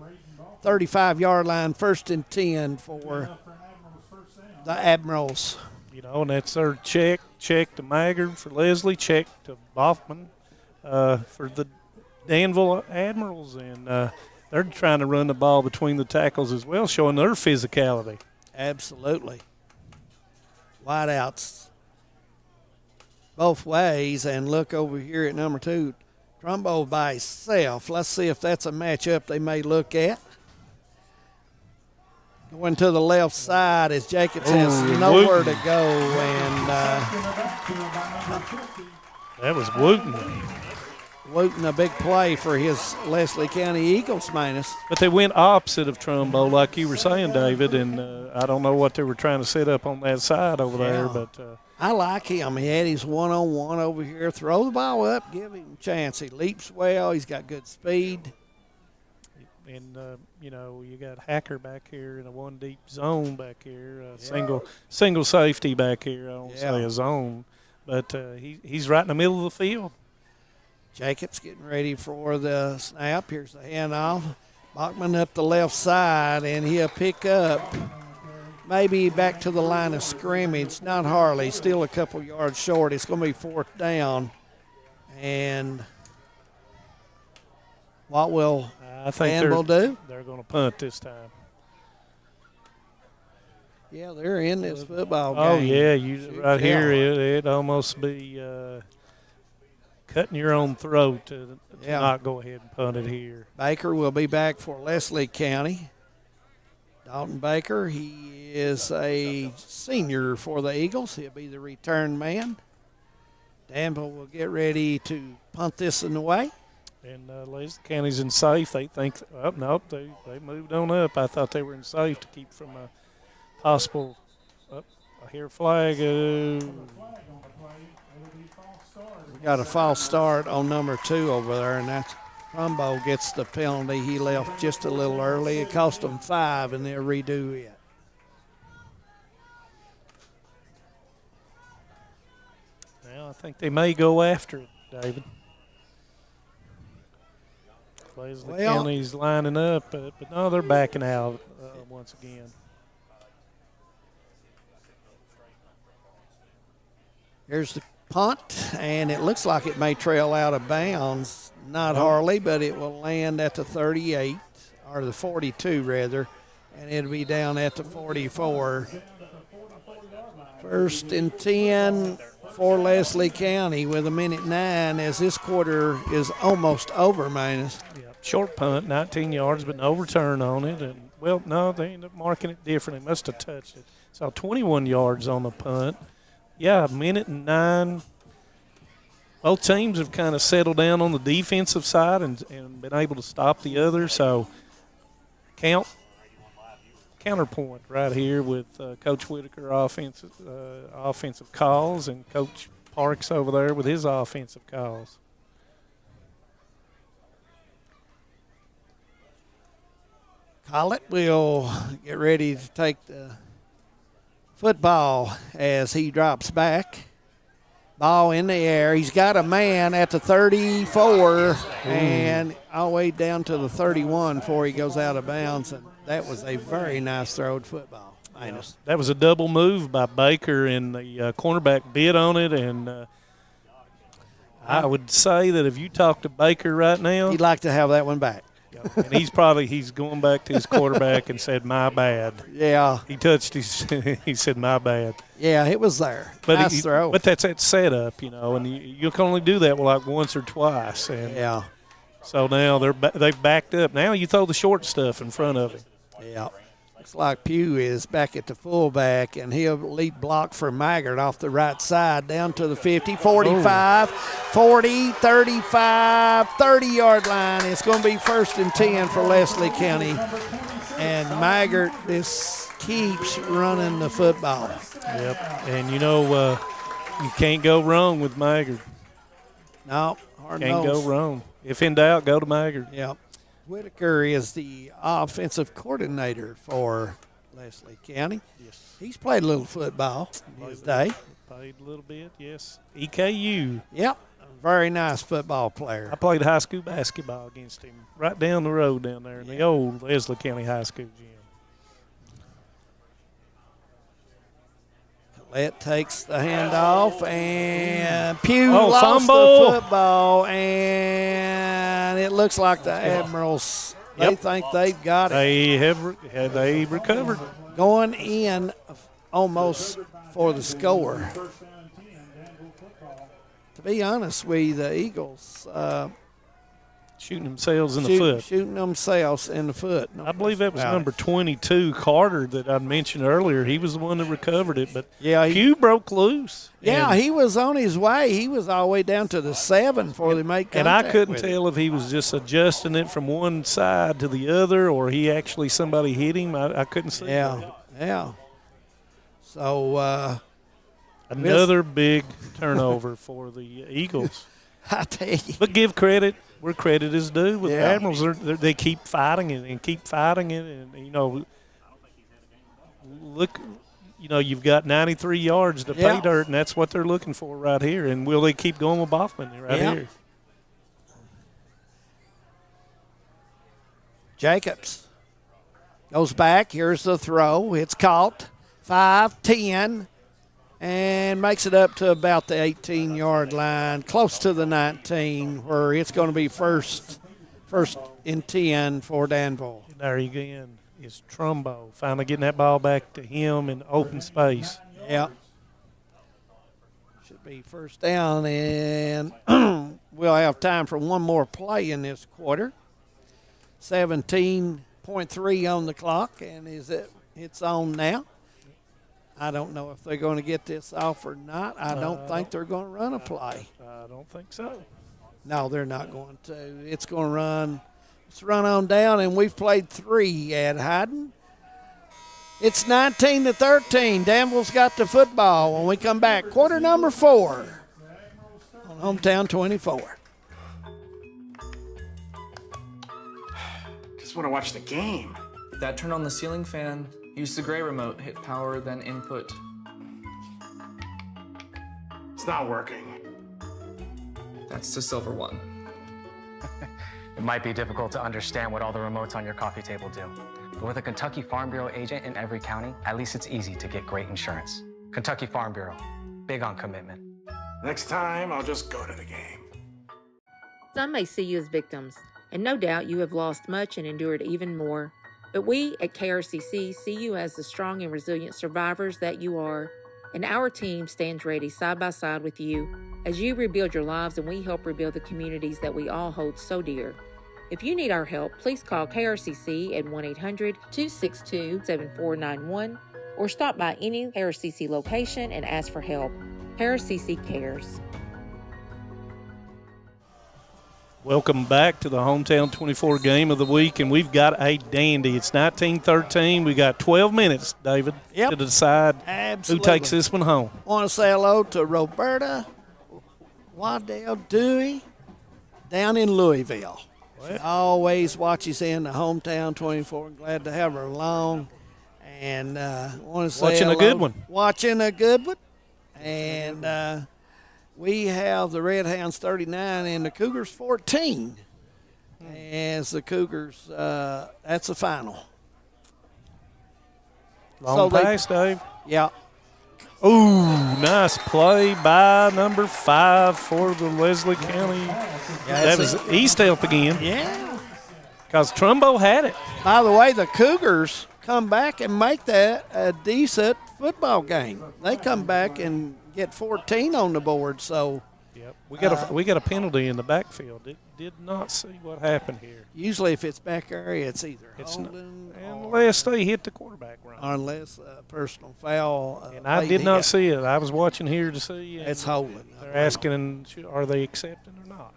35-yard line, 1st and 10 for the Admirals. You know, and that's their check to Maggard for Leslie, check to Bachman for the Danville Admirals, and they're trying to run the ball between the tackles as well, showing their physicality. Absolutely. Wideouts both ways, and look over here at number 2, Trumbo by himself. Let's see if that's a matchup they may look at. Going to the left side as Jacobs has nowhere to go, and that was Wooten. Wooten, a big play for his Leslie County Eagles minus. But they went opposite of Trumbo, like you were saying, David, and I don't know what they were trying to set up on that side over there. But I like him. He had his one-on-one over here. Throw the ball up, give him a chance. He leaps well. He's got good speed. And, you know, you got Hacker back here in a one-deep zone back here, single safety back here. I don't say a zone. But he's right in the middle of the field. Jacobs getting ready for the snap. Here's the handoff. Bachman up the left side, and he'll pick up maybe back to the line of scrimmage. Not Harley, still a couple yards short. It's going to be 4th down. And what will Danville do? They're going to punt this time. Yeah, they're in this football game. Oh, yeah, right here it'd almost be cutting your own throat to not go ahead and punt it here. Baker will be back for Leslie County. Dalton Baker, he is a senior for the Eagles. He'll be the return man. Danville will get ready to punt this in the way. And Leslie County's in safe. They think, nope, they moved on up. I thought they were in safe to keep from a possible, I hear flag. We got a false start on number 2 over there, and that's Trumbo gets the penalty. He left just a little early. It cost them 5, and they'll redo it. Well, I think they may go after it, David. Leslie County's lining up, but no, they're backing out once again. Here's the punt, and it looks like it may trail out of bounds. Not Harley, but it will land at the 38, or the 42 rather, and it'll be down at the 44. 1st and 10 for Leslie County with 1:09 as this quarter is almost over, minus. Short punt, 19 yards, but no return on it. And well, no, they ended up marking it different. They must have touched it. So 21 yards on the punt. Yeah, 1:09. Both teams have kind of settled down on the defensive side and been able to stop the other. So counterpoint right here with Coach Whitaker offensive calls and Coach Parks over there with his offensive calls. Collett will get ready to take the football as he drops back. Ball in the air. He's got a man at the 34 and all the way down to the 31 before he goes out of bounds. And that was a very nice throwed football. Minus. That was a double move by Baker, and the cornerback bid on it. And I would say that if you talk to Baker right now, he'd like to have that one back. And he's going back to his quarterback and said, "My bad." Yeah. He touched his. He said, "My bad." Yeah, it was there. But nice throw. But that's that setup, and you can only do that like once or twice. And yeah. So now they've backed up. Now you throw the short stuff in front of him. Yeah. Looks like Pugh is back at the fullback, and he'll lead block for Maggard off the right side down to the 50, 45, 40, 35, 30-yard line. It's going to be 1st and 10 for Leslie County. And Maggard just keeps running the football. Yep. And, you can't go wrong with Maggard. No, can't go wrong. If in doubt, go to Maggard. Yep. Whitaker is the offensive coordinator for Leslie County. Yes. He's played a little football in his day. Played a little bit, yes. EKU. Yep. Very nice football player. I played high school basketball against him right down the road down there in the old Leslie County High School gym. Collette takes the handoff, and Pugh lost fumble. the football, and it looks like the Admirals, they think they've got it. They recovered. Going in almost for the score. To be honest with you, the Eagles shooting themselves in the foot. Shooting themselves in the foot. I believe that was number 22, Carter, that I mentioned earlier. He was the one that recovered it, but Pugh broke loose. Yeah, he was on his way. He was all the way down to the 7 before they made contact. And I couldn't tell if he was just adjusting it from one side to the other or somebody hit him. I couldn't see. Yeah. So another big turnover for the Eagles. I tell you. But give credit where credit is due. With the Admirals, they keep fighting it and keep fighting it. And, look, you've got 93 yards to pay dirt, and that's what they're looking for right here. And will they keep going with Boffman here? Jacobs goes back. Here's the throw. It's caught. 5-10. And makes it up to about the 18-yard line, close to the 19, where it's going to be first and 10 for Danville. There again is Trumbo, finally getting that ball back to him in open space. Yeah. Should be first down, and we'll have time for one more play in this quarter. 17.3 on the clock, and it's on now. I don't know if they're going to get this off or not. I don't think they're going to run a play. I don't think so. No, they're not going to. It's going to run. Let's run on down, and we've played 3 at Hyden. It's 19-13. Danville's got the football when we come back. Quarter number 4 on Hometown 24. Just want to watch the game. Dad, turn on the ceiling fan. Use the gray remote. Hit power, then input. It's not working. That's the silver one. It might be difficult to understand what all the remotes on your coffee table do. But with a Kentucky Farm Bureau agent in every county, at least it's easy to get great insurance. Kentucky Farm Bureau, big on commitment. Next time, I'll just go to the game. Some may see you as victims, and no doubt you have lost much and endured even more. But we at KRCC see you as the strong and resilient survivors that you are, and our team stands ready side by side with you as you rebuild your lives and we help rebuild the communities that we all hold so dear. If you need our help, please call KRCC at 1-800-262-7491 or stop by any KRCC location and ask for help. KRCC cares. Welcome back to the Hometown 24 game of the week, and we've got a dandy. It's 19-13. We got 12 minutes, David, to decide who takes this one home. Want to say hello to Roberta Waddell Dewey down in Louisville. She always watches in the hometown 24. Glad to have her along. And want to say Watching a good one. Watching a good one. And we have the Red Hounds 39 and the Cougars 14. As the Cougars, that's the final. Long pass, Dave. Yeah. Ooh, nice play by number 5 for the Leslie County. That was East Elp again. Yeah. Because Trumbo had it. By the way, the Cougars come back and make that a decent football game. They come back and get 14 on the board. So yep. We got a penalty in the backfield. Did not see what happened here. Usually if it's back area, it's either holding unless they hit the quarterback run. Or unless a personal foul. And I did not see it. I was watching here to see. It's holding. They're asking, are they accepting or not?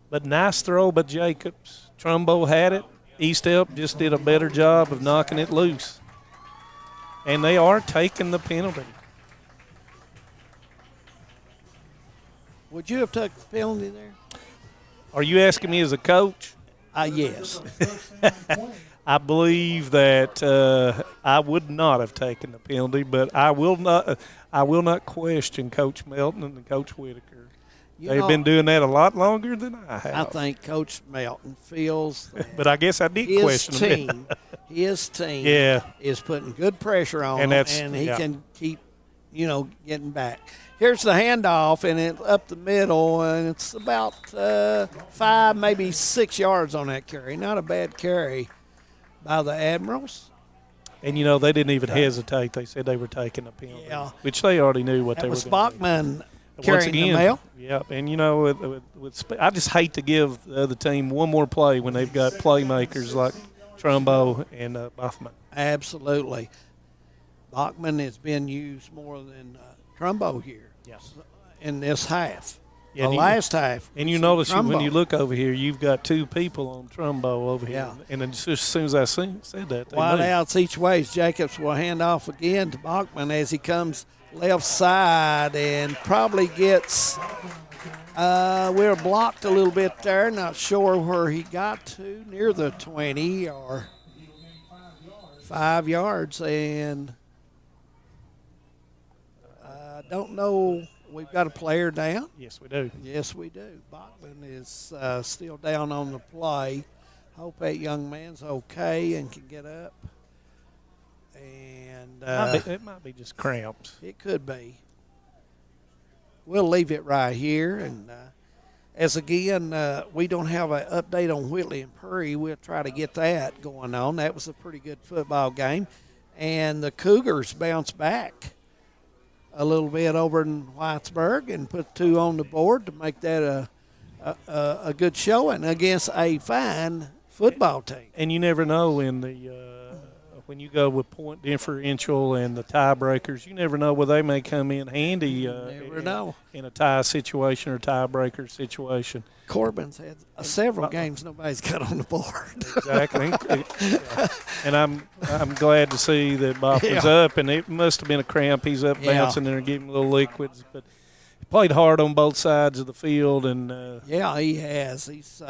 But nice throw by Jacobs. Trumbo had it. East Elp just did a better job of knocking it loose. And they are taking the penalty. Would you have took the penalty there? Are you asking me as a coach? Yes. I believe that I would not have taken the penalty, but I will not question Coach Melton and Coach Whitaker. They've been doing that a lot longer than I have. I think Coach Melton feels that but I guess I did question him. His team is putting good pressure on him, and he can keep, getting back. Here's the handoff, and it's up the middle, and it's about 5, maybe 6 yards on that carry. Not a bad carry by the Admirals. And, they didn't even hesitate. They said they were taking a penalty, which they already knew what they were going to do. Bachman carrying the mail. Yeah, and, I just hate to give the other team one more play when they've got playmakers like Trumbo and Buffman. Absolutely. Bachman has been used more than Trumbo here in this half. Yeah, last half. And you notice when you look over here, you've got 2 people on Trumbo over here. And then as soon as I said that, wide outs each way. Jacobs will hand off again to Bachman as he comes left side and probably gets we're blocked a little bit there. Not sure where he got to, near the 20 or 5 yards. And I don't know. We've got a player down. Yes, we do. Yes, we do. Bachman is still down on the play. Hope that young man's okay and can get up. And it might be just cramps. It could be. We'll leave it right here. And as again, we don't have an update on Whitley and Prairie. We'll try to get that going on. That was a pretty good football game. And the Cougars bounced back a little bit over in Whitesburg and put 2 on the board to make that a good showing against a fine football team. And you never know when you go with point differential and the tiebreakers, you never know where they may come in handy in a tie situation or tiebreaker situation. Corbin's had several games nobody's got on the board. Exactly. And I'm glad to see that Bachman's up, and it must have been a cramp. He's up bouncing and giving a little liquids. But he played hard on both sides of the field. And he has. He's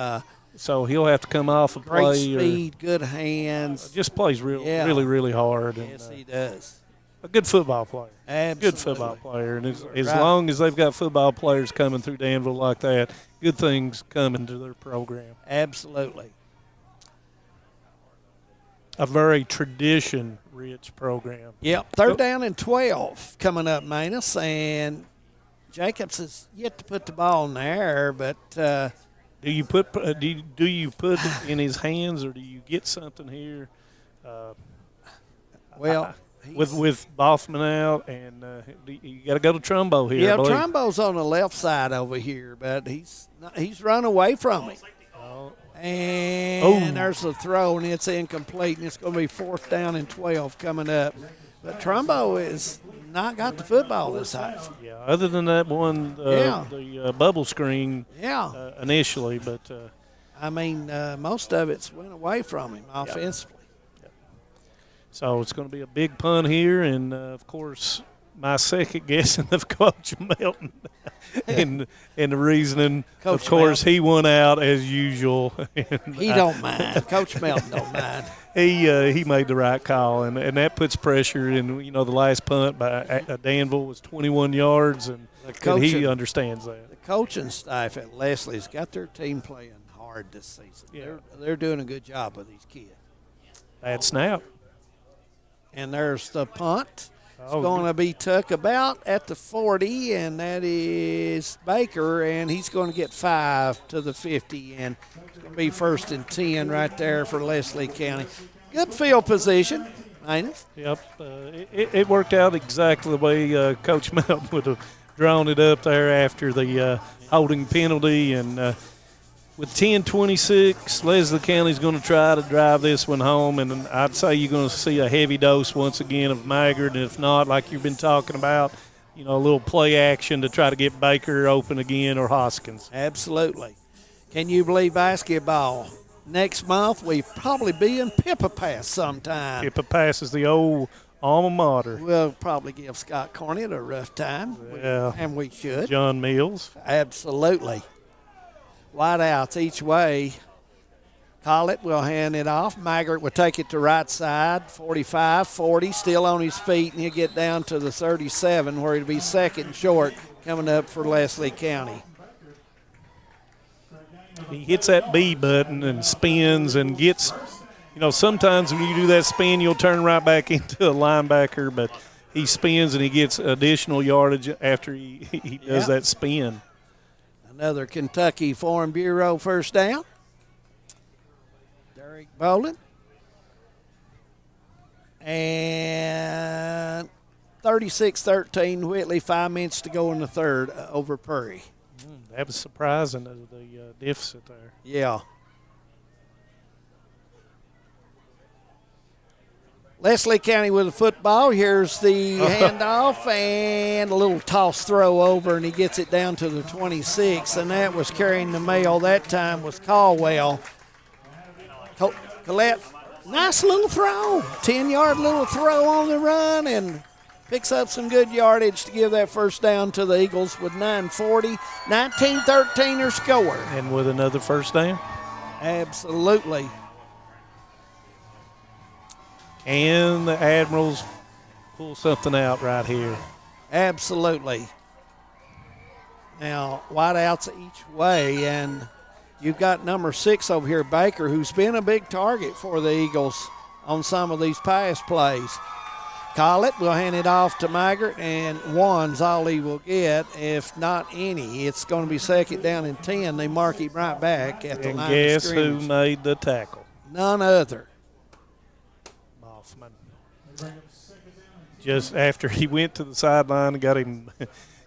so he'll have to come off and great play. Speed, good hands. Just plays really, really hard. Yes, he does. A good football player. Absolutely. Good football player. And as long as they've got football players coming through Danville like that, good things coming to their program. Absolutely. A very tradition-rich program. Yep. 3rd down and 12 coming up, Manus. And Jacobs has yet to put the ball in the air, but do you put it in his hands, or do you get something here? With Boffman out, and you got to go to Trumbo here. Yeah, Trumbo's on the left side over here, but he's run away from him. And there's the throw, and it's incomplete, and it's going to be 4th down and 12 coming up. But Trumbo has not got the football this half. Yeah, other than that one, the bubble screen initially. But most of it's went away from him offensively. So it's going to be a big punt here, and, of course, my second guessing of Coach Melton and the reasoning. Coach of course, Melton. he won out as usual. He don't mind. Coach Melton don't mind. He made the right call, and that puts pressure. And the last punt by Danville was 21 yards, and he understands that. The coaching staff at Leslie's got their team playing hard this season. Yeah. They're doing a good job with these kids. Bad snap. And there's the punt. It's Oh, going to be took about at the 40, and that is Baker, and he's going to get 5 to the 50, and it's going to be 1st and 10 right there for Leslie County. Good field position, ain't it? Yep. It worked out exactly the way Coach Melton would have drawn it up there after the holding penalty. And with 10:26, Leslie County's going to try to drive this one home. And I'd say you're going to see a heavy dose once again of Maggard. And if not, like you've been talking about, a little play action to try to get Baker open again or Hoskins. Absolutely. Can you believe basketball? Next month, we probably be in Pippa Pass sometime. Pippa Pass is the old alma mater. We'll probably give Scott Cornett a rough time. Yeah. And we should. John Mills. Absolutely. Wideouts each way. Collett will hand it off. Maggart will take it to right side. 45, 40, still on his feet, and he'll get down to the 37 where he'll be second short coming up for Leslie County. He hits that B button and spins and gets, sometimes when you do that spin, you'll turn right back into a linebacker, but he spins and he gets additional yardage after he does that spin. Another Kentucky Farm Bureau first down. Derek Bolin. And 36-13, Whitley, 5 minutes to go in the third over Prairie. That was surprising, the deficit there. Yeah. Leslie County with the football. Here's the handoff and a little toss throw over, and he gets it down to the 26, and that was carrying the mail that time was Caldwell. Collette, nice little throw, 10-yard little throw on the run, and picks up some good yardage to give that first down to the Eagles with 9:40. 19-13 their score. And with another first down? Absolutely. And the Admirals pull something out right here. Absolutely. Now, wideouts each way, and you've got number 6 over here, Baker, who's been a big target for the Eagles on some of these pass plays. Collett will hand it off to Maggart, and 1's all he will get, if not any. It's going to be second down and 10. They mark him right back at the And line guess of scrimmage. who made the tackle? None other. Just after he went to the sideline and got him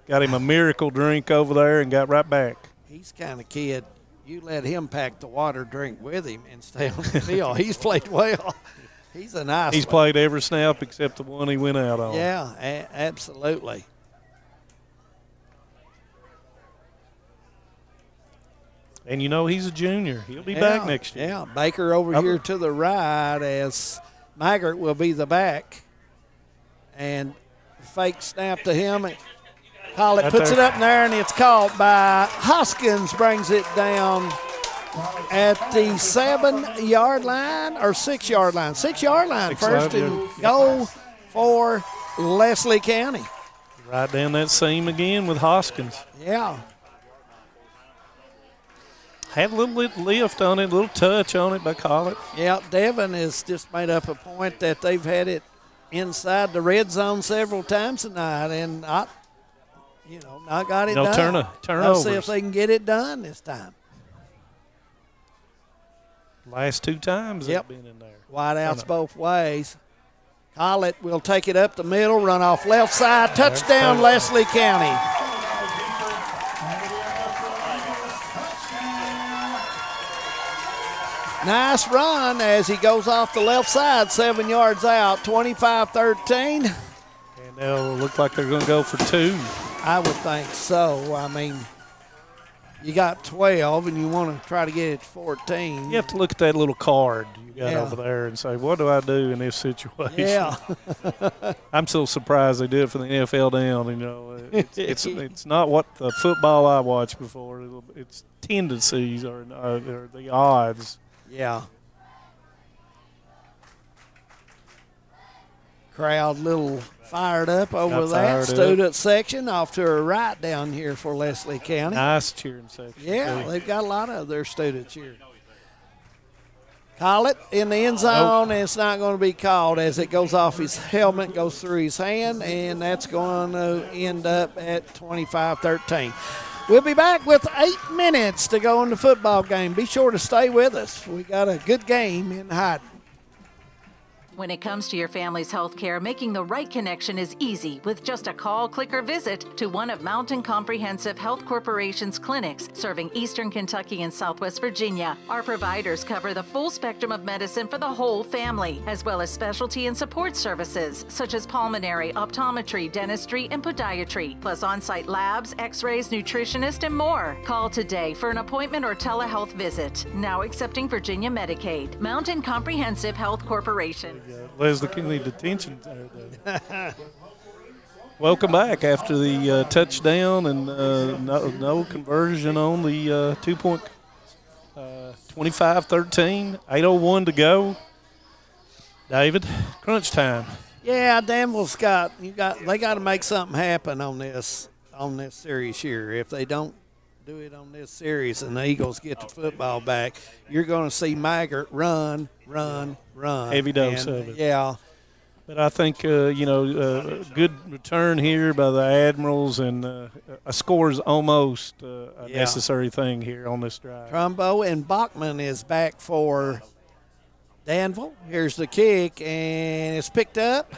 a miracle drink over there and got right back. He's kind of kid, you let him pack the water drink with him and stay on the field. He's played well. He's a nice He's one. played every snap except the one he went out on. Yeah, absolutely. And he's a junior. He'll be back next year. Yeah, Baker over here to the right as Maggart will be the back. And fake snap to him. Collett puts it up in there, and it's caught by Hoskins, brings it down at the 7-yard line or 6-yard line. 6-yard line, first and goal for Leslie County. Right down that seam again with Hoskins. Yeah. Had a little lift on it, a little touch on it by Collett. Yeah, Devin has just made up a point that they've had it inside the red zone several times tonight and not got it done. Turnovers. Let's see if they can get it done this time. Last 2 times they've been in there. Wideouts both ways. Collett will take it up the middle, run off left side, touchdown Leslie County. Nice run as he goes off the left side, 7 yards out, 25-13. And they'll look like they're going to go for 2. I would think so. I mean, you got 12 and you want to try to get it to 14. You have to look at that little card. got over there and say, what do I do in this situation? Yeah. I'm so surprised they do it for the NFL down. You know, it's not what the football I watched before. It's tendencies or the odds. Yeah. Crowd little fired up over that. Student section off to her right down here for Leslie County. Nice cheering section. Yeah, they've got a lot of their students here. Call it in the end zone, and it's not going to be called as it goes off his helmet, goes through his hand, and that's going to end up at 25-13. We'll be back with 8 minutes to go in the football game. Be sure to stay with us. We got a good game in Hyden. When it comes to your family's health care, making the right connection is easy with just a call, click, or visit to one of Mountain Comprehensive Health Corporation's clinics serving Eastern Kentucky and Southwest Virginia. Our providers cover the full spectrum of medicine for the whole family, as well as specialty and support services such as pulmonary, optometry, dentistry, and podiatry, plus on-site labs, x-rays, nutritionist, and more. Call today for an appointment or telehealth visit. Now accepting Virginia Medicaid. Mountain Comprehensive Health Corporation. Leslie County detention there. Welcome back after the touchdown and no conversion on the 2-point 25-13, 8:01 to go. David, crunch time. Yeah, Danville's they got to make something happen on this series here. If they don't do it on this series and the Eagles get the football back, you're going to see Maggart run. Heavy dose of it. Yeah. But I think, good return here by the Admirals, and a score is almost a necessary thing here on this drive. Trumbo and Bachman is back for Danville. Here's the kick, and it's picked up.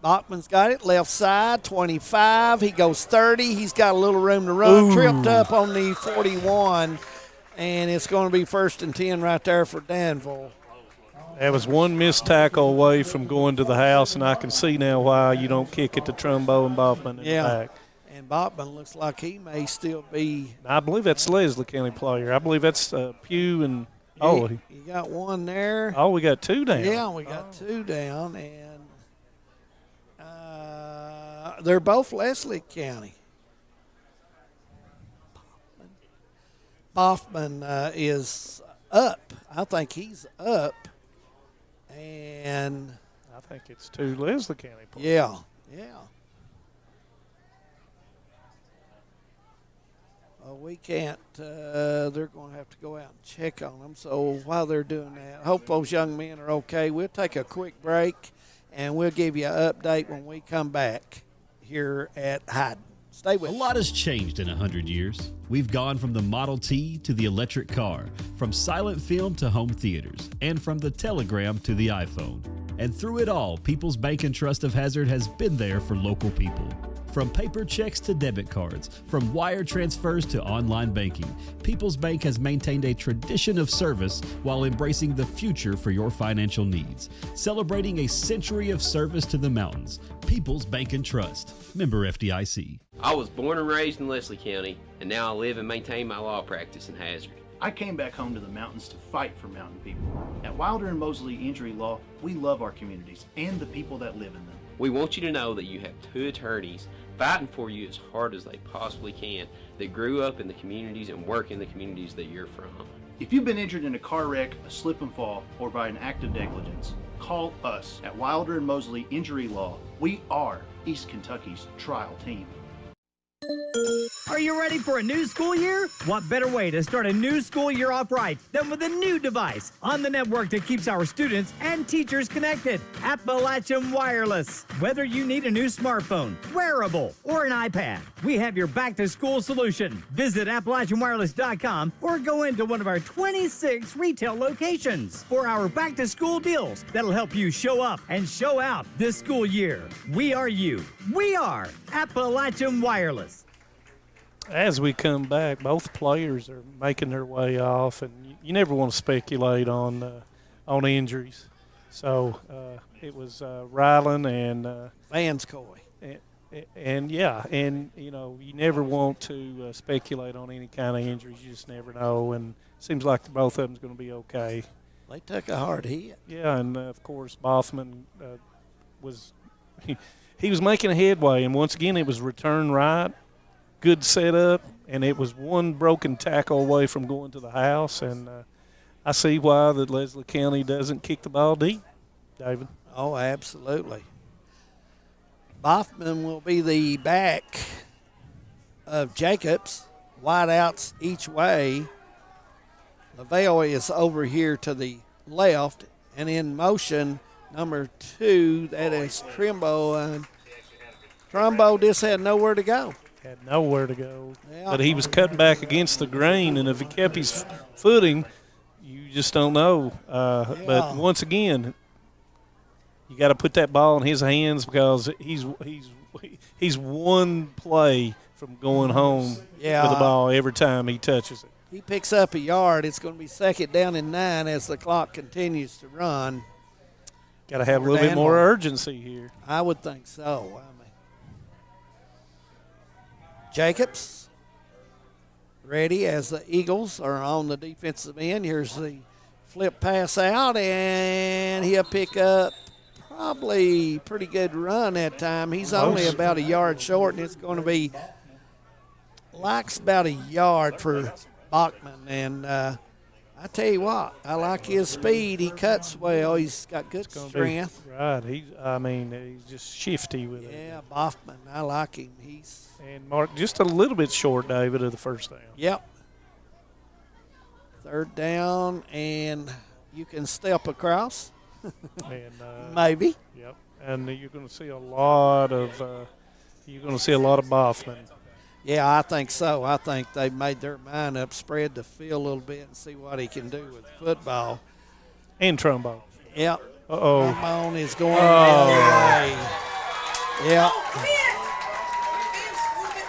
Bachman's got it, left side, 25. He goes 30. He's got a little room to run. Ooh. Tripped up on the 41, and it's going to be 1st and 10 right there for Danville. That was one missed tackle away from going to the house, and I can see now why you don't kick it to Trumbo and Bachman in the back. And Bachman looks like he may still be. I believe that's Leslie County player. I believe that's Pugh and you got one there. Oh, we got two down. Yeah, we got two down, and they're both Leslie County. Bachman is up. I think he's up. And I think it's two Leslie County players. Yeah. Well, we can't. They're going to have to go out and check on them. So while they're doing that, hope those young men are okay. We'll take a quick break, and we'll give you an update when we come back here at Hyden. Stay with us. A lot has changed in 100 years. We've gone from the Model T to the electric car, from silent film to home theaters, and from the telegram to the iPhone. And through it all, People's Bank and Trust of Hazard has been there for local people. From paper checks to debit cards, from wire transfers to online banking, People's Bank has maintained a tradition of service while embracing the future for your financial needs. Celebrating a century of service to the mountains. People's Bank and Trust. Member FDIC. I was born and raised in Leslie County, and now I live and maintain my law practice in Hazard. I came back home to the mountains to fight for mountain people. At Wilder and Mosley Injury Law, we love our communities and the people that live in them. We want you to know that you have two attorneys fighting for you as hard as they possibly can that grew up in the communities and work in the communities that you're from. If you've been injured in a car wreck, a slip and fall, or by an act of negligence, call us at Wilder and Mosley Injury Law. We are East Kentucky's trial team. Are you ready for a new school year? What better way to start a new school year off right than with a new device on the network that keeps our students and teachers connected? Appalachian Wireless. Whether you need a new smartphone, wearable, or an iPad, we have your back-to-school solution. Visit AppalachianWireless.com or go into one of our 26 retail locations for our back-to-school deals that'll help you show up and show out this school year. We are you. We are Appalachian Wireless. As we come back, both players are making their way off, and you never want to speculate on injuries. So it was Ryland and Vanscoy. And you never want to speculate on any kind of injuries. You just never know, and it seems like both of them's going to be okay. They took a hard hit. Yeah, and of course Boffman was he was making a headway, and once again it was return right, good setup, and it was one broken tackle away from going to the house. And I see why that Leslie County doesn't kick the ball deep, David. Oh, absolutely. Boffman will be the back of Jacobs. Wideouts each way. LaVelle is over here to the left, and in motion, number 2, that is Trimbo. And Trumbo just had nowhere to go. Had nowhere to go. Yeah. But he was cutting back against the grain, and if he kept his footing, you just don't know. But once again, you got to put that ball in his hands because he's one play from going home with the ball every time he touches it. He picks up a yard. It's going to be 2nd down and 9 as the clock continues to run. Got to have a little bit more urgency here. I would think so. Jacobs ready as the Eagles are on the defensive end. Here's the flip pass out, and he'll pick up probably pretty good run that time. He's only about a yard short, and it's going to be likes about a yard for Bachman. And I tell you what, I like his speed. He cuts well. He's got good strength. Right. He's just shifty with it. Yeah, Bachman. I like him. And Mark just a little bit short, David, of the first down. Yep. 3rd down, and you can step across. And maybe. Yep. And you're going to see a lot of Boffman. Yeah, I think so. I think they've made their mind up, spread the field a little bit, and see what he can do with football. And trombone. Yep. Uh-oh. Trombone is going the other way. Yep.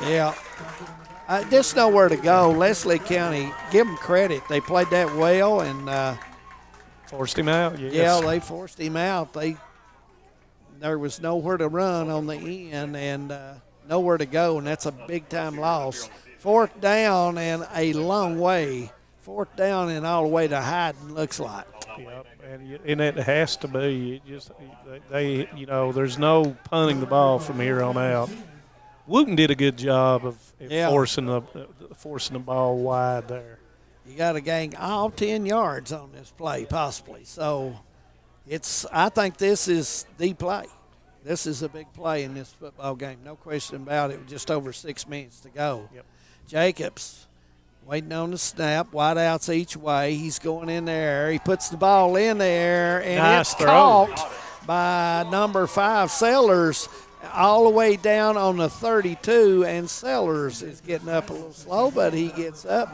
Yeah. There's nowhere to go. Leslie County, give them credit. They played that well and forced him out. Yes. Yeah, they forced him out. There was nowhere to run on the end and nowhere to go, and that's a big-time loss. 4th down and a long way. 4th down and all the way to Hyden, looks like. Yep, and it has to be. There's no punting the ball from here on out. Wooten did a good job of forcing the ball wide there. You got to gain all 10 yards on this play, possibly. So I think this is the play. This is a big play in this football game. No question about it. Just over 6 minutes to go. Yep. Jacobs waiting on the snap. Wideouts each way. He's going in there. He puts the ball in there, and it's caught by number 5, Sellers, all the way down on the 32, and Sellers is getting up a little slow, but he gets up.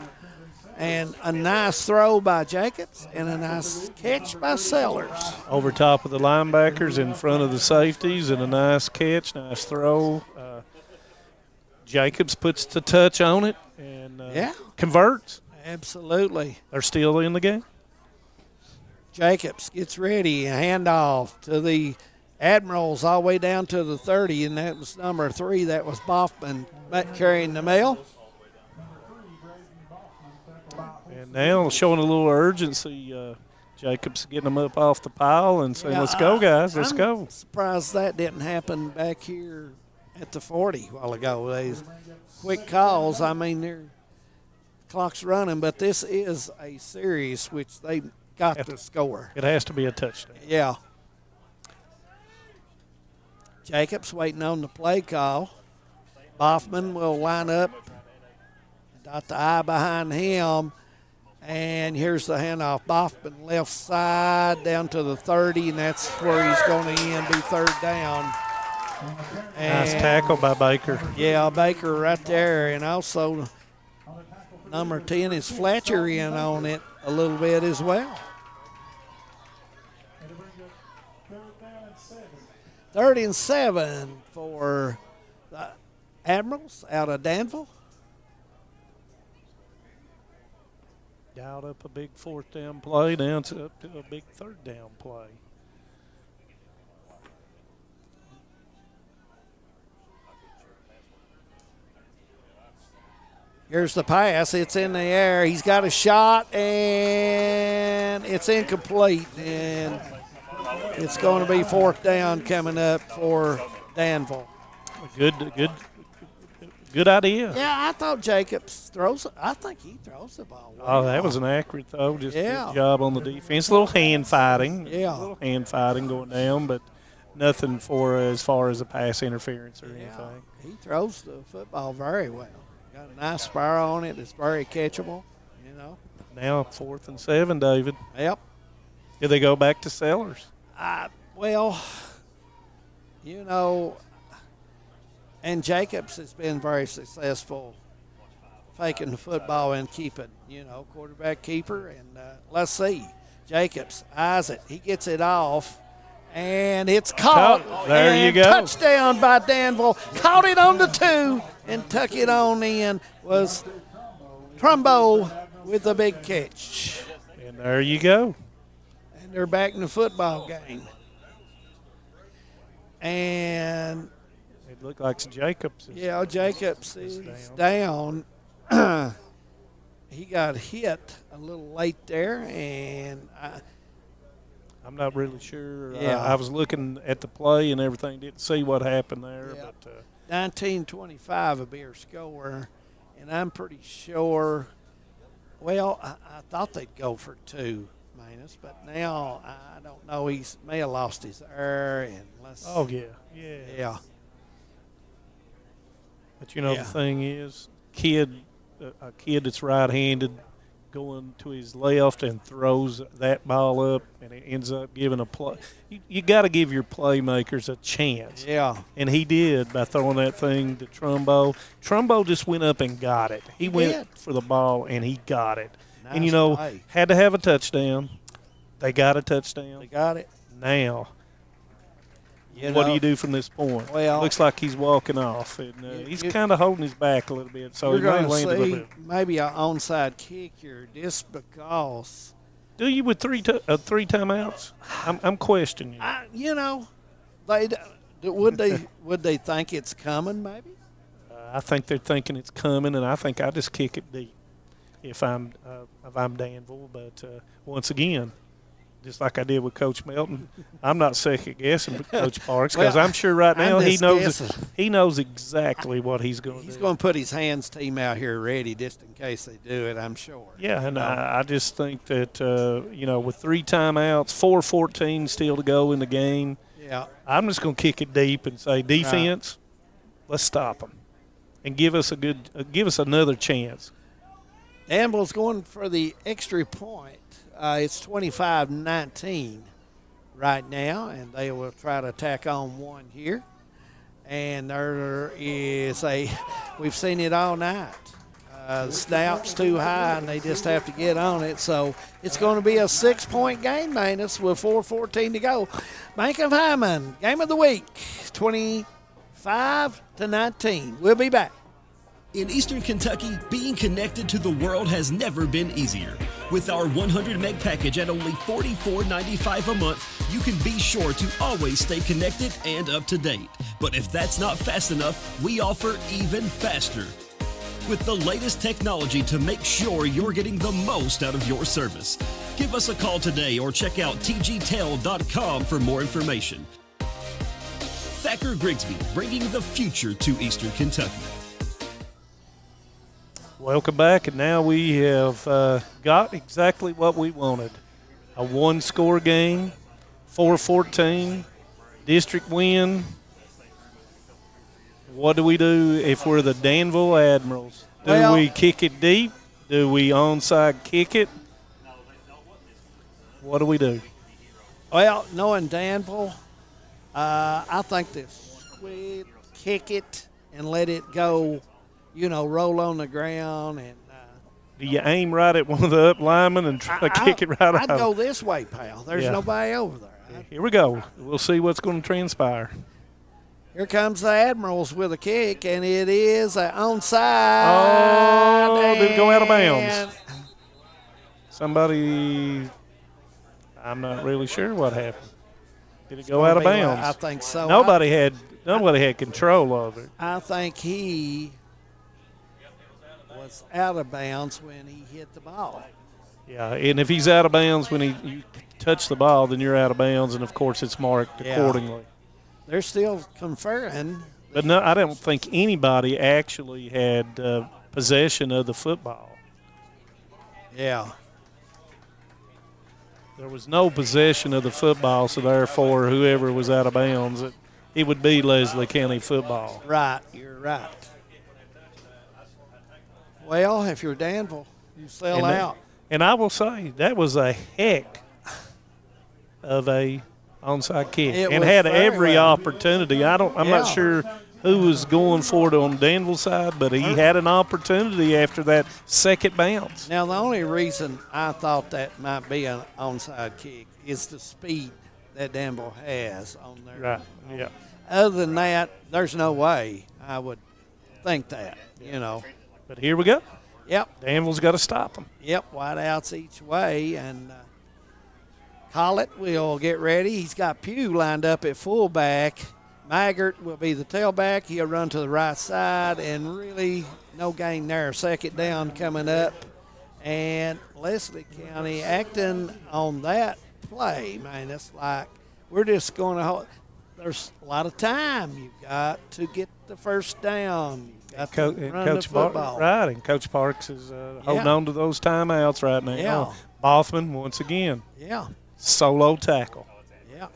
And a nice throw by Jacobs and a nice catch by Sellers. Over top of the linebackers, in front of the safeties, and a nice catch, nice throw. Jacobs puts the touch on it and converts. Absolutely. They're still in the game. Jacobs gets ready, a handoff to the Admirals all the way down to the 30, and that was number 3. That was Boffman carrying the mail. And now showing a little urgency, Jacobs getting them up off the pile and saying, let's go, guys, let's go. I'm surprised that didn't happen back here at the 40 a while ago. These quick calls, their clock's running, but this is a series which they got to score. It has to be a touchdown. Yeah. Jacobs waiting on the play call. Boffman will line up, dot the I behind him, and here's the handoff. Boffman left side down to the 30, and that's where he's going to end, be 3rd down. And nice tackle by Baker. Yeah, Baker right there, and also number 10 is Fletcher in on it a little bit as well. 3rd and 7 for the Admirals out of Danville. Dialed up a big 4th down play, down to up to a big 3rd down play. Here's the pass. It's in the air. He's got a shot, and and it's incomplete, and it's going to be 4th down coming up for Danville. Good idea. Yeah, I thought Jacobs throws. I think he throws the ball. Oh, that was an accurate throw. Just a Yeah. good job on the defense. A little hand fighting. Yeah. A little hand fighting going down, but nothing for as far as a pass interference or anything. He throws the football very well. Got a nice spiral on it. It's very catchable, you know. Now 4th and 7, David. Yep. Do they go back to Sellers? Well, you know, and Jacobs has been very successful faking the football and keeping, you know, quarterback keeper. And let's see. Jacobs eyes it. He gets it off, and it's caught. There and you go. Touchdown by Danville. Caught it on the 2 and tuck it on in was Trumbo with a big catch. And there you go. And they're back in the football game. And it looked like Jacobs. Jacobs is down. He got hit a little late there, and I'm not really sure. Yeah. I was looking at the play and everything, didn't see what happened there. Yeah. But 19-25 will be our score, and I'm pretty sure. Well, I thought they'd go for 2 minus, but now I don't know. He may have lost his air, and let's. Oh yeah. But you know Yeah. the thing is, a kid that's right-handed going to his left and throws that ball up, and it ends up giving a play. You got to give your playmakers a chance. Yeah. And he did by throwing that thing to Trumbo. Trumbo just went up and got it. He went did. for the ball, and he got it. Nice and, you know, play. had to have a touchdown. They got a touchdown. They got it. Now, You what do know, you do from this point? Well, looks like he's walking off, and he's kind of holding his back a little bit, so he You're may going land a to little see bit. maybe an onside kick here just because. Do you with three timeouts? I'm questioning you. You know, would they think it's coming? Maybe. I think they're thinking it's coming, and I think I just kick it deep if I'm Danville. But once again, just like I did with Coach Melton, I'm not second guessing Coach Parks because I'm sure right now he knows exactly what he's going to do. He's going to put his hands team out here ready just in case they do it. I'm sure. Yeah, and I just think that with 3 timeouts, 4:14 still to go in the game. Yeah, I'm just going to kick it deep and say defense, let's stop them and give us another chance. Danville's going for the extra point. It's 25-19 right now, and they will try to tack on one here. And there is we've seen it all night. The snap's too high, and they just have to get on it. So it's going to be a 6-point game, Manus, with 4:14 to go. Bank of Hyman, game of the week, 25-19. We'll be back. In Eastern Kentucky, being connected to the world has never been easier. With our 100 meg package at only $44.95 a month, you can be sure to always stay connected and up to date. But if that's not fast enough, we offer even faster. With the lamest technology to make sure you're getting the most out of your service. Give us a call today or check out tgtel.com for more information. Thacker Grigsby, bringing the future to Eastern Kentucky. Welcome back, and now we have got exactly what we wanted. A one-score game, 4-14, district win. What do we do if we're the Danville Admirals? Do we kick it deep? Do we onside kick it? What do we do? Well, knowing Danville, I think they kick it and let it go, roll on the ground. And do you aim right at one of the up linemen and try to kick it right out? I'd go this way, pal. There's nobody over there. Here we go. We'll see what's going to transpire. Here comes the Admirals with a kick, and it is an onside. Oh, did it go out of bounds? Somebody, I'm not really sure what happened. Did it go out of bounds? I think so. Nobody had control of it. I think he was out of bounds when he hit the ball. Yeah, and if he's out of bounds when you touch the ball, then you're out of bounds, and, of course, it's marked accordingly. They're still conferring. But no, I don't think anybody actually had possession of the football. Yeah. There was no possession of the football, so therefore whoever was out of bounds, it would be Leslie County football. Right, you're right. Well, if you're Danville, you sell out. And I will say, that was a heck of a onside kick. And had every opportunity. I'm not sure who was going for it on Danville's side, but he had an opportunity after that second bounce. Now, the only reason I thought that might be an onside kick is the speed that Danville has on there. Right, yeah. Other than that, there's no way I would think that, But here we go. Yep. Danville's got to stop them. Yep, wideouts each way, and Collett will get ready. He's got Pugh lined up at fullback. Maggart will be the tailback. He'll run to the right side, and really no gain there. Second down coming up, and Leslie County acting on that play, man. It's like we're just going to hold. There's a lot of time you've got to get the first down. You've got to run the football. Right, and Coach Parks is holding on to those timeouts right now. Yeah. Bothman, once again. Yeah. Solo tackle. Yeah.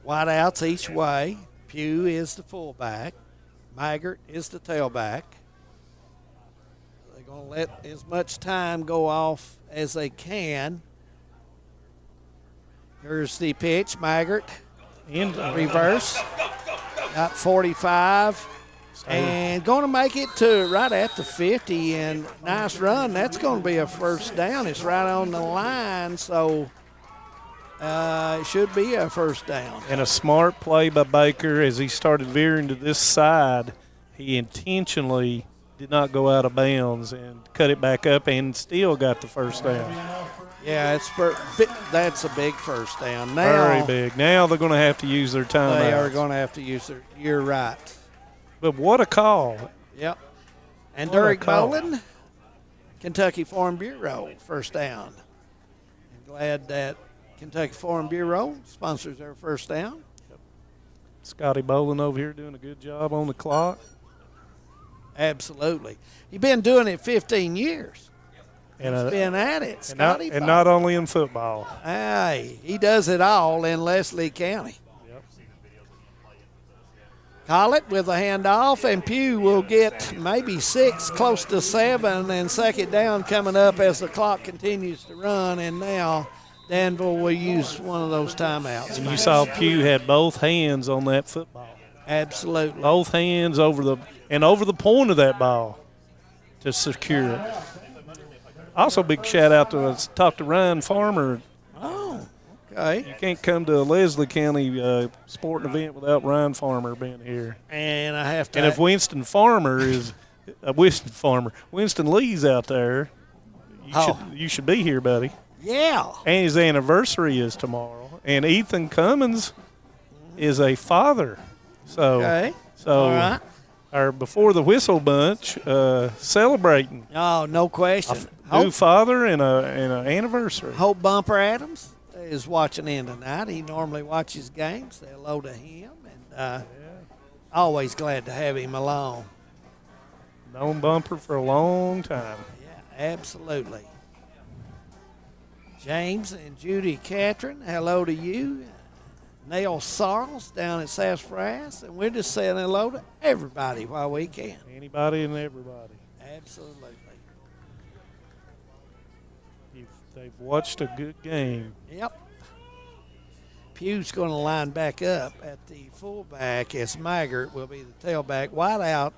Wideouts each way. Pugh is the fullback. Maggart is the tailback. They're going to let as much time go off as they can. Here's the pitch. Maggart in reverse. Got 45. And going to make it to right at the 50. And nice run. That's going to be a first down. It's right on the line. So it should be a first down. And a smart play by Baker as he started veering to this side. He intentionally did not go out of bounds and cut it back up and still got the first down. Yeah, that's a big first down. Now, very big. Now they're going to have to use their timeouts. They are going to have to use their – you're right. But what a call. Yep. And Derek Boland, Kentucky Farm Bureau, first down. And glad that Kentucky Farm Bureau sponsors their first down. Yep. Scotty Boland over here doing a good job on the clock. Absolutely. He's been doing it 15 years. And he's been at it, Scotty. And not only in football. Hey, he does it all in Leslie County. Yep. Collett with a handoff, and Pugh will get maybe 6, close to 7, and second down coming up as the clock continues to run, and now Danville will use one of those timeouts. And you saw Pugh had both hands on that football. Absolutely. Both hands over the point of that ball to secure it. Also, big shout out to talk to Ryan Farmer. Oh, okay. You can't come to a Leslie County sporting event without Ryan Farmer being here. And I have to. And if Winston Lee's out there, you should be here, buddy. Yeah. And his anniversary is tomorrow. And Ethan Cummins is a father. So, okay. All right. Our Before the Whistle bunch celebrating. Oh, no question. A new father and an anniversary. Hope Bumper Adams is watching in tonight. He normally watches games. Say hello to him. And always glad to have him along. Known Bumper for a long time. Yeah, absolutely. James and Judy Catron, hello to you. Neil Sarles down at Sassafras, and we're just saying hello to everybody while we can. Anybody and everybody. Absolutely. They've watched a good game. Yep. Pugh's going to line back up at the fullback as Maggart will be the tailback. Wide out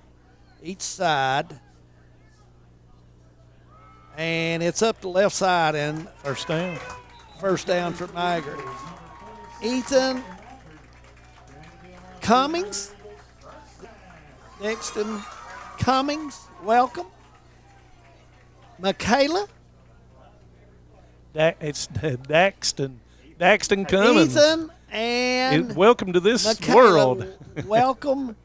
each side. And it's up the left side and first down. First down for Maggart. Ethan Cummings. Dexton Cummings, welcome. Michaela. It's Daxton Daxton Cummins. Ethan and welcome to this Michaela. world. Welcome,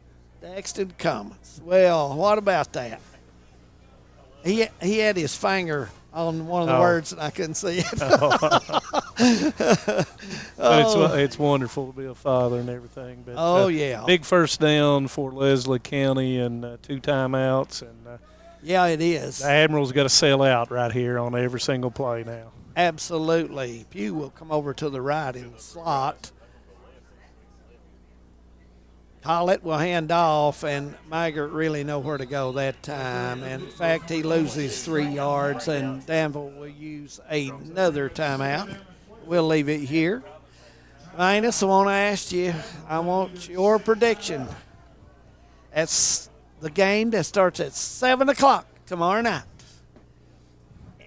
Daxton Cummins. Well, what about that? He had his finger on one of the words, and I couldn't see it. It's wonderful to be a father and everything. But, yeah. Big first down for Leslie County and 2 timeouts. And yeah, it is. The Admiral's got to sell out right here on every single play now. Absolutely. Pugh will come over to the right in the slot. Collett will hand off, and Maggart really know where to go that time. And in fact, he loses 3 yards, and Danville will use another timeout. We'll leave it here. Minus, I want to ask you, I want your prediction. That's the game that starts at 7 o'clock tomorrow night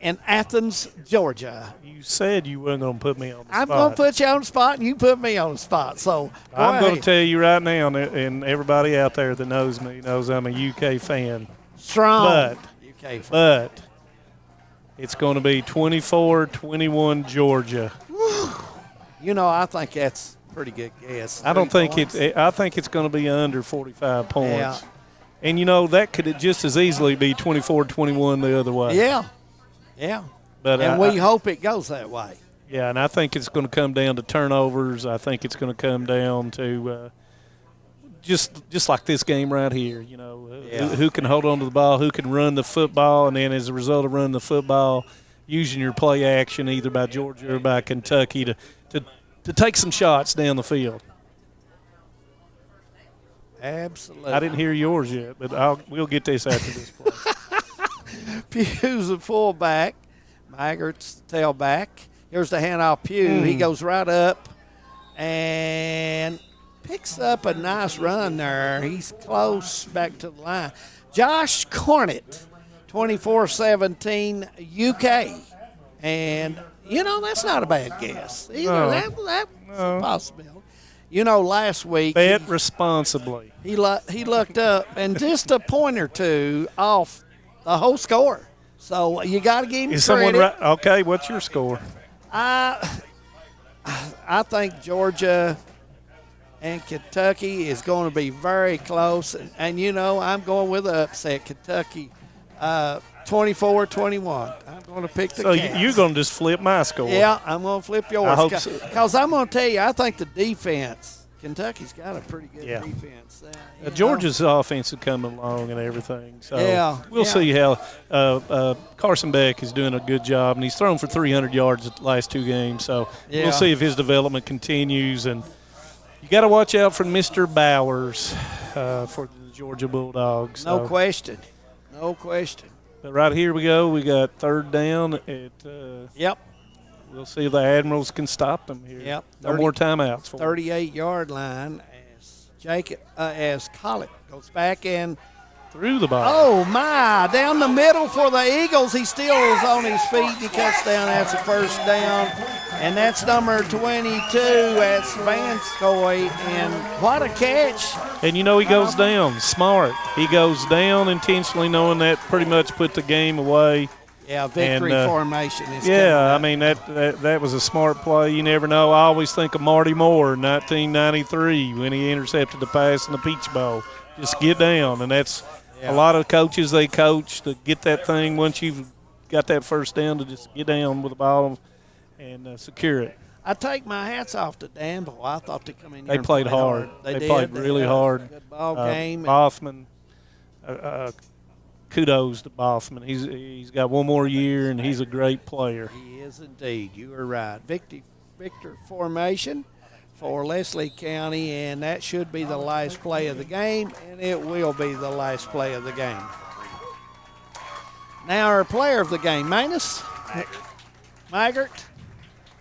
in Athens, Georgia. You said you weren't going to put me on the spot. I'm going to put you on the spot, and you put me on the spot. So I'm going to tell you right now, and everybody out there that knows me knows I'm a UK fan. Strong UK fan. But it's going to be 24-21 Georgia. You know, I think that's a pretty good guess. I think it's going to be under 45 points. Yeah. And, you know, that could just as easily be 24-21 the other way. Yeah. Yeah. But we hope it goes that way. Yeah, and I think it's going to come down to turnovers. I think it's going to come down to just like this game right here, you know, who can hold on to the ball, who can run the football, and then as a result of running the football, using your play action either by Georgia or by Kentucky to take some shots down the field. Absolutely. I didn't hear yours yet, but we'll get this after this play. Pugh's the fullback. Maggart's the tailback. Here's the handoff. Pugh. He goes right up and picks up a nice run there. He's close back to the line. Josh Cornett, 24-17 UK. And, you know, that's not a bad guess either. That's a possibility. You know, last week. Bet responsibly. He looked up and just a point or two off the whole score. So you got to give him Is credit. someone right? Okay, what's your score? I think Georgia and Kentucky is going to be very close. And you know, I'm going with the upset. Kentucky, 24-21. I'm going to pick the Cats. So you're going to just flip my score. Yeah, I'm going to flip yours. I hope so. Because I'm going to tell you, I think the defense, Kentucky's got a pretty good defense. Georgia's offense is coming along and everything. So we'll yeah. see how Carson Beck is doing a good job. And he's thrown for 300 yards the last 2 games. So we'll see if his development continues. And you got to watch out for Mr. Bowers for the Georgia Bulldogs. No question. No question. But right here we go. We got 3rd down at Yep. We'll see if the Admirals can stop them here. Yep. No more timeouts for 38-yard line as Collett goes back and threw the ball. Oh, my. Down the middle for the Eagles. He still is on his feet. He cuts down. That's a 1st down. And that's number 22. That's Vanskoy. And what a catch. And, you know, he goes down. Smart. He goes down intentionally knowing that pretty much put the game away. Yeah, victory formation is I mean, that was a smart play. You never know. I always think of Marty Moore in 1993 when he intercepted the pass in the Peach Bowl. Just get down. And that's a lot of coaches, they coach to get that thing once you've got that 1st down to just get down with the ball and secure it. I take my hats off to Danville. I thought they come in here They played hard. They played really hard. Good ball game. Bothman, kudos to Bothman. He's got 1 more year, and he's a great player. He is indeed. You are right. Victor formation for Leslie County, and that should be the last play of the game, and it will be the last play of the game. Now our player of the game, Manus. Maggart.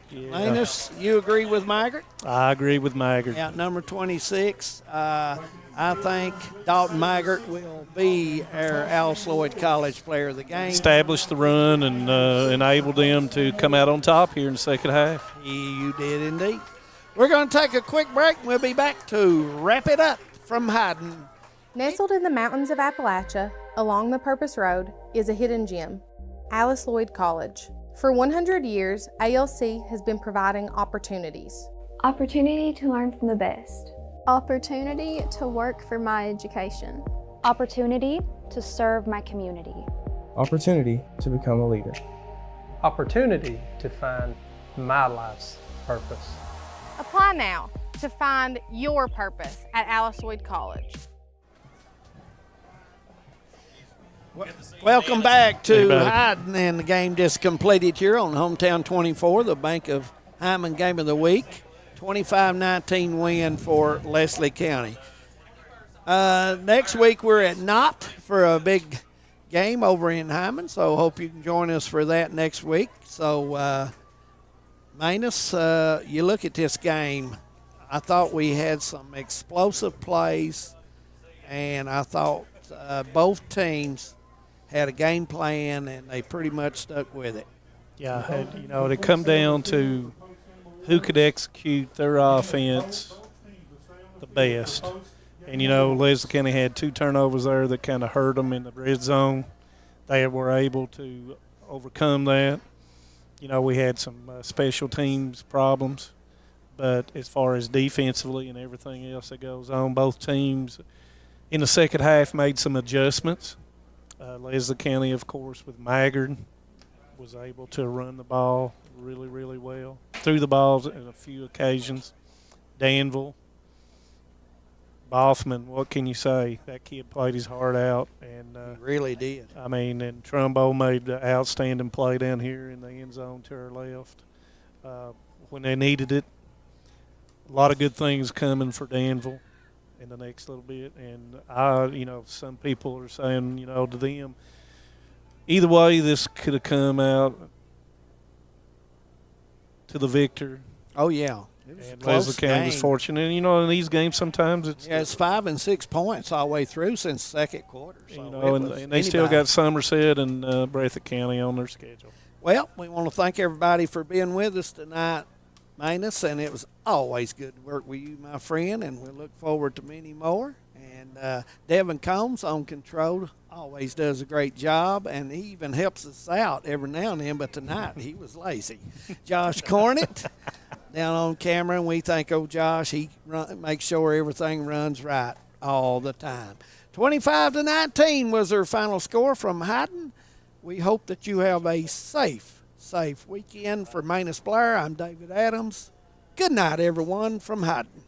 Yeah. Manus, you agree with Maggart? I agree with Maggart. Yeah, number 26. I think Dalton Maggart will be our Alice Lloyd College player of the game. Established the run and enabled them to come out on top here in the second half. You did indeed. We're going to take a quick break. We'll be back to wrap it up from Hyden. Nestled in the mountains of Appalachia, along the Purpose Road, is a hidden gem, Alice Lloyd College. For 100 years, ALC has been providing opportunities. Opportunity to learn from the best. Opportunity to work for my education. Opportunity to serve my community. Opportunity to become a leader. Opportunity to find my life's purpose. Apply now to find your purpose at Alice Lloyd College. Welcome back to Hyden, and the game just completed here on Hometown 24, the Bank of Hyman Game of the Week. 25-19 win for Leslie County. Next week we're at Knott for a big game over in Hyman, so hope you can join us for that next week. So, Manus, you look at this game, I thought we had some explosive plays, and I thought both teams had a game plan, and they pretty much stuck with it. Yeah, it come down to who could execute their offense the best. And, Leslie County had 2 turnovers there that kind of hurt them in the red zone. They were able to overcome that. We had some special teams problems. But as far as defensively and everything else that goes on, both teams in the second half made some adjustments. Leslie County, of course, with Maggard, was able to run the ball really, really well. Threw the balls in a few occasions. Danville, Boffman, what can you say? That kid played his heart out. And he really did. And Trumbo made an outstanding play down here in the end zone to our left when they needed it. A lot of good things coming for Danville in the next little bit. And, some people are saying, to them, either way, this could have come out to the victor. Oh, yeah. And Leslie County was fortunate. And, in these games sometimes it's 5 and 6 points all the way through since second quarter. So and they still got Somerset and Breathitt County on their schedule. Well, we want to thank everybody for being with us tonight, Manus, and it was always good to work with you, my friend, and we look forward to many more. And Devin Combs on control always does a great job, and he even helps us out every now and then, but tonight he was lazy. Josh Cornett down on camera, and we thank old Josh. He makes sure everything runs right all the time. 25-19 was our final score from Hyden. We hope that you have a safe weekend. For Manus Blair, I'm David Adams. Good night, everyone, from Hyden.